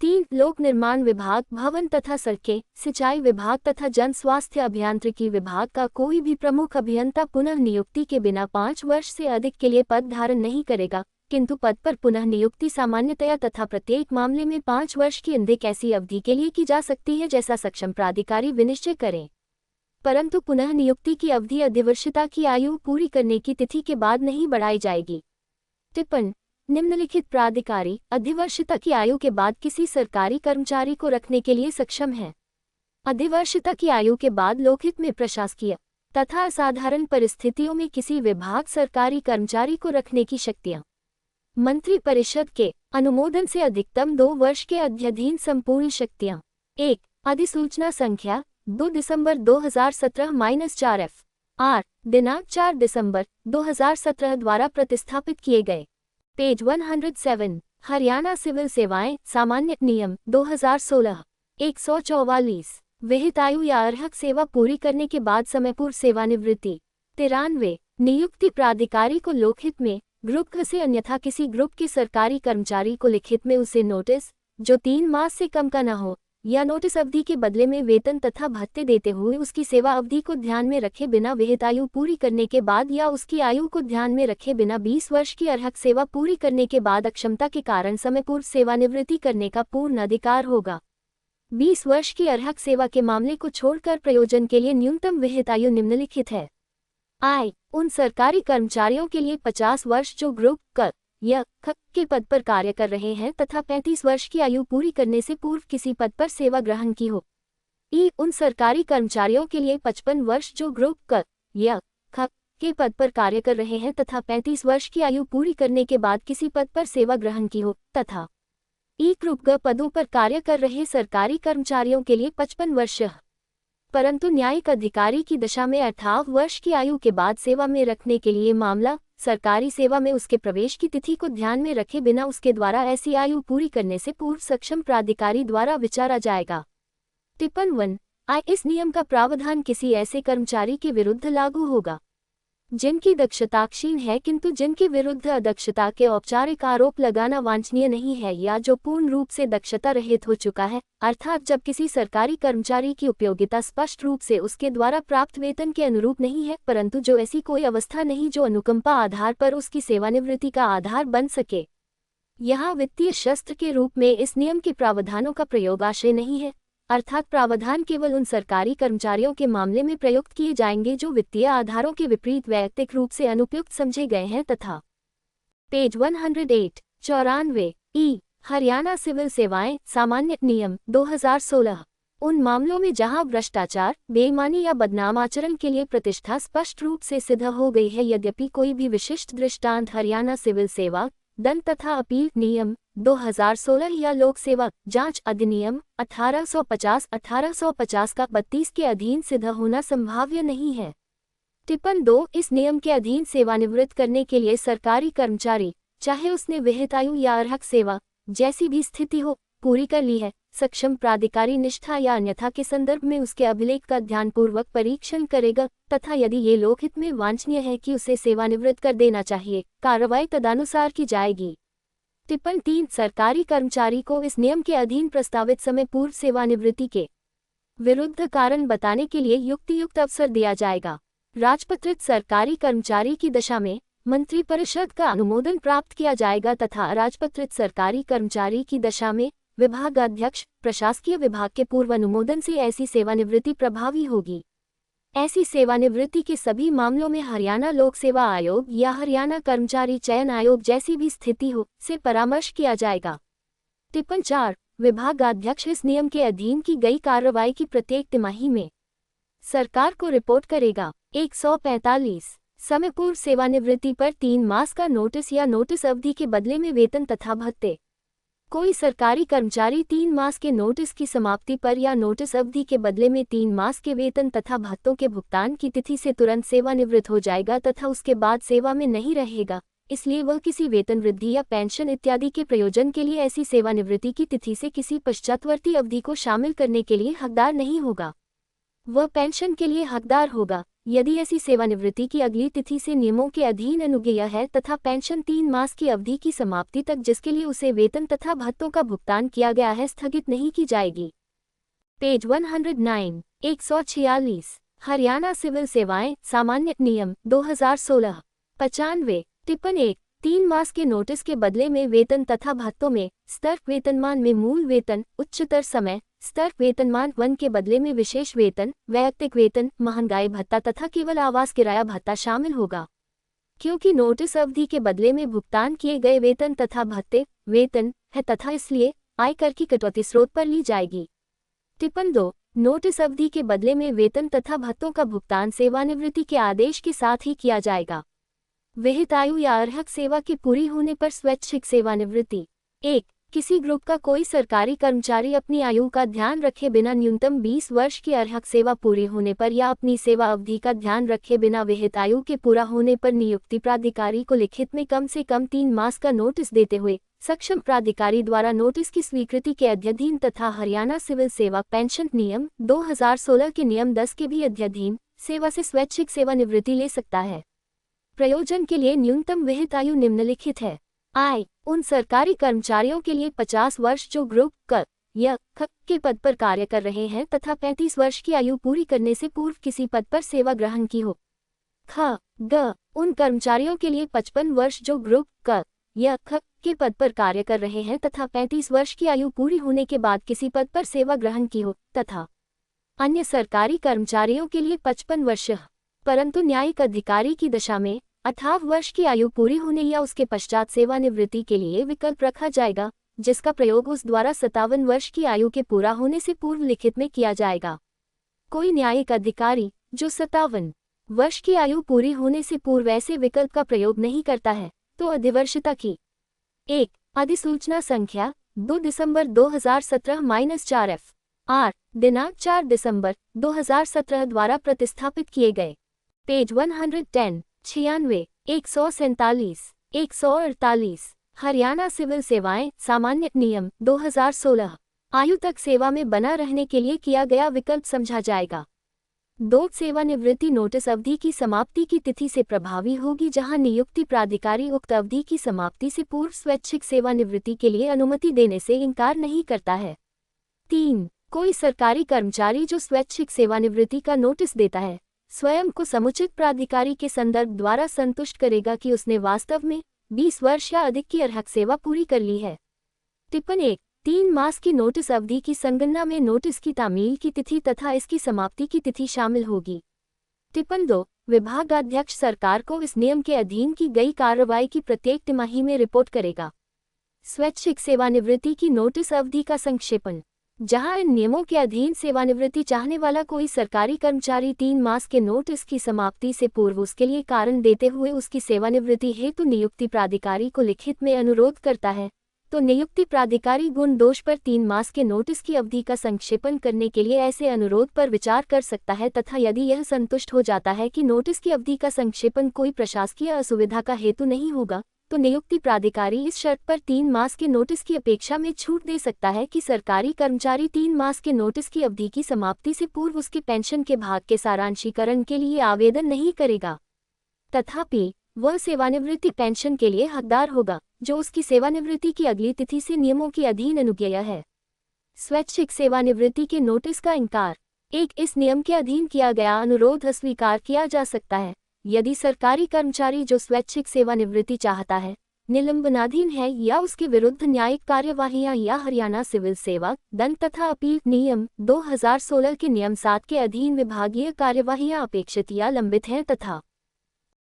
3 लोक निर्माण विभाग, भवन तथा सड़कें, सिंचाई विभाग तथा जन स्वास्थ्य अभियांत्रिकी विभाग का कोई भी प्रमुख अभियंता पुनः नियुक्ति के बिना 5 वर्ष से अधिक के लिए पद धारण नहीं करेगा, किंतु पद पर पुनः नियुक्ति सामान्यतया तथा प्रत्येक मामले में 5 वर्ष की अधिक ऐसी अवधि के लिए की जा सकती है जैसा सक्षम प्राधिकारी विनिश्चय करें, परंतु पुनः नियुक्ति की अवधि अधिवर्षता की आयु पूरी करने की तिथि के बाद नहीं बढ़ाई जाएगी। टिप्पणी: निम्नलिखित प्राधिकारी अधिवर्षता की आयु के बाद किसी सरकारी कर्मचारी को रखने के लिए सक्षम है। अधिवर्षता की आयु के बाद लोकहित में प्रशासकीय तथा असाधारण परिस्थितियों में किसी विभाग सरकारी कर्मचारी को रखने की शक्तियां मंत्री परिषद के अनुमोदन से अधिकतम 2 वर्ष के अध्ययन संपूर्ण शक्तियां 1. अधिसूचना संख्या 2 दिसंबर 2017-4 FR दिनांक 4 दिसंबर 2017 द्वारा प्रतिस्थापित किए गए। पेज 107 हरियाणा सिविल सेवाएं सामान्य नियम 2016 144 विहित आयु या अर्हक सेवा पूरी करने के बाद समयपूर्व सेवानिवृत्ति 93 नियुक्ति प्राधिकारी को लोकहित में ग्रुप ख से अन्यथा किसी ग्रुप के सरकारी कर्मचारी को लिखित में उसे नोटिस जो 3 मास से कम का न हो या नोटिस अवधि के बदले में वेतन तथा भत्ते देते हुए उसकी सेवा अवधि को ध्यान में रखे बिना विहित आयु पूरी करने के बाद या उसकी आयु को ध्यान में रखे बिना 20 वर्ष की अर्हक सेवा पूरी करने के बाद अक्षमता के कारण समयपूर्व सेवानिवृत्ति करने का पूर्ण अधिकार होगा। 20 वर्ष की अर्हक सेवा के मामले को छोड़कर प्रयोजन के लिए न्यूनतम विहित आयु निम्नलिखित है। उन सरकारी कर्मचारियों के लिए 50 वर्ष जो ग्रुप क या ख के पद पर कार्य कर रहे हैं तथा 35 वर्ष की आयु पूरी करने से पूर्व किसी पद पर सेवा ग्रहण की हो। उन सरकारी कर्मचारियों के लिए 55 वर्ष जो ग्रुप क या ख के पद पर कार्य कर रहे हैं तथा 35 वर्ष की आयु पूरी करने के बाद किसी पद पर सेवा ग्रहण की हो तथा ग्रुप ग पदों पर कार्य कर रहे सरकारी कर्मचारियों के लिए 55 वर्ष, परंतु न्यायिक अधिकारी की दशा में 18 वर्ष की आयु के बाद सेवा में रखने के लिए मामला सरकारी सेवा में उसके प्रवेश की तिथि को ध्यान में रखे बिना उसके द्वारा ऐसी आयु पूरी करने से पूर्व सक्षम प्राधिकारी द्वारा विचारा जाएगा। टिप्पणी 1 इस नियम का प्रावधान किसी ऐसे कर्मचारी के विरुद्ध लागू होगा जिनकी दक्षता क्षीण है किंतु जिनके विरुद्ध अदक्षता के औपचारिक आरोप लगाना वांछनीय नहीं है या जो पूर्ण रूप से दक्षता रहित हो चुका है, अर्थात जब किसी सरकारी कर्मचारी की उपयोगिता स्पष्ट रूप से उसके द्वारा प्राप्त वेतन के अनुरूप नहीं है, परंतु जो ऐसी कोई अवस्था नहीं जो अनुकंपा आधार पर उसकी सेवानिवृत्ति का आधार बन सके। यहाँ वित्तीय शस्त्र के रूप में इस नियम के प्रावधानों का प्रयोग आशय नहीं है, अर्थात प्रावधान केवल उन सरकारी कर्मचारियों के मामले में प्रयुक्त किए जाएंगे जो वित्तीय आधारों के विपरीत वैयक्तिक रूप से अनुपयुक्त समझे गए हैं तथा पेज 108 94 हरियाणा सिविल सेवाएं सामान्य नियम 2016 उन मामलों में जहां भ्रष्टाचार, बेईमानी या बदनाम आचरण के लिए प्रतिष्ठा स्पष्ट रूप से सिद्ध हो गई है, यद्यपि कोई भी विशिष्ट दृष्टांत हरियाणा सिविल सेवा दंड तथा अपील नियम 2016 या लोक सेवा जांच अधिनियम 1850 का 32 के अधीन सिद्ध होना संभाव्य नहीं है। टिप्पणी 2 इस नियम के अधीन सेवानिवृत्त करने के लिए सरकारी कर्मचारी, चाहे उसने विहित आयु या अर्हक सेवा जैसी भी स्थिति हो पूरी कर ली है, सक्षम प्राधिकारी निष्ठा या अन्यथा के संदर्भ में उसके अभिलेख का ध्यानपूर्वक परीक्षण करेगा तथा यदि ये लोकहित में वांछनीय है कि उसे सेवानिवृत्त कर देना चाहिए, कार्रवाई तदनुसार की जाएगी। टिप्पणी 3 सरकारी कर्मचारी को इस नियम के अधीन प्रस्तावित समय पूर्व सेवानिवृत्ति के विरुद्ध कारण बताने के लिए युक्तियुक्त अवसर दिया जाएगा। राजपत्रित सरकारी कर्मचारी की दशा में मंत्री परिषद का अनुमोदन प्राप्त किया जाएगा तथा अराजपत्रित सरकारी कर्मचारी की दशा में विभागाध्यक्ष प्रशासकीय विभाग के पूर्व अनुमोदन से ऐसी सेवानिवृत्ति प्रभावी होगी। ऐसी सेवानिवृत्ति के सभी मामलों में हरियाणा लोक सेवा आयोग या हरियाणा कर्मचारी चयन आयोग जैसी भी स्थिति हो से परामर्श किया जाएगा। टिप्पणी 4 विभागाध्यक्ष इस नियम के अधीन की गई कार्रवाई की प्रत्येक तिमाही में सरकार को रिपोर्ट करेगा। 145 समय पूर्व सेवानिवृत्ति पर 3 मास का नोटिस या नोटिस अवधि के बदले में वेतन तथा भत्ते। कोई सरकारी कर्मचारी 3 मास के नोटिस की समाप्ति पर या नोटिस अवधि के बदले में 3 मास के वेतन तथा भत्तों के भुगतान की तिथि से तुरंत सेवानिवृत्त हो जाएगा तथा उसके बाद सेवा में नहीं रहेगा, इसलिए वह किसी वेतन वृद्धि या पेंशन इत्यादि के प्रयोजन के लिए ऐसी सेवानिवृत्ति की तिथि से किसी पश्चातवर्ती अवधि को शामिल करने के लिए हकदार नहीं होगा। वह पेंशन के लिए हकदार होगा यदि ऐसी सेवानिवृत्ति की अगली तिथि से नियमों के अधीन अनुज्ञेय है तथा पेंशन 3 मास की अवधि की समाप्ति तक जिसके लिए उसे वेतन तथा भत्तों का भुगतान किया गया है स्थगित नहीं की जाएगी। पेज 109 146 हरियाणा सिविल सेवाएं सामान्य नियम 2016 95 टिप्पण 1 3 मास के नोटिस के बदले में वेतन तथा भत्तों में स्तर वेतनमान में मूल वेतन उच्चतर समय स्तर वेतनमान 1 के बदले में विशेष वेतन वैयक्तिक वेतन महंगाई भत्ता तथा केवल आवास किराया भत्ता शामिल होगा। क्योंकि नोटिस अवधि के बदले में भुगतान किए गए वेतन तथा भत्ते वेतन है तथा इसलिए आयकर की कटौती स्रोत पर ली जाएगी। टिप्पण 2 नोटिस अवधि के बदले में वेतन तथा भत्तों का भुगतान सेवानिवृत्ति के आदेश के साथ ही किया जाएगा। विहित आयु या अर्हक सेवा के पूरी होने पर स्वैच्छिक सेवानिवृत्ति 1 किसी ग्रुप का कोई सरकारी कर्मचारी अपनी आयु का ध्यान रखे बिना न्यूनतम 20 वर्ष की अर्हक सेवा पूरी होने पर या अपनी सेवा अवधि का ध्यान रखे बिना विहित आयु के पूरा होने पर नियुक्ति प्राधिकारी को लिखित में कम से कम 3 मास का नोटिस देते हुए सक्षम प्राधिकारी द्वारा नोटिस की स्वीकृति के अध्ययन तथा हरियाणा सिविल सेवा पेंशन नियम 2016 के नियम 10 के भी अध्ययन सेवा से स्वैच्छिक सेवानिवृत्ति ले सकता है। प्रयोजन के लिए न्यूनतम विहित आयु निम्नलिखित है। आय उन सरकारी कर्मचारियों के लिए 50 वर्ष जो ग्रुप क या ख के पद पर कार्य कर रहे हैं तथा 35 वर्ष की आयु पूरी करने से पूर्व किसी पद पर सेवा ग्रहण की हो। ख ग उन कर्मचारियों के लिए 55 वर्ष जो ग्रुप क या ख के पद पर कार्य कर रहे हैं तथा 35 वर्ष की आयु पूरी होने के बाद किसी पद पर सेवा ग्रहण की हो तथा अन्य सरकारी कर्मचारियों के लिए 55 वर्ष परंतु न्यायिक अधिकारी की दशा में 18 वर्ष की आयु पूरी होने या उसके पश्चात सेवानिवृत्ति के लिए विकल्प रखा जाएगा, जिसका प्रयोग उस द्वारा 57 वर्ष की आयु के पूरा होने से पूर्व लिखित में किया जाएगा। कोई न्यायिक अधिकारी जो 57 वर्ष की आयु पूरी होने से पूर्व ऐसे विकल्प का प्रयोग नहीं करता है तो अधिवर्षता की 1 अधिसूचना संख्या 2 दिसंबर 2017-4 एफ आर दिनांक 4 दिसंबर 2017 द्वारा प्रतिस्थापित किए गए। पेज 110 96 147 148 हरियाणा सिविल सेवाएं सामान्य नियम 2016 आयु तक सेवा में बना रहने के लिए किया गया विकल्प समझा जाएगा। 2 सेवानिवृत्ति नोटिस अवधि की समाप्ति की तिथि से प्रभावी होगी जहां नियुक्ति प्राधिकारी उक्त अवधि की समाप्ति से पूर्व स्वैच्छिक सेवानिवृत्ति के लिए अनुमति देने से इनकार नहीं करता है। 3 कोई सरकारी कर्मचारी जो स्वैच्छिक सेवानिवृत्ति का नोटिस देता है स्वयं को समुचित प्राधिकारी के संदर्भ द्वारा संतुष्ट करेगा कि उसने वास्तव में 20 वर्ष या अधिक की अर्हक सेवा पूरी कर ली है। टिप्पण 1 3 मास की नोटिस अवधि की संगणना में नोटिस की तामील की तिथि तथा इसकी समाप्ति की तिथि शामिल होगी। टिप्पण 2 विभागाध्यक्ष सरकार को इस नियम के अधीन की गई कार्रवाई की प्रत्येक तिमाही में रिपोर्ट करेगा। स्वैच्छिक सेवानिवृत्ति की नोटिस अवधि का संक्षेपण जहां इन नियमों के अधीन सेवानिवृत्ति चाहने वाला कोई सरकारी कर्मचारी 3 मास के नोटिस की समाप्ति से पूर्व उसके लिए कारण देते हुए उसकी सेवानिवृत्ति हेतु नियुक्ति प्राधिकारी को लिखित में अनुरोध करता है तो नियुक्ति प्राधिकारी गुण दोष पर 3 मास के नोटिस की अवधि का संक्षेपण करने के लिए ऐसे अनुरोध पर विचार कर सकता है तथा यदि यह संतुष्ट हो जाता है कि नोटिस की अवधि का संक्षेपण कोई प्रशासकीय असुविधा का हेतु नहीं होगा तो नियुक्ति प्राधिकारी इस शर्त पर 3 मास के नोटिस की अपेक्षा में छूट दे सकता है कि सरकारी कर्मचारी 3 मास के नोटिस की अवधि की समाप्ति से पूर्व उसके पेंशन के भाग के सारांशीकरण के लिए आवेदन नहीं करेगा। तथापि वह सेवानिवृत्ति पेंशन के लिए हकदार होगा जो उसकी सेवानिवृत्ति की अगली तिथि से नियमों के अधीन अनुज्ञेय है। स्वैच्छिक सेवानिवृत्ति के नोटिस का इंकार 1 इस नियम के अधीन किया गया अनुरोध अस्वीकार किया जा सकता है यदि सरकारी कर्मचारी जो स्वैच्छिक सेवानिवृत्ति चाहता है निलंबनाधीन है या उसके विरुद्ध न्यायिक कार्यवाहियां या हरियाणा सिविल सेवा दंड तथा अपील नियम 2016 के नियम 7 के अधीन विभागीय कार्यवाहियां अपेक्षित या लंबित हैं तथा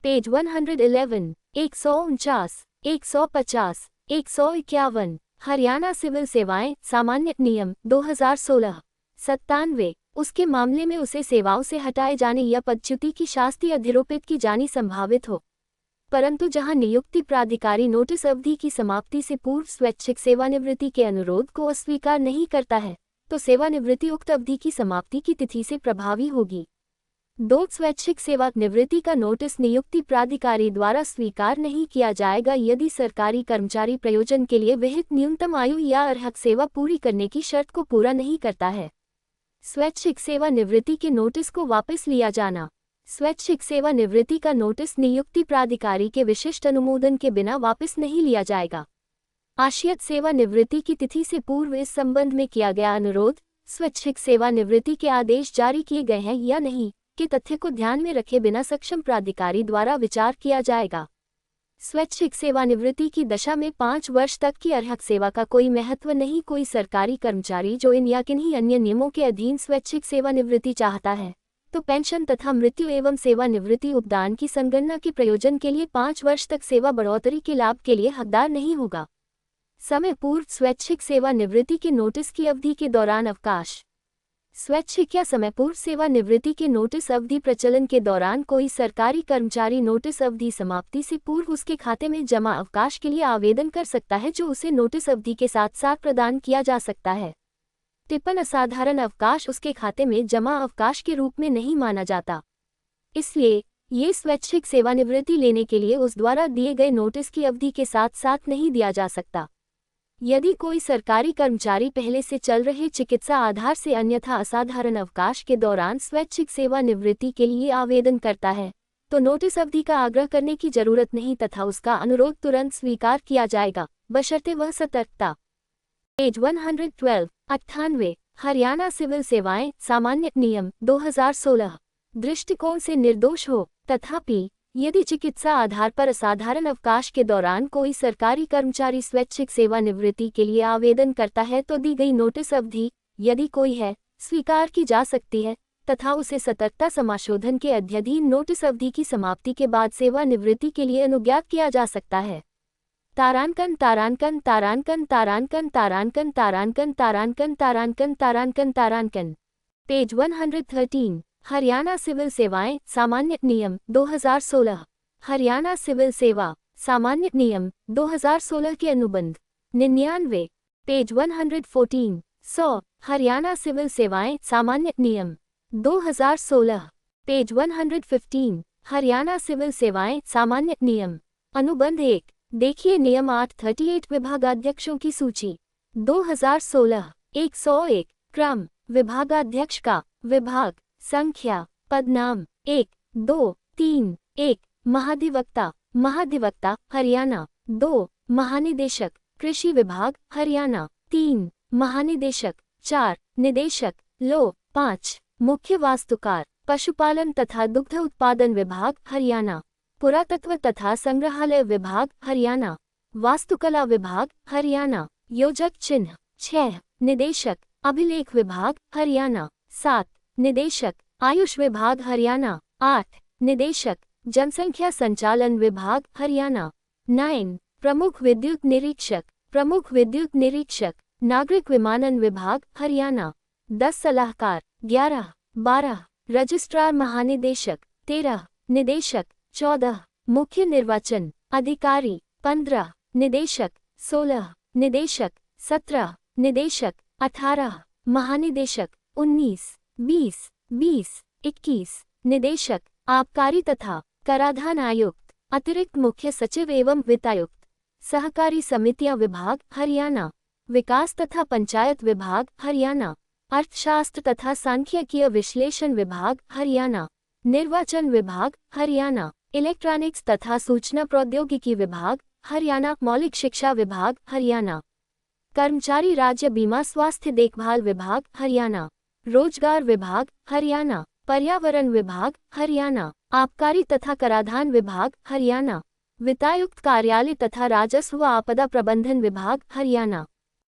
पेज 111 149 150 151 हरियाणा सिविल सेवाएं सामान्य नियम 2016 97 उसके मामले में उसे सेवाओं से हटाए जाने या पदच्युति की शास्ति अधिरोपित की जानी संभावित हो। परंतु जहां नियुक्ति प्राधिकारी नोटिस अवधि की समाप्ति से पूर्व स्वैच्छिक सेवानिवृत्ति के अनुरोध को अस्वीकार नहीं करता है, तो सेवानिवृत्ति उक्त अवधि की समाप्ति की तिथि से प्रभावी होगी। 2 स्वैच्छिक सेवानिवृत्ति का नोटिस नियुक्ति प्राधिकारी द्वारा स्वीकार नहीं किया जाएगा यदि सरकारी कर्मचारी प्रयोजन के लिए विहित न्यूनतम आयु या अर्हक सेवा पूरी करने की शर्त को पूरा नहीं करता है। स्वैच्छिक सेवानिवृत्ति के नोटिस को वापस लिया जाना। स्वैच्छिक सेवानिवृत्ति का नोटिस नियुक्ति प्राधिकारी के विशिष्ट अनुमोदन के बिना वापस नहीं लिया जाएगा। आश्रित सेवानिवृत्ति की तिथि से पूर्व इस संबंध में किया गया अनुरोध स्वैच्छिक सेवानिवृत्ति के आदेश जारी किए गए हैं या नहीं के तथ्य को ध्यान में रखे बिना सक्षम प्राधिकारी द्वारा विचार किया जाएगा। स्वैच्छिक सेवानिवृत्ति की दशा में 5 वर्ष तक की अर्हक सेवा का कोई महत्व नहीं। कोई सरकारी कर्मचारी जो इन या किन्हीं अन्य नियमों के अधीन स्वैच्छिक सेवानिवृत्ति चाहता है तो पेंशन तथा मृत्यु एवं सेवानिवृत्ति उपदान की संगणना के प्रयोजन के लिए 5 वर्ष तक सेवा बढ़ोतरी के लाभ के लिए हकदार नहीं होगा। समय पूर्व स्वैच्छिक सेवानिवृत्ति के नोटिस की अवधि के दौरान अवकाश। स्वैच्छिक या समय पूर्व सेवानिवृत्ति के नोटिस अवधि प्रचलन के दौरान कोई सरकारी कर्मचारी नोटिस अवधि समाप्ति से पूर्व उसके खाते में जमा अवकाश के लिए आवेदन कर सकता है जो उसे नोटिस अवधि के साथ साथ प्रदान किया जा सकता है। टिप्पण असाधारण अवकाश उसके खाते में जमा अवकाश के रूप में नहीं माना जाता, इसलिए ये स्वैच्छिक सेवानिवृत्ति लेने के लिए उस द्वारा दिए गए नोटिस की अवधि के साथ साथ नहीं दिया जा सकता। यदि कोई सरकारी कर्मचारी पहले से चल रहे चिकित्सा आधार से अन्यथा असाधारण अवकाश के दौरान स्वैच्छिक सेवानिवृत्ति के लिए आवेदन करता है तो नोटिस अवधि का आग्रह करने की जरूरत नहीं तथा उसका अनुरोध तुरंत स्वीकार किया जाएगा, बशर्ते वह सतर्कता। पेज 112 98 हरियाणा सिविल सेवाएं सामान्य नियम 2016 दृष्टिकोण से निर्दोष हो। तथापि यदि चिकित्सा आधार पर असाधारण अवकाश के दौरान कोई सरकारी कर्मचारी स्वैच्छिक सेवानिवृत्ति के लिए आवेदन करता है तो दी गई नोटिस अवधि, यदि कोई है, स्वीकार की जा सकती है तथा उसे सतर्कता समाशोधन के अध्ययन नोटिस अवधि की समाप्ति के बाद सेवानिवृत्ति के लिए अनुज्ञात किया जा सकता है। तारांकन तारांकन तारांकन तारांकन तारांकन तारांकन तारांकन तारांकन तारांकन तारांकन। पेज 113 हरियाणा सिविल सेवाएं सामान्य नियम 2016 हरियाणा सिविल सेवा सामान्य नियम 2016 के अनुबंध 99। पेज 114 100 हरियाणा सिविल सेवाएं सामान्य नियम 2016। पेज 115 हरियाणा सिविल सेवाएं सामान्य नियम अनुबंध 1। देखिए नियम 838 विभागाध्यक्षों की सूची 2016 101 क्रम विभागाध्यक्ष का विभाग संख्या पदनाम 1 2 3 1 महाधिवक्ता महाधिवक्ता हरियाणा 2 महानिदेशक कृषि विभाग हरियाणा 3 महानिदेशक 4 निदेशक लो 5 मुख्य वास्तुकार पशुपालन तथा दुग्ध उत्पादन विभाग हरियाणा पुरातत्व तथा संग्रहालय विभाग हरियाणा वास्तुकला विभाग हरियाणा योजक चिन्ह 6 निदेशक अभिलेख विभाग हरियाणा 7 निदेशक आयुष विभाग हरियाणा 8 निदेशक जनसंख्या संचालन विभाग हरियाणा 9 प्रमुख विद्युत निरीक्षक नागरिक विमानन विभाग हरियाणा 10 सलाहकार 11 12 रजिस्ट्रार महानिदेशक 13 निदेशक 14 मुख्य निर्वाचन अधिकारी 15 निदेशक 16 निदेशक 17 निदेशक 18 महानिदेशक 19 20 21 निदेशक आबकारी तथा कराधान आयुक्त अतिरिक्त मुख्य सचिव एवं वित्तायुक्त सहकारी समितियां विभाग हरियाणा विकास तथा पंचायत विभाग हरियाणा अर्थशास्त्र तथा सांख्यिकीय विश्लेषण विभाग हरियाणा निर्वाचन विभाग हरियाणा इलेक्ट्रॉनिक्स तथा सूचना प्रौद्योगिकी विभाग हरियाणा मौलिक शिक्षा विभाग हरियाणा कर्मचारी राज्य बीमा स्वास्थ्य देखभाल विभाग हरियाणा रोजगार विभाग हरियाणा पर्यावरण विभाग हरियाणा आबकारी तथा कराधान विभाग हरियाणा वित्तायुक्त कार्यालय तथा राजस्व व आपदा प्रबंधन विभाग हरियाणा।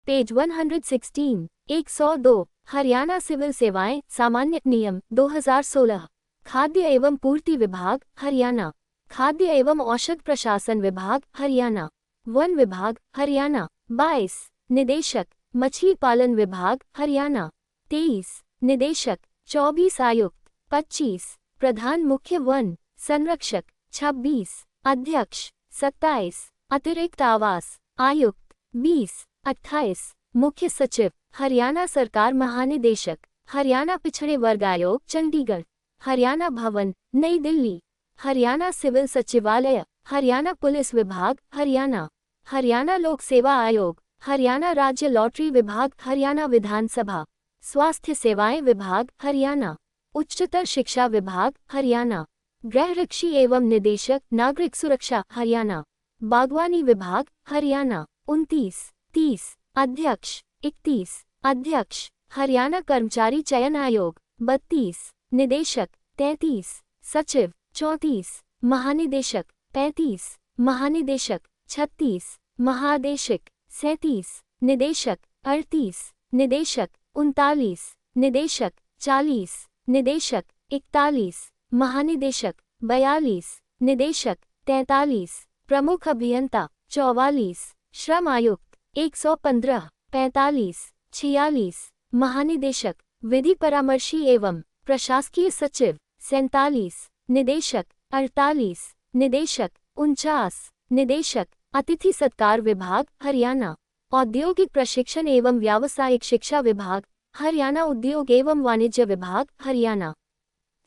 पेज 116 102 हरियाणा सिविल सेवाएं सामान्य नियम 2016 खाद्य एवं पूर्ति विभाग हरियाणा खाद्य एवं औषध प्रशासन विभाग हरियाणा वन विभाग हरियाणा 22 निदेशक मछली पालन विभाग हरियाणा 23 निदेशक 24 आयुक्त, 25 प्रधान मुख्य वन संरक्षक, 26 अध्यक्ष, 27 अतिरिक्त आवास आयुक्त, 20 28 मुख्य सचिव, हरियाणा सरकार महानिदेशक, हरियाणा पिछड़े वर्ग आयोग चंडीगढ़, हरियाणा भवन नई दिल्ली, हरियाणा सिविल सचिवालय, हरियाणा पुलिस विभाग हरियाणा, हरियाणा लोक सेवा आयोग, हरियाणा राज्य लॉटरी विभाग, हरियाणा विधानसभा, स्वास्थ्य सेवाएं विभाग हरियाणा, उच्चतर शिक्षा विभाग हरियाणा, गृह रक्षी एवं निदेशक नागरिक सुरक्षा हरियाणा, बागवानी विभाग हरियाणा, 29 30 अध्यक्ष, 31 अध्यक्ष, हरियाणा कर्मचारी चयन आयोग, 32 निदेशक, 33 सचिव, 34 महानिदेशक, 35 महानिदेशक, 36 महादेशिक, 37 निदेशक, 38 निदेशक, 39 निदेशक, 40 निदेशक, 41 महानिदेशक, 42 निदेशक, 43 प्रमुख अभियंता, 44 श्रम आयुक्त, 115 45 46 महानिदेशक, विधि परामर्शी एवं प्रशासकीय सचिव, 47 निदेशक, 48 निदेशक, 49 निदेशक, अतिथि सत्कार विभाग हरियाणा, औद्योगिक प्रशिक्षण एवं व्यावसायिक शिक्षा विभाग हरियाणा, उद्योग एवं वाणिज्य विभाग हरियाणा,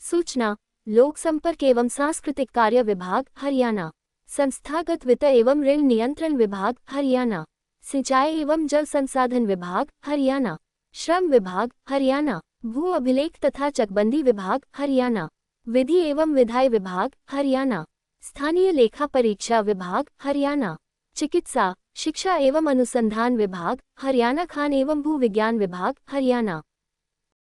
सूचना लोक संपर्क एवं सांस्कृतिक कार्य विभाग हरियाणा, संस्थागत वित्त एवं ऋण नियंत्रण विभाग हरियाणा, सिंचाई एवं जल संसाधन विभाग हरियाणा, श्रम विभाग हरियाणा, भू अभिलेख तथा चकबंदी विभाग हरियाणा, विधि एवं विधायी विभाग हरियाणा, स्थानीय लेखा परीक्षा विभाग हरियाणा, चिकित्सा शिक्षा एवं अनुसंधान विभाग हरियाणा, खान एवं भू विज्ञान विभाग हरियाणा।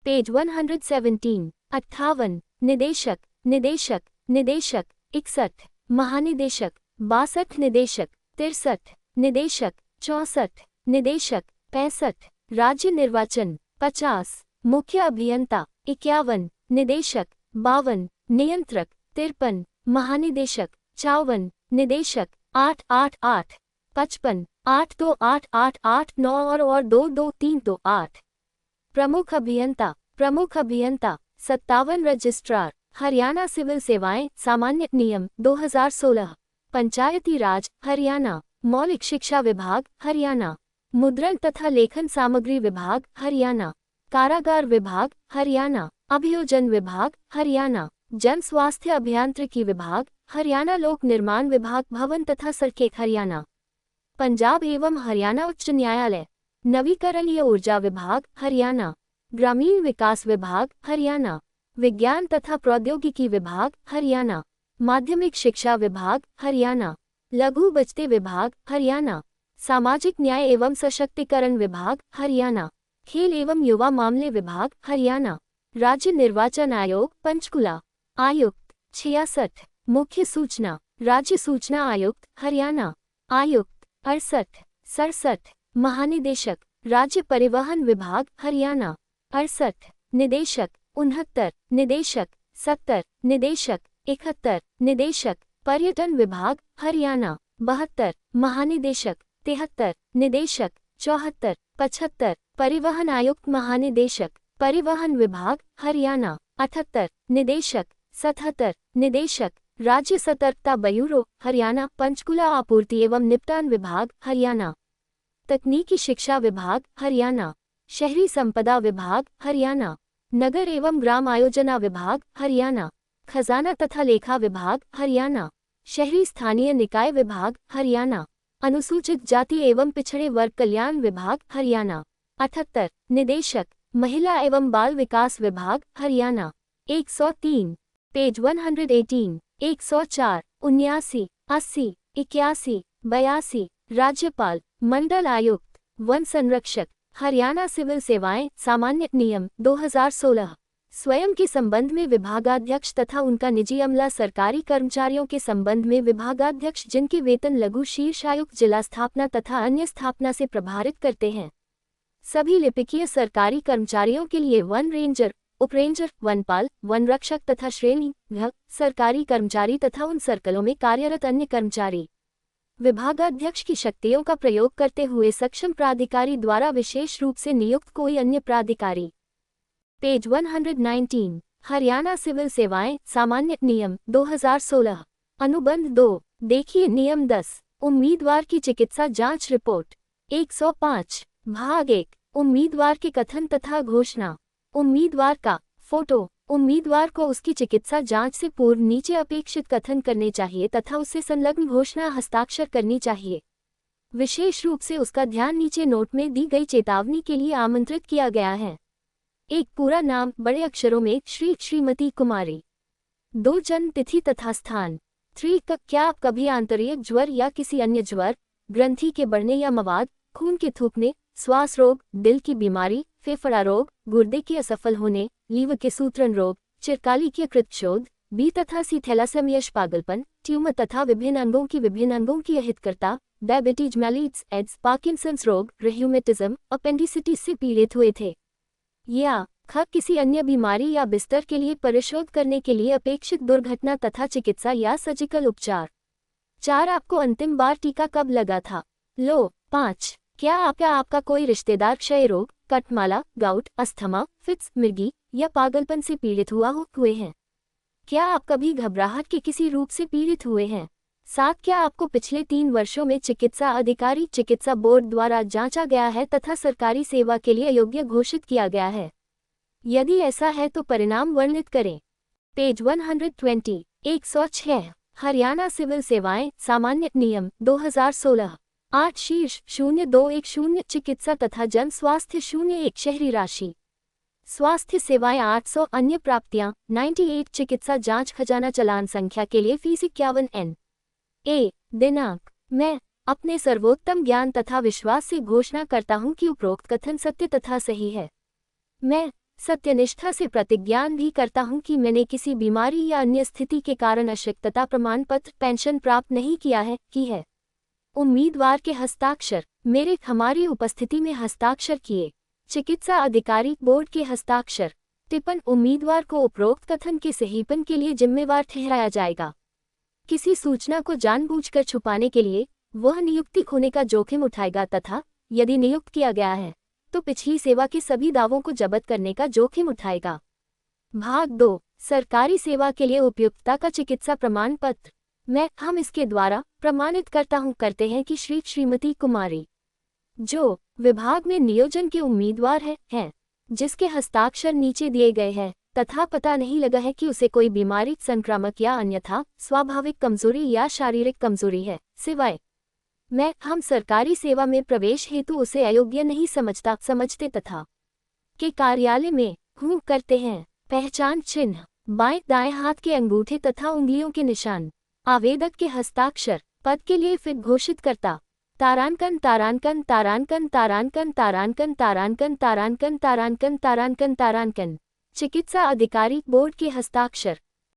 पेज 117 58 निदेशक, निदेशक, निदेशक, 61 महानिदेशक, 62 निदेशक, 63 निदेशक, 64 निदेशक, 65 राज्य निर्वाचन, 50 मुख्य अभियंता, 51 निदेशक, 52 नियंत्रक, 53 महानिदेशक, 54 निदेशक, 888 55 828889 और 22328 प्रमुख अभियंता, प्रमुख अभियंता, 57 रजिस्ट्रार, हरियाणा सिविल सेवाएं सामान्य नियम 2016, पंचायती राज हरियाणा, मौलिक शिक्षा विभाग हरियाणा, मुद्रण तथा लेखन सामग्री विभाग हरियाणा, कारागार विभाग हरियाणा, अभियोजन विभाग हरियाणा, जन स्वास्थ्य अभियांत्रिकी विभाग हरियाणा, लोक निर्माण विभाग भवन तथा सड़कें हरियाणा, पंजाब एवं हरियाणा उच्च न्यायालय, नवीकरणीय ऊर्जा विभाग हरियाणा, ग्रामीण विकास विभाग हरियाणा, विज्ञान तथा प्रौद्योगिकी विभाग हरियाणा, माध्यमिक शिक्षा विभाग हरियाणा, लघु बचते विभाग हरियाणा, सामाजिक न्याय एवं सशक्तिकरण विभाग हरियाणा, खेल एवं युवा मामले विभाग हरियाणा, राज्य निर्वाचन आयोग पंचकुला, आयुक्त 66 मुख्य सूचना, राज्य सूचना आयुक्त हरियाणा, आयुक्त 68 67 महानिदेशक, राज्य परिवहन विभाग हरियाणा, 68 निदेशक, 69 निदेशक, 70 निदेशक, 71 निदेशक, पर्यटन विभाग हरियाणा, 72 महानिदेशक, 73 निदेशक, 74 75 परिवहन आयुक्त महानिदेशक, परिवहन विभाग हरियाणा, 78 निदेशक, 77 निदेशक, राज्य सतर्कता ब्यूरो हरियाणा, पंचकुला आपूर्ति एवं निपटान विभाग हरियाणा, तकनीकी शिक्षा विभाग हरियाणा, शहरी संपदा विभाग हरियाणा, नगर एवं ग्राम आयोजना विभाग हरियाणा, खजाना तथा लेखा विभाग हरियाणा, शहरी स्थानीय निकाय विभाग हरियाणा, अनुसूचित जाति एवं पिछड़े वर्ग कल्याण विभाग हरियाणा, 78 निदेशक, महिला एवं बाल विकास विभाग हरियाणा, 103 पेज 118 104 79 80 81 82 राज्यपाल, मंडल आयुक्त, वन संरक्षक, हरियाणा सिविल सेवाएं सामान्य नियम 2016 स्वयं के संबंध में विभागाध्यक्ष तथा उनका निजी अमला सरकारी कर्मचारियों के संबंध में विभागाध्यक्ष जिनके वेतन लघु शीर्षायुक्त जिला स्थापना तथा अन्य स्थापना से प्रभारित करते हैं। सभी लिपिकीय सरकारी कर्मचारियों के लिए वन रेंजर, उपरेंजर, वनपाल, वन रक्षक तथा श्रेणी सरकारी कर्मचारी तथा उन सर्कलों में कार्यरत अन्य कर्मचारी विभागाध्यक्ष की शक्तियों का प्रयोग करते हुए सक्षम प्राधिकारी द्वारा विशेष रूप से नियुक्त कोई अन्य प्राधिकारी पेज 119। हरियाणा सिविल सेवाएं सामान्य नियम 2016 अनुबंध 2। देखिए नियम 10 उम्मीदवार की चिकित्सा जांच रिपोर्ट 105 भाग 1 उम्मीदवार के कथन तथा घोषणा। उम्मीदवार का फोटो। उम्मीदवार को उसकी चिकित्सा जांच से पूर्व नीचे अपेक्षित कथन करने चाहिए तथा उससे संलग्न घोषणा हस्ताक्षर करनी चाहिए। विशेष रूप से उसका ध्यान नीचे नोट में दी गई चेतावनी के लिए आमंत्रित किया गया है। एक पूरा नाम बड़े अक्षरों में श्री श्रीमती कुमारी। 2 जन्म तिथि तथा स्थान। 3 क्या आप कभी आंतरिक ज्वर या किसी अन्य ज्वर, ग्रंथि के बढ़ने या मवाद, खून के थूकने, श्वास रोग, दिल की बीमारी, फेफड़ा रोग, गुर्दे के असफल होने, लीवर के सूत्रण रोग, चिरकाली के कृतशोध, बी तथा सी थैलासेमिया पागलपन, ट्यूमर तथा विभिन्न अंगों की अहितकर्ता, डायबिटीज मेलिट्स एड्स, पार्किंसंस रोग, रिह्यूमेटिज्म, अपेंडिसिटिस से पीड़ित हुए थे, या किसी अन्य बीमारी या बिस्तर के लिए परिशोध करने के लिए अपेक्षित दुर्घटना तथा चिकित्सा या सर्जिकल उपचार। 4 आपको अंतिम बार टीका कब लगा था? लो। 5 क्या आपका कोई रिश्तेदार क्षय रोग, कटमाला, गाउट, अस्थमा, फिट्स, मिर्गी या पागलपन से पीड़ित हुए हैं? क्या आप कभी घबराहट के किसी रूप से पीड़ित हुए हैं? 7 क्या आपको पिछले 3 वर्षों में चिकित्सा अधिकारी चिकित्सा बोर्ड द्वारा जांचा गया है तथा सरकारी सेवा के लिए अयोग्य घोषित किया गया है? यदि ऐसा है तो परिणाम वर्णित करें। पेज 120। 106 हरियाणा सिविल सेवाएं सामान्य नियम 2016 8 शीर्ष 0210 चिकित्सा तथा जन स्वास्थ्य 01 शहरी राशि स्वास्थ्य सेवाएं 800 अन्य प्राप्तियां 98 चिकित्सा जांच खजाना चालान संख्या के लिए फीस 51 N। ए दिनांक। मैं अपने सर्वोत्तम ज्ञान तथा विश्वास से घोषणा करता हूं कि उपरोक्त कथन सत्य तथा सही है। मैं सत्यनिष्ठा से प्रतिज्ञान भी करता हूं कि मैंने किसी बीमारी या अन्य स्थिति के कारण अशक्तता प्रमाण पत्र पेंशन प्राप्त नहीं किया है की है। उम्मीदवार के हस्ताक्षर मेरे हमारी उपस्थिति में हस्ताक्षर किए। चिकित्सा अधिकारी बोर्ड के हस्ताक्षर। टिप्पण उम्मीदवार को उपरोक्त कथन के सहीपन के लिए जिम्मेवार ठहराया जाएगा। किसी सूचना को जानबूझकर छुपाने के लिए वह नियुक्ति खोने का जोखिम उठाएगा तथा यदि नियुक्त किया गया है तो पिछली सेवा के सभी दावों को जब्त करने का जोखिम उठाएगा। भाग 2 सरकारी सेवा के लिए उपयुक्तता का चिकित्सा प्रमाण पत्र। हम इसके द्वारा प्रमाणित करते हैं कि श्री श्रीमती कुमारी जो विभाग में नियोजन के उम्मीदवार हैं, जिसके हस्ताक्षर नीचे दिए गए हैं तथा पता नहीं लगा है कि उसे कोई बीमारी संक्रामक या अन्यथा स्वाभाविक कमजोरी या शारीरिक कमजोरी है, सिवाय हम सरकारी सेवा में प्रवेश हेतु उसे अयोग्य नहीं समझते तथा के कार्यालय में करते हैं। पहचान चिन्ह बाएं दाएं हाथ के अंगूठे तथा उंगलियों के निशान। आवेदक के हस्ताक्षर। पद के लिए फिर घोषित करता। तारांकन तारांकन तारांकन तारांकन तारांकन तारांकन तारांकन तारांकन तारांकन तारांकन। चिकित्सा अधिकारी बोर्ड के हस्ताक्षर।